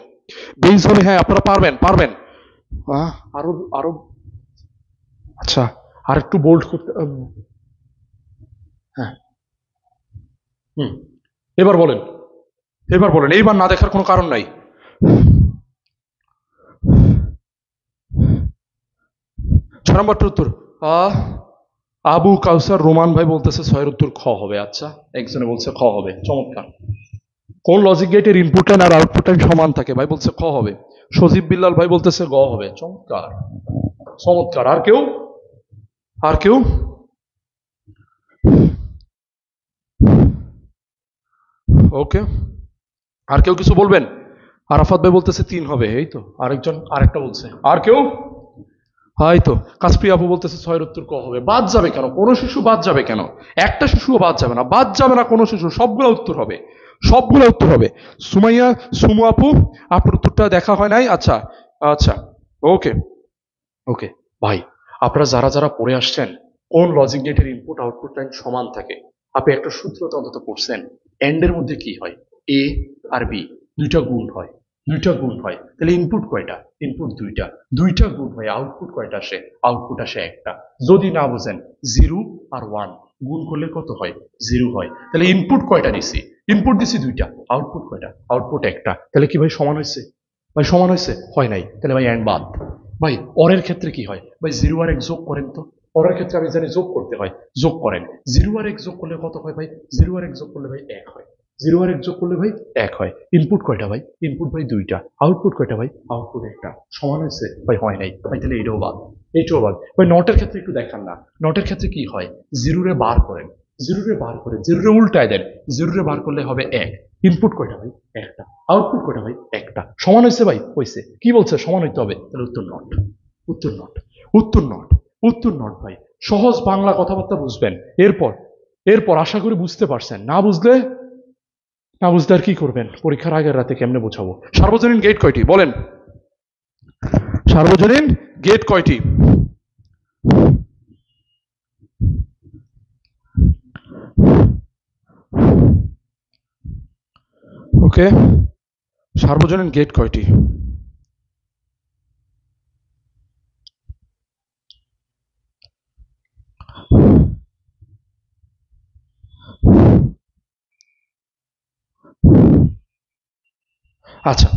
বেস হবে, হ্যাঁ আপনারা পারবেন পারবেন। আরো আরো আচ্ছা, আর একটু বোল্ড করতে, হ্যাঁ হুম, এবার বলেন, এবার বলেন, এইবার না দেখার কোনো কারণ নাই। ছ নম্বরটার উত্তর আবু কাউসার রোমান ভাই বলতেছে 6 উত্তর খ হবে। আচ্ছা, একজনে বলছে খ হবে, চমৎকার। কোন লজিক গেটের ইনপুট লাইন আর আউটপুট লাইন সমান থাকে? ভাই বলছে খ হবে। সজীব বিল্লাল ভাই বলতেছে গ হবে। চমৎকার চমৎকার। আর কেউ? আর কেউ? ওকে, আর কেউ কিছু বলবেন? আরাফাত ভাই বলতেছে 3 হবে। এই তো আরেকজন, আরেকটা বলছে। আর কেউ? হয়তো কাসপ্রিয়া আপু বলতেছে 6 উত্তর ক হবে। বাদ যাবে কেন? কোনো শিশু বাদ যাবে কেন? একটা শিশুও বাদ যাবে না, বাদ যাবে না কোনো শিশু, সবগুলো উত্তর হবে, সবগুলো উত্তর হবে। সুমাইয়া সুমু আপু, আপনার উত্তরটা দেখা হয় নাই। আচ্ছা আচ্ছা, ওকে ওকে। ভাই, আপনারা যারা যারা পড়ে আসছেন কোন লজিক গেটের ইনপুট আউটপুট লাইন সমান থাকে, আপনি একটা সূত্র তো অন্তত পড়ছেন। এন্ড এর মধ্যে কি হয়? এ আর বি দুইটা গুণ হয়, দুইটা গুণ হয়। তাহলে ইনপুট কয়টা? ইনপুট দুইটা, দুইটা গুণ হয় আউটপুট কয়টা আসে? আউটপুট আসে একটা। যদি না বুঝেন, 0 আর 1 গুণ করলে কত হয়? 0 হয়। তাহলে ইনপুট কয়টা দিছি? ইনপুট দিছি দুইটা, আউটপুট কয়টা? আউটপুট একটা। তাহলে কি ভাই সমান হয়েছে? ভাই সমান হয়েছে? হয় নাই। তাহলে ভাই এন্ড বাদ। ভাই অরের ক্ষেত্রে কি হয়? ভাই 0 আর 1 যোগ করেন তো। অরের ক্ষেত্রে আমি জানি যোগ করতে হয়, যোগ করেন। 0 আর 1 যোগ করলে কত হয় ভাই? 0 আর 1 যোগ করলে ভাই 1 হয়। 0 আর 1 যোগ করলে ভাই 1 হয়। ইনপুট কয়টা ভাই? ইনপুট ভাই দুইটা। আউটপুট কয়টা ভাই? আউটপুট একটা। সমান হয়েছে? ভাই হয় নাই। ভাই তাহলে এটাও বাদ, এইটাও বাদ। ভাই নটের ক্ষেত্রে একটু দেখান না। নটের ক্ষেত্রে কি হয়? 0 রে বার করেন, 0 রে বার করে 0 রে উল্টায় দেন। 0 রে বার করলে হবে 1। ইনপুট কয়টা ভাই? একটা। আউটপুট কয়টা ভাই? একটা। সমান হয়েছে ভাই? হয়েছে। কি বলছে? সমান হইতে হবে। তাহলে উত্তর নট, উত্তর নট, উত্তর নট, উত্তর নট। ভাই সহজ বাংলা কথাবার্তা বুঝবেন। এরপর এরপর আশা করি বুঝতে পারছেন। না বুঝলে, না বুঝলে আর কি করবেন? পরীক্ষার আগের রাতে কেমনে বোঝাবো? সার্বজনীন গেট কয়টি বলেন? সার্বজনীন গেট কয়টি? ওকে, সার্বজনীন গেট কয়টি? আচ্ছা,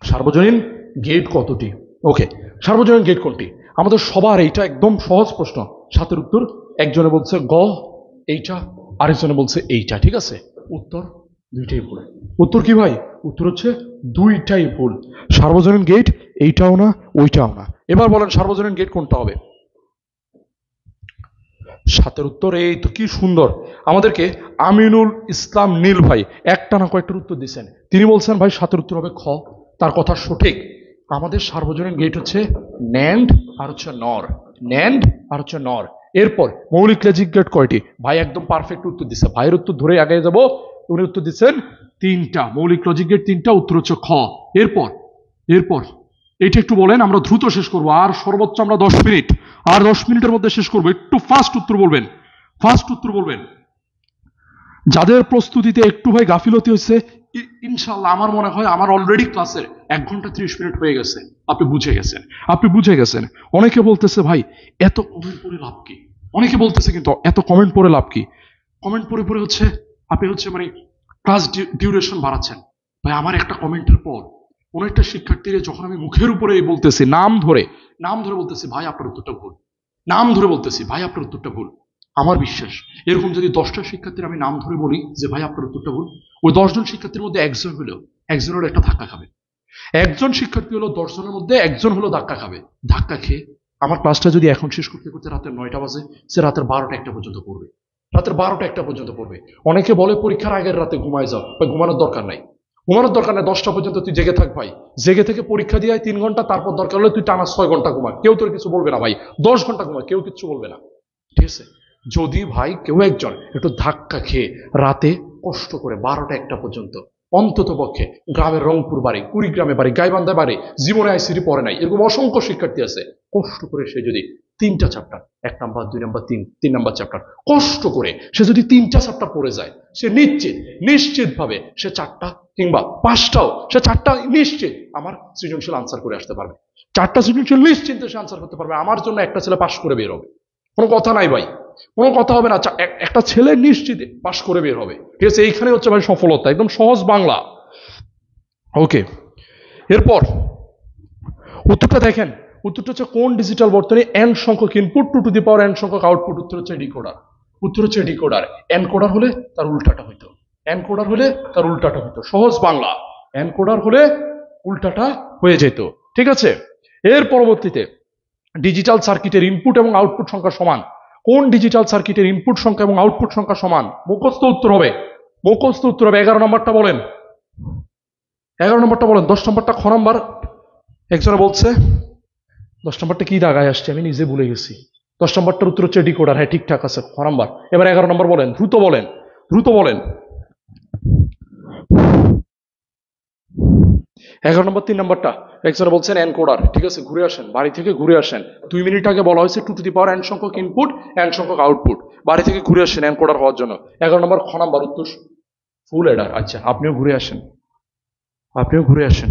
সার্বজনীন গেট কতটি? ওকে, সার্বজনীন গেট কোনটি? আমাদের সবার এইটা একদম সহজ প্রশ্ন। 7 উত্তর একজনে বলছে গ এইটা, আরেকজনে বলছে এইটা। ঠিক আছে, উত্তর দুইটাই ভুল। উত্তর কি ভাই? উত্তর হচ্ছে দুইটাই ভুল। সার্বজনীন গেট এইটাও না, ওইটাও না। এবার বলেন সার্বজনীন গেট কোনটা হবে? 7 উত্তর। এই তো কি সুন্দর। আমাদেরকে আমিনুল ইসলাম নীল ভাই একটা না কয়েকটার উত্তর দিচ্ছেন। তিনি বলছেন ভাই 7 উত্তর হবে খ। তার কথা সঠিক। আমাদের সার্বজনীন গেট হচ্ছে ন্যান্ড আর হচ্ছে নর, ন্যান্ড আর হচ্ছে নর। এরপর মৌলিক লজিক গেট কয়টি? ভাই একদম পারফেক্ট উত্তর দিচ্ছে। ভাইয়ের উত্তর ধরে আগে যাব। উনি উত্তর দিচ্ছেন 3টা। মৌলিক লজিক গেট 3টা, উত্তর হচ্ছে খ। এরপর এরপর এইটা একটু বলেন, আমরা দ্রুত শেষ করবো। আর সর্বোচ্চ আমরা 10 মিনিট, আর 10 মিনিটের মধ্যে শেষ করবো। একটু ফাস্ট উত্তর বলবেন, ফাস্ট উত্তর বলবেন। যাদের প্রস্তুতিতে একটু ভাই গাফিলতি হয়েছে, ইনশাল্লাহ আমার মনে হয় আমার অলরেডি ক্লাসের 1 ঘন্টা 30 মিনিট হয়ে গেছে। আপনি বুঝে গেছেন, আপনি বুঝে গেছেন। অনেকে বলতেছে ভাই এত কমেন্ট পড়ে লাভ কি? অনেকে বলতেছে কিন্তু এত কমেন্ট পড়ে লাভ কি? কমেন্ট পড়ে পড়ে হচ্ছে আপনি হচ্ছে মানে ক্লাস ডিউরেশন বাড়াচ্ছেন। ভাই আমার একটা কমেন্টের পর অনেকটা শিক্ষার্থীরা যখন আমি মুখের উপরে বলতেছি, নাম ধরে নাম ধরে বলতেছি ভাই আপনার উত্তরটা ভুল, নাম ধরে বলতেছি ভাই আপনার উত্তরটা ভুল। আমার বিশ্বাস এরকম যদি 10টা শিক্ষার্থীর আমি নাম ধরে বলি যে ভাই আপনার উত্তরটা ভুল, ওই 10 জন শিক্ষার্থীর মধ্যে একজন হলেও, একজনের একটা ধাক্কা খাবে। একজন শিক্ষার্থী হলো 10 জনের মধ্যে একজন হলো ধাক্কা খাবে। ধাক্কা খেয়ে আমার ক্লাসটা যদি এখন শেষ করতে করতে রাতের 9টা বাজে, সে রাতের 12টা 1টা পর্যন্ত পড়বে। রাতের 12টা 1টা পর্যন্ত পড়বে। অনেকে বলে পরীক্ষার আগের রাতে ঘুমায় যাও, ভাই ঘুমানোর দরকার নাই, ঘুমানোর দরকার নাই। 10টা পর্যন্ত তুই জেগে থাক ভাই, জেগে থেকে পরীক্ষা দিয়ে 3 ঘন্টা, তারপর দরকার হলে তুই টানা 6 ঘন্টা ঘুমা, কেউ তোর কিছু বলবে না ভাই। 10 ঘন্টা ঘুমা, কেউ কিছু বলবে না, ঠিক আছে? যদি ভাই কেউ একজন একটু ধাক্কা খেয়ে রাতে কষ্ট করে 12টা 1টা পর্যন্ত, অন্তত পক্ষে গ্রামের রংপুর বাড়ি, কুড়িগ্রামে বাড়ি, গাইবান্ধা বাড়ি, জীবনে আইসিডি পড়ে নাই এরকম অসংখ্য শিক্ষার্থী আছে, কষ্ট করে সে যদি 3টা chapter, 1 number 2 number 3 number chapter কষ্ট করে সে যদি 3টা চ্যাপ্টার পড়ে যায়, সে নিশ্চিত ভাবে সে 4টা কিংবা 5টাও, সে 4টা নিশ্চিত আমার সৃজনশীল আনসার করে আসতে পারবে। 4টা সৃজনশীল নিশ্চিন্তে সে আনসার করতে পারবে। আমার জন্য একটা ছেলে পাশ করে বের হবে, কোনো কথা নাই ভাই, কোনো কথা হবে না। একটা ছেলে নিশ্চিত পাশ করে বের হবে, ঠিক আছে? এইখানে হচ্ছে ভাই সফলতা, একদম সহজ বাংলা। ওকে, এরপর উত্তরটা দেখেন। উত্তরটা হচ্ছে কোন ডিজিটাল বর্তনী n সংখ্যক input 2 to the power n সংখ্যক আউটপুট? উত্তর হচ্ছে ডিকোডার। উত্তর হচ্ছে ডিকোডার। এনকোডার হলে তার উল্টাটা হইতো, এনকোডার হলে তার উল্টাটা হইতো। সহজ বাংলা, এনকোডার হলে উল্টাটা হয়ে যেত, ঠিক আছে? এর পরবর্তীতে ডিজিটাল সার্কিটের ইনপুট এবং আউটপুট সংখ্যা সমান। কোন ডিজিটাল সার্কিটের ইনপুট সংখ্যা এবং আউটপুট সংখ্যা সমান? মুখস্থ উত্তর হবে, মুখস্থ উত্তর হবে। 11 নম্বরটা বলেন, 11 নম্বরটা বলেন। 10 নম্বরটা খ নাম্বার একজনে বলছে। 10 নম্বরটা কি দাগায় আসছে আমি নিজে ভুলে গেছি। 10 নম্বরটার উত্তর হচ্ছে ডিকোডার। হ্যাঁ ঠিকঠাক আছে, খ নাম্বার। এবার 11 নম্বর বলেন, দ্রুত বলেন, দ্রুত বলেন। 11 নম্বর 3 নম্বরটা একজনে বলছেন এনকোডার, ঠিক আছে? ঘুরে আসেন, বাড়ি থেকে ঘুরে আসেন। 2 মিনিট আগে বলা হয়েছে 2 টু দি পাওয়ার n সংখ্যক ইনপুট, n সংখ্যক আউটপুট। বাড়ি থেকে ঘুরে আসেন এনকোডার হওয়ার জন্য। 11 নম্বর খ নাম্বার উত্তর ফুল এডার। আচ্ছা, আপনিও ঘুরে আসেন, আপনিও ঘুরে আসেন।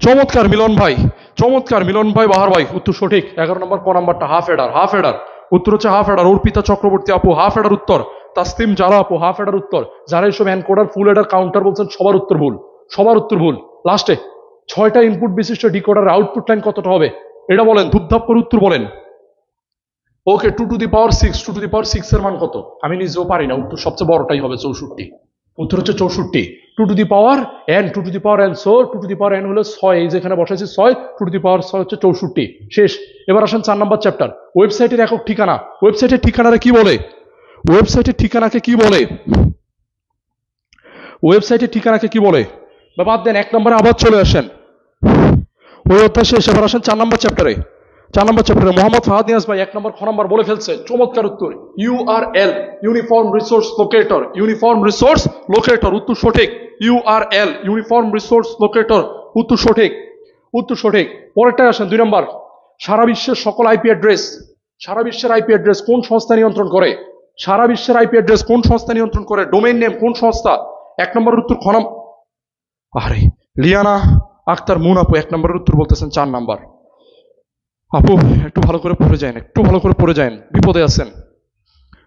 চমৎকার মিলন ভাই, চমৎকার মিলন ভাই, বাহার ভাই, উত্তর সঠিক। 11 নম্বর ক নাম্বারটা হাফ এডার, হাফ এডার। উত্তর হচ্ছে হাফ এডার। অর্পিতা চক্রবর্তী আপু হাফ এডার উত্তর। তাসলিম জারা আপু হাফ এডার উত্তর। যারা এইসব এনকোডার ফুল এডার কাউন্টার বলছেন সবার উত্তর ভুল, সবার উত্তর ভুল। লাস্টে 6টা ইনপুট বিশিষ্ট ডিকোডার আউটপুট লাইন কতটা হবে এটা বলেন, ধূপধাপ করে উত্তর বলেন। ওকে, 2 to the power 6, 2 to the পাওয়ার 6 এর মান কত? আমি নিজেও পারি না, উত্তর সবচেয়ে বড়টাই হবে 64। উত্তর হচ্ছে 64। 2 to the power n, 2 to the power n, so 2 to the power n হলো 6, এই যেখানে বসাইছি 6, 2 টু দি পাওয়ার 6 হচ্ছে 64। শেষ। এবার আসেন 4 নাম্বার চ্যাপ্টার, ওয়েবসাইটের একক ঠিকানা। ওয়েবসাইটের ঠিকানারে কি বলে? ওয়েবসাইটের ঠিকানাকে কি বলে? ওয়েবসাইটের ঠিকানাকে কি বলে? বাদ দেন, 1 নম্বরে আবার চলে আসেন। ওই অধ্যায় শেষ। এবার আসেন 4 নম্বর চ্যাপ্টারে। 4 নম্বর চ্যাপ্টারে মোহাম্মদ ফাহাদ নিয়াজ ভাই 1 নম্বর খ নম্বর বলে ফেলছে, চমৎকার উত্তর। URL, uniform resource locator, uniform resource locator, উত্তর সঠিক। ইউআরএল, ইউনিফর্ম রিসোর্স লোকেটর, উত্তর সঠিক, উত্তর সঠিক। পরেরটায় আসেন 2 নম্বর। সারা বিশ্বের সকল আইপি অ্যাড্রেস, সারা বিশ্বের আইপি অ্যাড্রেস কোন সংস্থা নিয়ন্ত্রণ করে? সারা বিশ্বের আইপি অ্যাড্রেস কোন সংস্থা নিয়ন্ত্রণ করে? ডোমেইন নেম কোন সংস্থা? 1 নম্বরের উত্তর খ নাম্বার। আরে লিয়ানা আক্তার মুন আপু 1 নম্বরের উত্তর বলতেছেন 4 নাম্বার। আপু একটু ভালো করে পড়ে যান, একটু ভালো করে পড়ে যান, বিপদে আছেন,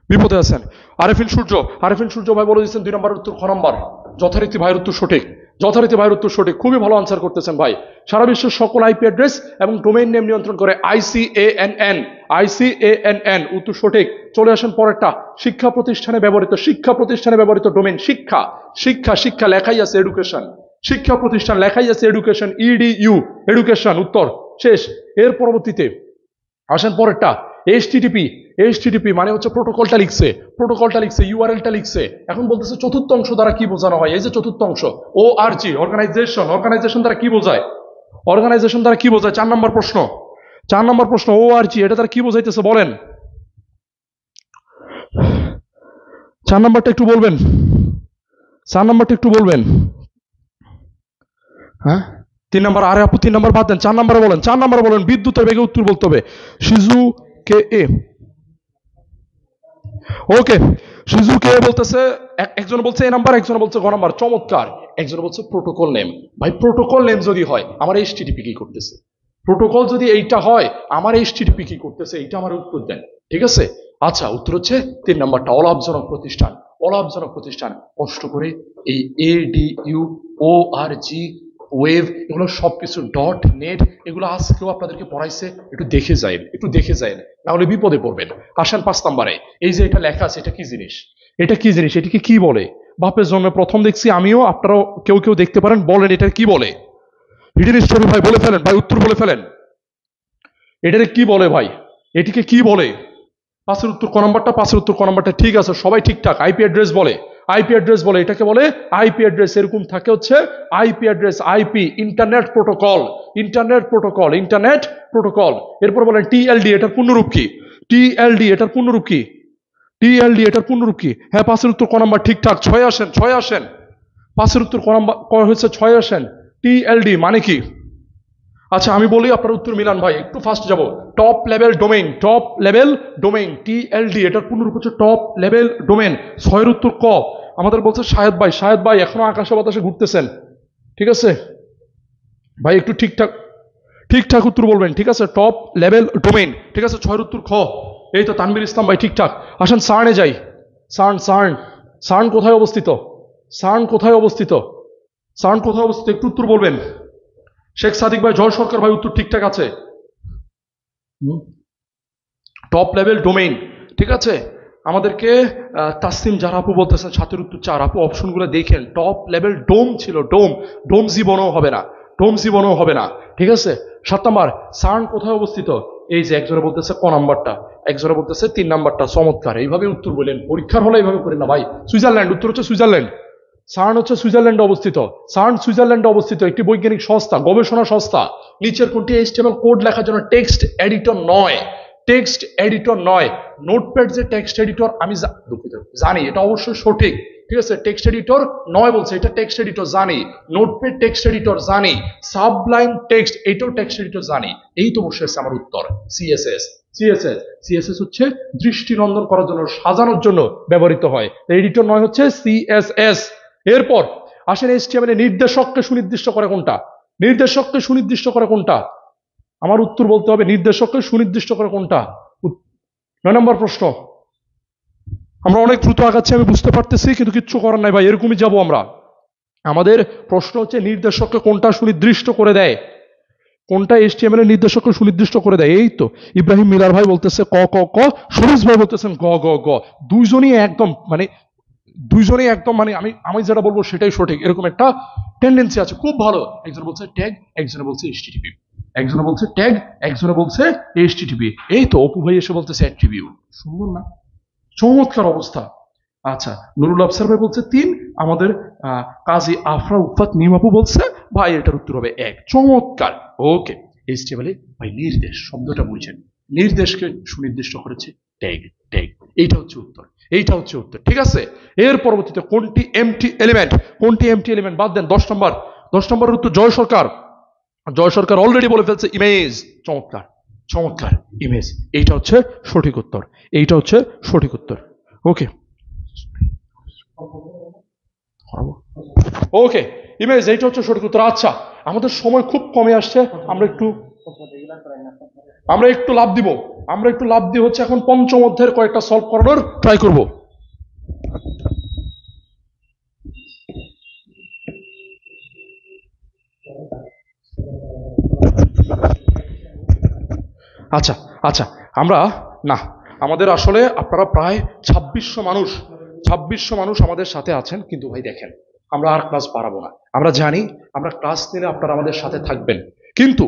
বিপদে আছেন। আরেফিন সূর্য, আরেফিন সূর্য ভাই বলে দিচ্ছেন 2 নম্বরের উত্তর খ নাম্বার। যথারীতি ভাইয়ের উত্তর সঠিক, যথারীতি ভাইয়ের উত্তর সঠিক। খুবই ভালো আনসার করতেছেন ভাই। সারা বিশ্বের সকল আইপি অ্যাড্রেস এবং ডোমেইন নেম নিয়ন্ত্রণ করে ICANN, ICANN, উত্তর সঠিক। চলে আসেন পরেরটা। শিক্ষা প্রতিষ্ঠানে ব্যবহৃত, শিক্ষা প্রতিষ্ঠানে ব্যবহৃত ডোমেইন। শিক্ষা, শিক্ষা, শিক্ষা লেখাই আছে এডুকেশন, শিক্ষা প্রতিষ্ঠান লেখাই আছে এডুকেশন, EDU, এডুকেশন, উত্তর শেষ। এর পরবর্তীতে আসেন পরেরটা। HTTP, HTTP মানে হচ্ছে প্রোটোকলটা লিখছে, প্রোটোকলটা লিখছে, ইউআরএলটা লিখছে। এখন বলতেছে চতুর্থ অংশ দ্বারা কি বোঝানো হয়? এই যে চতুর্থ অংশ, ORG, অর্গানাইজেশন, অর্গানাইজেশন দ্বারা কি বোঝায়? অর্গানাইজেশন দ্বারা কি বোঝায়? 4 নম্বর প্রশ্ন, 4 নম্বর প্রশ্ন। ORG এটা দ্বারা কি বোঝাইতেছে বলেন? 4 নম্বরটা একটু বলবেন, 4 নম্বরটা একটু বলবেন। হ্যাঁ 3 নম্বর। আরে আপু 3 নম্বর বাদ দেন, 4 নম্বরে বলেন, 4 নম্বরে বলেন। বিদ্যুতের বেগে উত্তর বলতে হবে। শিজু কে এ, ওকে। শিজু কে বলতেছে, একজন বলছে এ নাম্বার, একজন বলছে গ নাম্বার। চমৎকার। একজন বলছে প্রোটোকল নেম। ভাই প্রোটোকল নেম যদি হয় আমার HTTP কি করতেছে? প্রোটোকল যদি এইটা হয় আমার HTTP কি করতেছে? এইটা আমার উত্তর দেন, ঠিক আছে? আচ্ছা, উত্তর হচ্ছে 3 নাম্বারটা, অলাভজনক প্রতিষ্ঠান, অলাভজনক প্রতিষ্ঠান। কষ্ট করে এই ADU, ORG, ওয়েভ, এগুলো সবকিছু ডট নেট, এগুলো আজকেও আপনাদেরকে পড়াইছে, একটু দেখে যায়, একটু দেখে যায়, না হলে বিপদে পড়বেন। আসেন 5 নম্বরে। এই যে এটা লেখা আছে, এটা কি জিনিস? এটা কি জিনিস? এটাকে কি বলে? বাপের জন্মে প্রথম দেখছি আমিও, আপনারাও কেউ কেউ দেখতে পারেন। বলেন এটা কি বলে? হিডেন স্টোরি ভাই বলে ফেলেন, ভাই উত্তর বলে ফেলেন। এটাকে কি বলে ভাই? এটিকে কি বলে? পাঁচের উত্তর ক নাম্বারটা, পাঁচের উত্তর ক নাম্বারটা ঠিক আছে, সবাই ঠিকঠাক। আইপি অ্যাড্রেস বলে, আইপি অ্যাড্রেস বলে, এটাকে বলে আইপি অ্যাড্রেস। এরকম থাকে হচ্ছে IP address, IP internet protocol, internet protocol, internet protocol. এরপর বলেন টিএলডি, এটার পূর্ণরূপ কি? টিএলডি এটার পূর্ণরূপ কি? টিএলডি এটার পূর্ণরূপ কি? হ্যাঁ, পাঁচের উত্তর ক নাম্বার ঠিকঠাক। ছয় আসেন, ছয় আসেন। পাঁচের উত্তর ক নাম্বার ক হচ্ছে, ছয় আসেন। টিএলডি মানে কি? আচ্ছা আমি বলি, আপনার উত্তর মিলান ভাই, একটু ফাস্ট যাব। Top level domain, top level domain, TLD এটার পূর্ণরূপ হচ্ছে টপ লেভেল ডোমেইন। ছয়ের উত্তর ক। আমাদের বলছে শাহেদ ভাই, শাহেদ ভাই এখনো আকাশে বাতাসে ঘুরতেছেন, ঠিক আছে ভাই? একটু ঠিকঠাক ঠিকঠাক উত্তর বলবেন, ঠিক আছে? টপ লেভেল ডোমেইন, ঠিক আছে। ছয়ের উত্তর খ। এই তো তানভীর ইসলাম ভাই ঠিকঠাক। আসেন সার্নে যাই। সার্ন, সার্ন, সার্ন কোথায় অবস্থিত? সার্ন কোথায় অবস্থিত? সার্ন কোথায় অবস্থিত একটু উত্তর বলবেন। শেখ সাদিক ভাই, জয় সরকার ভাই, উত্তর ঠিকঠাক আছে। টপ লেভেল ডোমেইন, ঠিক আছে। আমাদেরকে তাসিম যারা আপু বলতেছেন সাতের উত্তর চার, আপু অপশনগুলো দেখেন। টপ লেভেল ডোম ছিল, ডোম, ডোম জীবনও হবে না, ডোম জীবনও হবে না, ঠিক আছে। 7 নাম্বার, সার্ন কোথায় অবস্থিত? এই যে একজনে বলতেছে ক নাম্বারটা, একজনে বলতেছে 3 নাম্বারটা। চমৎকার, এইভাবে উত্তর বললেন। পরীক্ষার হলে এইভাবে করেন না ভাই। সুইজারল্যান্ড, উত্তর হচ্ছে সুইজারল্যান্ড। সার্ন হচ্ছে সুইজারল্যান্ডে অবস্থিত। সার্ন সুইজারল্যান্ডে অবস্থিত একটি বৈজ্ঞানিক সংস্থা, গবেষণা সংস্থা। নিচের কোনটি এইচটিএমএল কোড লেখার জন্য টেক্সট এডিটর নয়? টেক্সট এডিটর নয়। নোটপ্যাড যে টেক্সট এডিটর, আমি দুঃখিত, জানি এটা অবশ্যই সঠিক, ঠিক আছে। টেক্সট এডিটর নয় বলছে, এটা টেক্সট এডিটর জানি। নোটপ্যাড টেক্সট এডিটর জানি। সাবলাইম টেক্সট এটাও টেক্সট এডিটর জানি। এই তো বসে আছে আমার উত্তর। সিএসএস, সিএসএস, সিএসএস হচ্ছে দৃষ্টিনন্দন করার জন্য, সাজানোর জন্য ব্যবহৃত হয়। এডিটর নয় হচ্ছে সিএসএস। এরপর আসেন এইচটিএমএল এর নির্দেশককে সুনির্দিষ্ট করে কোনটা? নির্দেশককে সুনির্দিষ্ট করে কোনটা? আমার উত্তর বলতে হবে, নির্দেশককে সুনির্দিষ্ট করে কোনটা? 9 নম্বর প্রশ্ন। আমরা অনেক দ্রুত আগাচ্ছি আমি বুঝতে পারতেছি, কিন্তু কিচ্ছু করার নাই ভাই, এরকমই যাব আমরা। আমাদের প্রশ্ন হচ্ছে নির্দেশককে কোনটা সুনির্দিষ্ট করে দেয়? কোনটা এইচটিএমএল এর নির্দেশককে সুনির্দিষ্ট করে দেয়? এই তো ইব্রাহিম মিলার ভাই বলতেছে ক ক ক, সবুজ ভাই বলতেছেন গ গ গ। দুইজনই একদম মানে দুইজনেই একদম মানে আমি যেটা বলবো সেটাই সঠিক, এরকম একটা টেন্ডেন্সি আছে। খুব ভালো। একজন বলছে ট্যাগ, একজনে বলছে এইচটিটিপি, একজনে বলছে ট্যাগ, একজনে বলছে এইচটিটিপি। এই তো অপু ভাই এসে বলতেছে অ্যাট্রিবিউট। সুন্দর না? চমৎকার অবস্থা। আচ্ছা, নুরুল আফসার ভাই বলছে 3, আমাদের কাজী আফরা উফাত মিম আপু বলছে ভাই এটার উত্তর হবে 1। চমৎকার। ওকে, এইচটিএমএল ভাই নির্দেশ শব্দটা বুঝছেন, নির্দেশকে সুনির্দিষ্ট করেছে ট্যাগ, ট্যাগ। এইটা হচ্ছে উত্তর, এইটা হচ্ছে উত্তর, ঠিক আছে। এর পরবর্তীতে কোনটি এমটি এলিমেন্ট? কোনটি এমটি এলিমেন্ট? বাদ দেন। 10 নম্বর, 10 নম্বরের উত্তর জয় সরকার। জয় সরকার অলরেডি বলে ফেলছে ইমেজ। চমৎকার, চমৎকার, ইমেজ। এইটা হচ্ছে সঠিক উত্তর, এইটা হচ্ছে সঠিক উত্তর। ওকে, ওকে, ইমেজ, এইটা হচ্ছে সঠিক উত্তর। আচ্ছা, আমাদের সময় খুব কমে আসছে, আমরা একটু লাভ দিব, আমরা একটু লাভ দিয়ে হচ্ছে এখন পঞ্চম অধ্যায়ের কয়েকটা সলভ করানোর ট্রাই করব। আচ্ছা, আচ্ছা, আমরা না, আমাদের আসলে আপনারা প্রায় 2600 মানুষ আমাদের সাথে আছেন, কিন্তু ভাই দেখেন আমরা আর ক্লাস বাড়াবো না। আমরা জানি আমরা ক্লাস নিলে আপনারা আমাদের সাথে থাকবেন, কিন্তু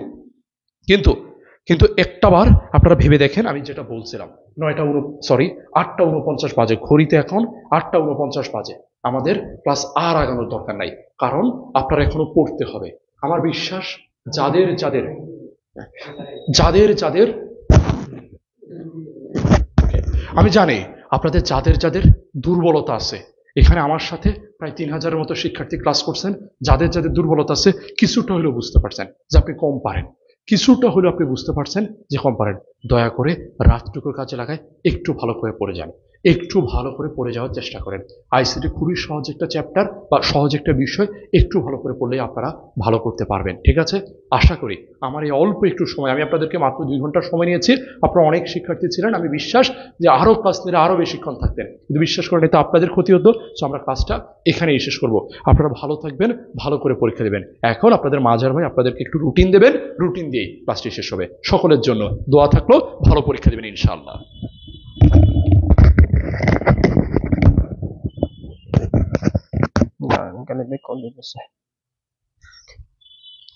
কিন্তু কিন্তু একটাবার আপনারা ভেবে দেখেন, আমি যেটা বলছিলাম 8টা 49 বাজে ঘড়িতে, এখন 8টা 49 বাজে। আমাদের ক্লাস আর আগানোর দরকার নাই, কারণ আপনারা এখনো পড়তে হবে। আমার বিশ্বাস যাদের যাদের যাদের যাদের আমি জানি আপনাদের যাদের যাদের দুর্বলতা আছে, এখানে আমার সাথে প্রায় 3000-এর মতো শিক্ষার্থী ক্লাস করছেন, যাদের যাদের দুর্বলতা আছে কিছুটা হলেও বুঝতে পারছেন যে আপনি কম পারেন, কিছুটা হলেও আপনি বুঝতে পারছেন যে কম পারেন। দয়া করে রাতটুকুর কাজে লাগায় একটু ভালো করে পড়ে যান, একটু ভালো করে পড়ে যাওয়ার চেষ্টা করেন। আইসিটি খুবই সহজ একটা চ্যাপ্টার বা সহজ একটা বিষয়, একটু ভালো করে পড়লেই আপনারা ভালো করতে পারবেন, ঠিক আছে। আশা করি আমার এই অল্প একটু সময়, আমি আপনাদেরকে মাত্র 2 ঘন্টা সময় নিয়েছি, আপনারা অনেক শিক্ষার্থী ছিলেন, আমি বিশ্বাস যে আরো ক্লাস নিলে আরো বেশিক্ষণ থাকতেন, কিন্তু বিশ্বাস করেন এতে আপনাদের ক্ষতি হতো। তো আমরা ক্লাসটা এখানেই শেষ করব। আপনারা ভালো থাকবেন, ভালো করে পরীক্ষা দেবেন। এখন আপনাদের মাঝার ভাই আপনাদেরকে একটু রুটিন দেবেন, রুটিন দিয়েই ক্লাসটি শেষ হবে। সকলের জন্য দোয়া থাকলো, ভালো পরীক্ষা দেবেন ইনশাআল্লাহ।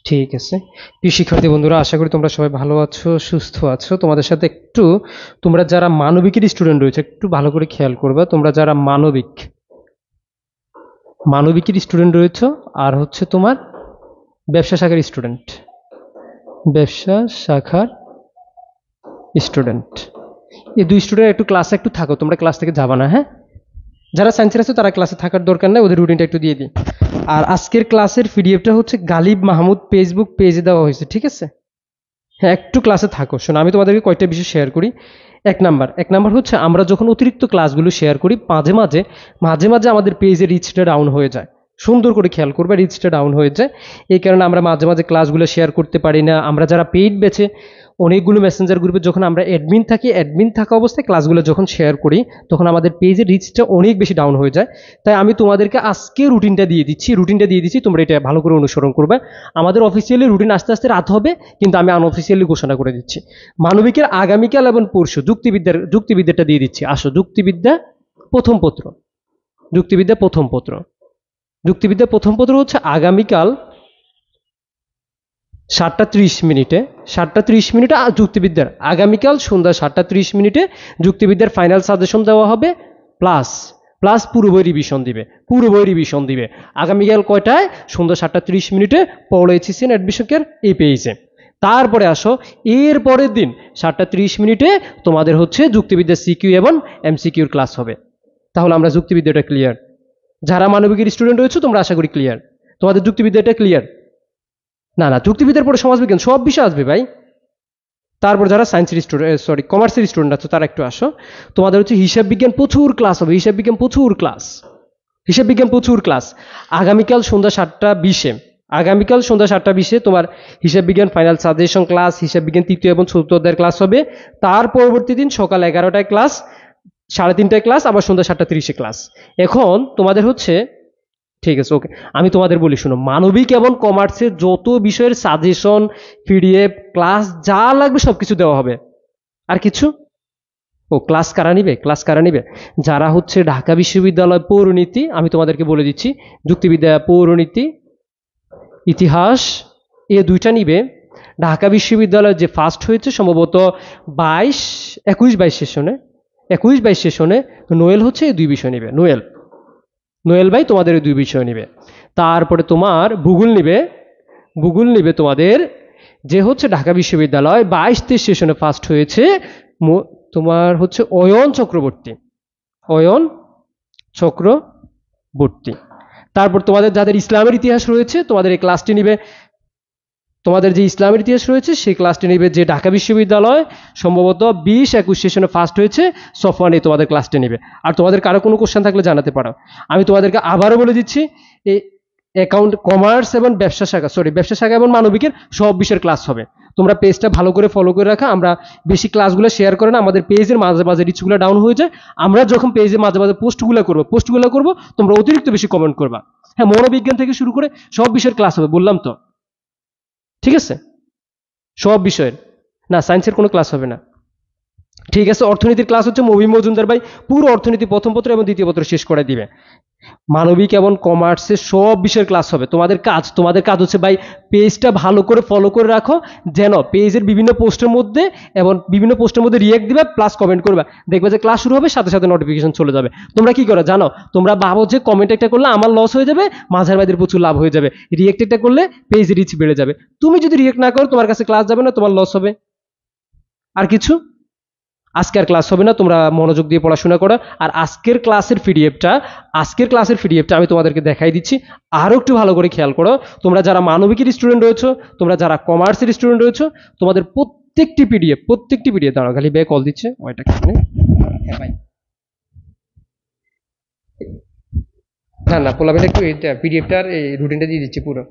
ঠিক আছে। প্রিয় শিক্ষার্থী বন্ধুরা, আশা করি তোমরা সবাই ভালো আছো, সুস্থ আছো। তোমাদের সাথে একটু, তোমরা যারা মানবিকের স্টুডেন্ট রয়েছে একটু ভালো করে খেয়াল করবে। তোমরা যারা মানবিকের স্টুডেন্ট রয়েছে আর হচ্ছে তোমার ব্যবসা শাখার স্টুডেন্ট, ব্যবসা শাখার স্টুডেন্ট, এই দুই স্টুডেন্ট একটু ক্লাসে একটু থাকো, তোমরা ক্লাস থেকে যাবা না, হ্যাঁ? যারা সায়েন্সের আছে তারা ক্লাসে থাকার দরকার নেই, ওদের রুটিনটা একটু দিয়ে দিই। আর আজকের ক্লাসের পিডিএফটা হচ্ছে গালিব মাহমুদ ফেসবুক পেজে দেওয়া হয়েছে, ঠিক আছে? হ্যাঁ, একটু ক্লাসে থাকো। শোনো, আমি তোমাদেরকে কয়েকটা বিষয় শেয়ার করি। এক নাম্বার হচ্ছে, আমরা যখন অতিরিক্ত ক্লাসগুলো শেয়ার করি মাঝে মাঝে আমাদের পেজের রিচটা ডাউন হয়ে যায়। সুন্দর করে খেয়াল করবে, রিচটা ডাউন হয়ে যায়। এই কারণে আমরা মাঝে মাঝে ক্লাসগুলো শেয়ার করতে পারি না। আমরা যারা পেইড বেছে অনেকগুলো মেসেঞ্জার গ্রুপে যখন আমরা অ্যাডমিন থাকা অবস্থায় ক্লাসগুলো যখন শেয়ার করি, তখন আমাদের পেজের রিচটা অনেক বেশি ডাউন হয়ে যায়। তাই আমি তোমাদেরকে আজকে রুটিনটা দিয়ে দিচ্ছি, তোমরা এটা ভালো করে অনুসরণ করবে। আমাদের অফিসিয়ালি রুটিন আস্তে আস্তে রাত হবে, কিন্তু আমি আনঅফিসিয়ালি ঘোষণা করে দিচ্ছি। মানবিকের আগামীকাল এবং পরশু যুক্তিবিদ্যাটা দিয়ে দিচ্ছি। আসো, যুক্তিবিদ্যা প্রথম পত্র হচ্ছে আগামীকাল 7:30 যুক্তিবিদ্যার, আগামীকাল সন্ধ্যা 7:30 যুক্তিবিদ্যার ফাইনাল সাজেশন দেওয়া হবে, প্লাস পুরো বই রিভিশন দিবে। আগামীকাল কয়টায়? সন্ধ্যা 7:30 পড়েছিস অ্যাডমিশনের এই পেজে। তারপরে আসো, এর পরের দিন 7:30 তোমাদের হচ্ছে যুক্তিবিদ্যার সিকিউ এবং এমসিকিউর ক্লাস হবে। তাহলে আমরা যুক্তিবিদ্যাটা ক্লিয়ার। যারা মানবিকের স্টুডেন্ট রয়েছে তোমরা আশা করি ক্লিয়ার, তোমাদের যুক্তিবিদ্যাটা ক্লিয়ার। না, যুক্তিবিদ্যার পরে সমাজবিজ্ঞান সব বিষয় আসবে ভাই। তারপর যারা কমার্সের স্টুডেন্ট আছো তারা একটু আসো। তোমাদের হচ্ছে হিসাব বিজ্ঞান প্রচুর ক্লাস হবে, হিসাব বিজ্ঞান প্রচুর ক্লাস। আগামীকাল সন্ধ্যা 7:20 তোমার হিসাব বিজ্ঞান ফাইনাল সাজেশন ক্লাস, হিসাব বিজ্ঞান তৃতীয় এবং চতুর্থ অধ্যায়ের ক্লাস হবে। তার পরবর্তী দিন সকাল 11টায় ক্লাস, 3:30টায় ক্লাস, আবার সন্ধ্যা 7:30 ক্লাস। এখন তোমাদের হচ্ছে, ঠিক আছে, ওকে, আমি তোমাদের বলি শোনো, মানবিক এবং কমার্সের যত বিষয়ের সাজেশন, পিডিএফ, ক্লাস যা লাগবে সবকিছু দেওয়া হবে। আর কিছু? ক্লাস কারা নিবে? যারা হচ্ছে ঢাকা বিশ্ববিদ্যালয় পৌরনীতি, আমি তোমাদেরকে বলে দিচ্ছি, যুক্তিবিদ্যা পৌরনীতি, ইতিহাস, এ দুইটা নিবে। ঢাকা বিশ্ববিদ্যালয় যে ফার্স্ট হয়েছে সম্ভবত 21-22 সেশনে নোয়েল হচ্ছে এই দুই বিষয় নিবে। নোয়েল ভাই তোমাদের এই দুই বিষয় নিবে। তারপরে তোমার ভূগোল নিবে তোমাদের, যে হচ্ছে ঢাকা বিশ্ববিদ্যালয় 22-23 সেশনে ফার্স্ট হয়েছে, তোমার হচ্ছে অয়ন চক্রবর্তী। তারপর তোমাদের যাদের ইসলামের ইতিহাস রয়েছে তোমাদের এই ক্লাসটি নিবে, তোমাদের যে ইসলামের ইতিহাস রয়েছে সেই ক্লাসটি নিবে যে ঢাকা বিশ্ববিদ্যালয় সম্ভবত 20-21 সেশনে ফার্স্ট হয়েছে, সফওয়ান তোমাদের ক্লাসটি নিবে। আর তোমাদের কারো কোনো কোশ্চেন থাকলে জানাতে পারো। আমি তোমাদেরকে আবারও বলে দিচ্ছি, এই অ্যাকাউন্ট কমার্স এবং ব্যবসা শাখা এবং মানবিকের সব বিষয়ের ক্লাস হবে। তোমরা পেজটা ভালো করে ফলো করে রাখা। আমরা বেশি ক্লাসগুলো শেয়ার করে না, আমাদের পেজের মাঝে মাঝে রিচগুলো ডাউন হয়ে যায়। আমরা যখন পেজে মাঝে মাঝে পোস্টগুলো করবো তোমরা অতিরিক্ত বেশি কমেন্ট করবা। হ্যাঁ, মনোবিজ্ঞান থেকে শুরু করে সব বিষয়ের ক্লাস হবে, বললাম তো, ঠিক আছে? সব বিষয়ের, না সায়েন্সের কোনো ক্লাস হবে না, ঠিক আছে? অর্থনীতির ক্লাস হচ্ছে মবিন মজুমদার ভাই পুরো অর্থনীতি প্রথম পত্র এবং দ্বিতীয় পত্র শেষ করে দিবে। মানবিক এবং কমার্সের সব বিষয়ের ক্লাস হবে। তোমাদের কাজ হচ্ছে ভাই পেজটা ভালো করে ফলো করে রাখো, যেন পেজের বিভিন্ন পোস্টের মধ্যে রিঅ্যাক্ট দিবে, প্লাস কমেন্ট করবে। দেখবে যে ক্লাস শুরু হবে সাথে সাথে নোটিফিকেশন চলে যাবে। তোমরা কি করো জানো? তোমরা ভাবো যে কমেন্ট একটা করলে আমার লস হয়ে যাবে, মাঝার ভাইদের প্রচুর লাভ হয়ে যাবে, রিঅ্যাক্ট একটা করলে পেজ রিচ বেড়ে যাবে। তুমি যদি রিঅ্যাক্ট না করো তোমার কাছে ক্লাস যাবে না, তোমার লস হবে। আর কিছু? আজকে আর ক্লাস হবে না, তোমরা মনোযোগ দিয়ে পড়াশোনা করো। আর আজকের ক্লাসের পিডিএফটা আমি তোমাদেরকে দেখাই দিচ্ছি, আরো একটু ভালো করে খেয়াল করো। তোমরা যারা মানবিকের স্টুডেন্ট রয়েছো, তোমরা যারা কমার্সের স্টুডেন্ট রয়েছো, তোমাদের প্রত্যেকটি পিডিএফ দাঁড়াও, খালি ভাই কল দিচ্ছে, ওইটা হ্যাঁ ভাই, না পোলাবেন একটু এইটা পিডিএফটার এই রুটিনটা দিয়ে দিচ্ছি পুরো।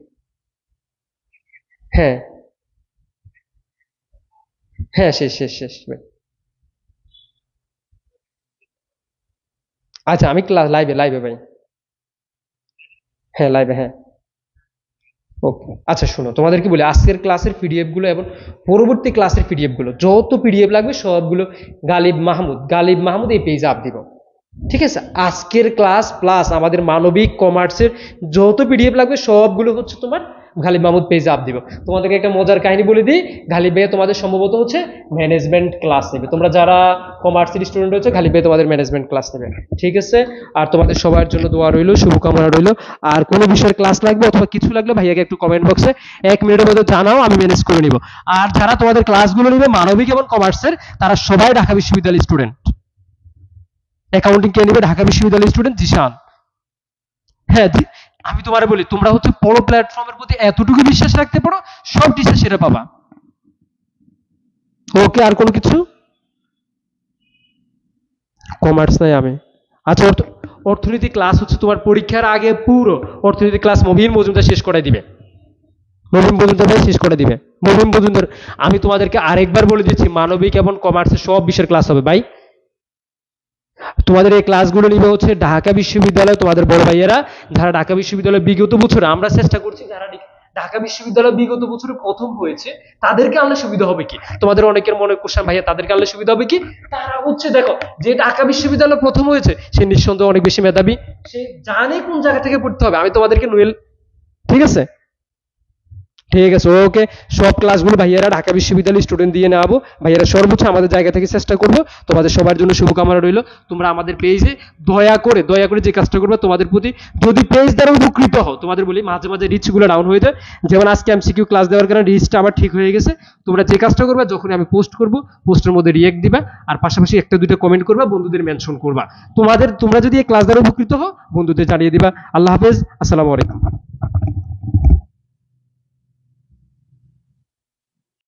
হ্যাঁ শেষ ভাই। আচ্ছা, আমি লাইভে ভাই, হ্যাঁ লাইভে, হ্যাঁ, ওকে। আচ্ছা শোনো, তোমাদের কি বলি, আজকের ক্লাসের পিডিএফ গুলো এবং পরবর্তী ক্লাসের পিডিএফ গুলো, যত পিডিএফ লাগবে সবগুলো গালিব মাহমুদ এই পেজে আপ দিব, ঠিক আছে? আজকের ক্লাস প্লাস আমাদের মানবিক কমার্সের যত পিডিএফ লাগবে সবগুলো হচ্ছে তোমার গালিব মাহমুদ পেজে আপ দিব। তোমাদেরকে একটা মজার কাহিনী বলে দিই, গালিব ভাইয়া তোমাদের সম্ভবত হচ্ছে ম্যানেজমেন্ট ক্লাস নেবে। তোমরা যারা কমার্সের স্টুডেন্ট হচ্ছে গালিব ভাই তোমাদের ম্যানেজমেন্ট ক্লাস নেবে, ঠিক আছে? আর তোমাদের সবার জন্য দোয়া রইলো, শুভকামনা রইলো। আর কোনো বিষয়ের ক্লাস লাগবে অথবা কিছু লাগলে ভাইয়াকে একটু কমেন্ট বক্সে 1 মিনিটের মধ্যে জানাও, আমি ম্যানেজ করে নিব। আর যারা তোমাদের ক্লাসগুলো নেবে মানবিক এবং কমার্সের, তারা সবাই ঢাকা বিশ্ববিদ্যালয়ের স্টুডেন্ট। অ্যাকাউন্টিং কে নেবে? ঢাকা বিশ্ববিদ্যালয়ের স্টুডেন্ট জিশান। হ্যাঁ, আমি তোমারে বলি, তোমরা হচ্ছে বড় প্ল্যাটফর্মের প্রতি এতটুকু বিশ্বাস রাখতে পারো, সব টিচার সেটা পাবা। ওকে, আর কোনো কিছু? কমার্স নাই আমি। আচ্ছা, অর্থনীতি ক্লাস হচ্ছে তোমার পরীক্ষার আগে পুরো অর্থনীতি ক্লাস মবিন মজুমদার শেষ করে দিবে। মবিন মজুমদার ভাই শেষ করে দিবে। মবিন মজুমদার, আমি তোমাদেরকে আরেকবার বলে দিচ্ছি, মানবিক এবং কমার্সের সব বিষয়ের ক্লাস হবে ভাই। তোমাদের এই ক্লাসগুলো নিবে হচ্ছে ঢাকা বিশ্ববিদ্যালয়, তোমাদের বড় ভাইয়েরা যারা ঢাকা বিশ্ববিদ্যালয় বিগত বছর, আমরা চেষ্টা করছি যারা ঢাকা বিশ্ববিদ্যালয় বিগত বছরে প্রথম হয়েছে তাদেরকে আনলে সুবিধা হবে কি? তোমাদের অনেকের মনে কোশ্চেন, ভাইয়া তাদেরকে আনলে সুবিধা হবে কি? তারা হচ্ছে দেখো, যে ঢাকা বিশ্ববিদ্যালয় প্রথম হয়েছে সে নিঃসন্দেহে অনেক বেশি মেধাবী, সে জানে কোন জায়গা থেকে পড়তে হবে। আমি তোমাদেরকে নোয়েল, ঠিক আছে, ঠিক আছে, ওকে। সব ক্লাসগুলো ভাইয়ারা ঢাকা বিশ্ববিদ্যালয়ের স্টুডেন্ট দিয়ে নেবো। ভাইয়ারা সর্বোচ্চ আমাদের জায়গা থেকে চেষ্টা করবো। তোমাদের সবার জন্য শুভকামনা রইল। তোমরা আমাদের পেজে দয়া করে যে কাজটা করবে তোমাদের প্রতি, যদি পেজ দ্বারা উপকৃত হও, তোমাদের বলি মাঝে মাঝে রিচগুলো ডাউন হয়ে যায়। যেমন আজকে এমসিকিউ ক্লাস দেওয়ার কারণে রিচটা আবার ঠিক হয়ে গেছে। তোমরা যে কাজটা করবে, যখন আমি পোস্ট করবো পোস্টের মধ্যে রিয়েক্ট দিবা, আর পাশাপাশি 1-2টা কমেন্ট করবা, বন্ধুদের মেনশন করবা। তোমরা যদি এই ক্লাস দ্বারা উপকৃত হও, বন্ধুদের জানিয়ে দিবা। আল্লাহ হাফেজ, আসসালামু আলাইকুম।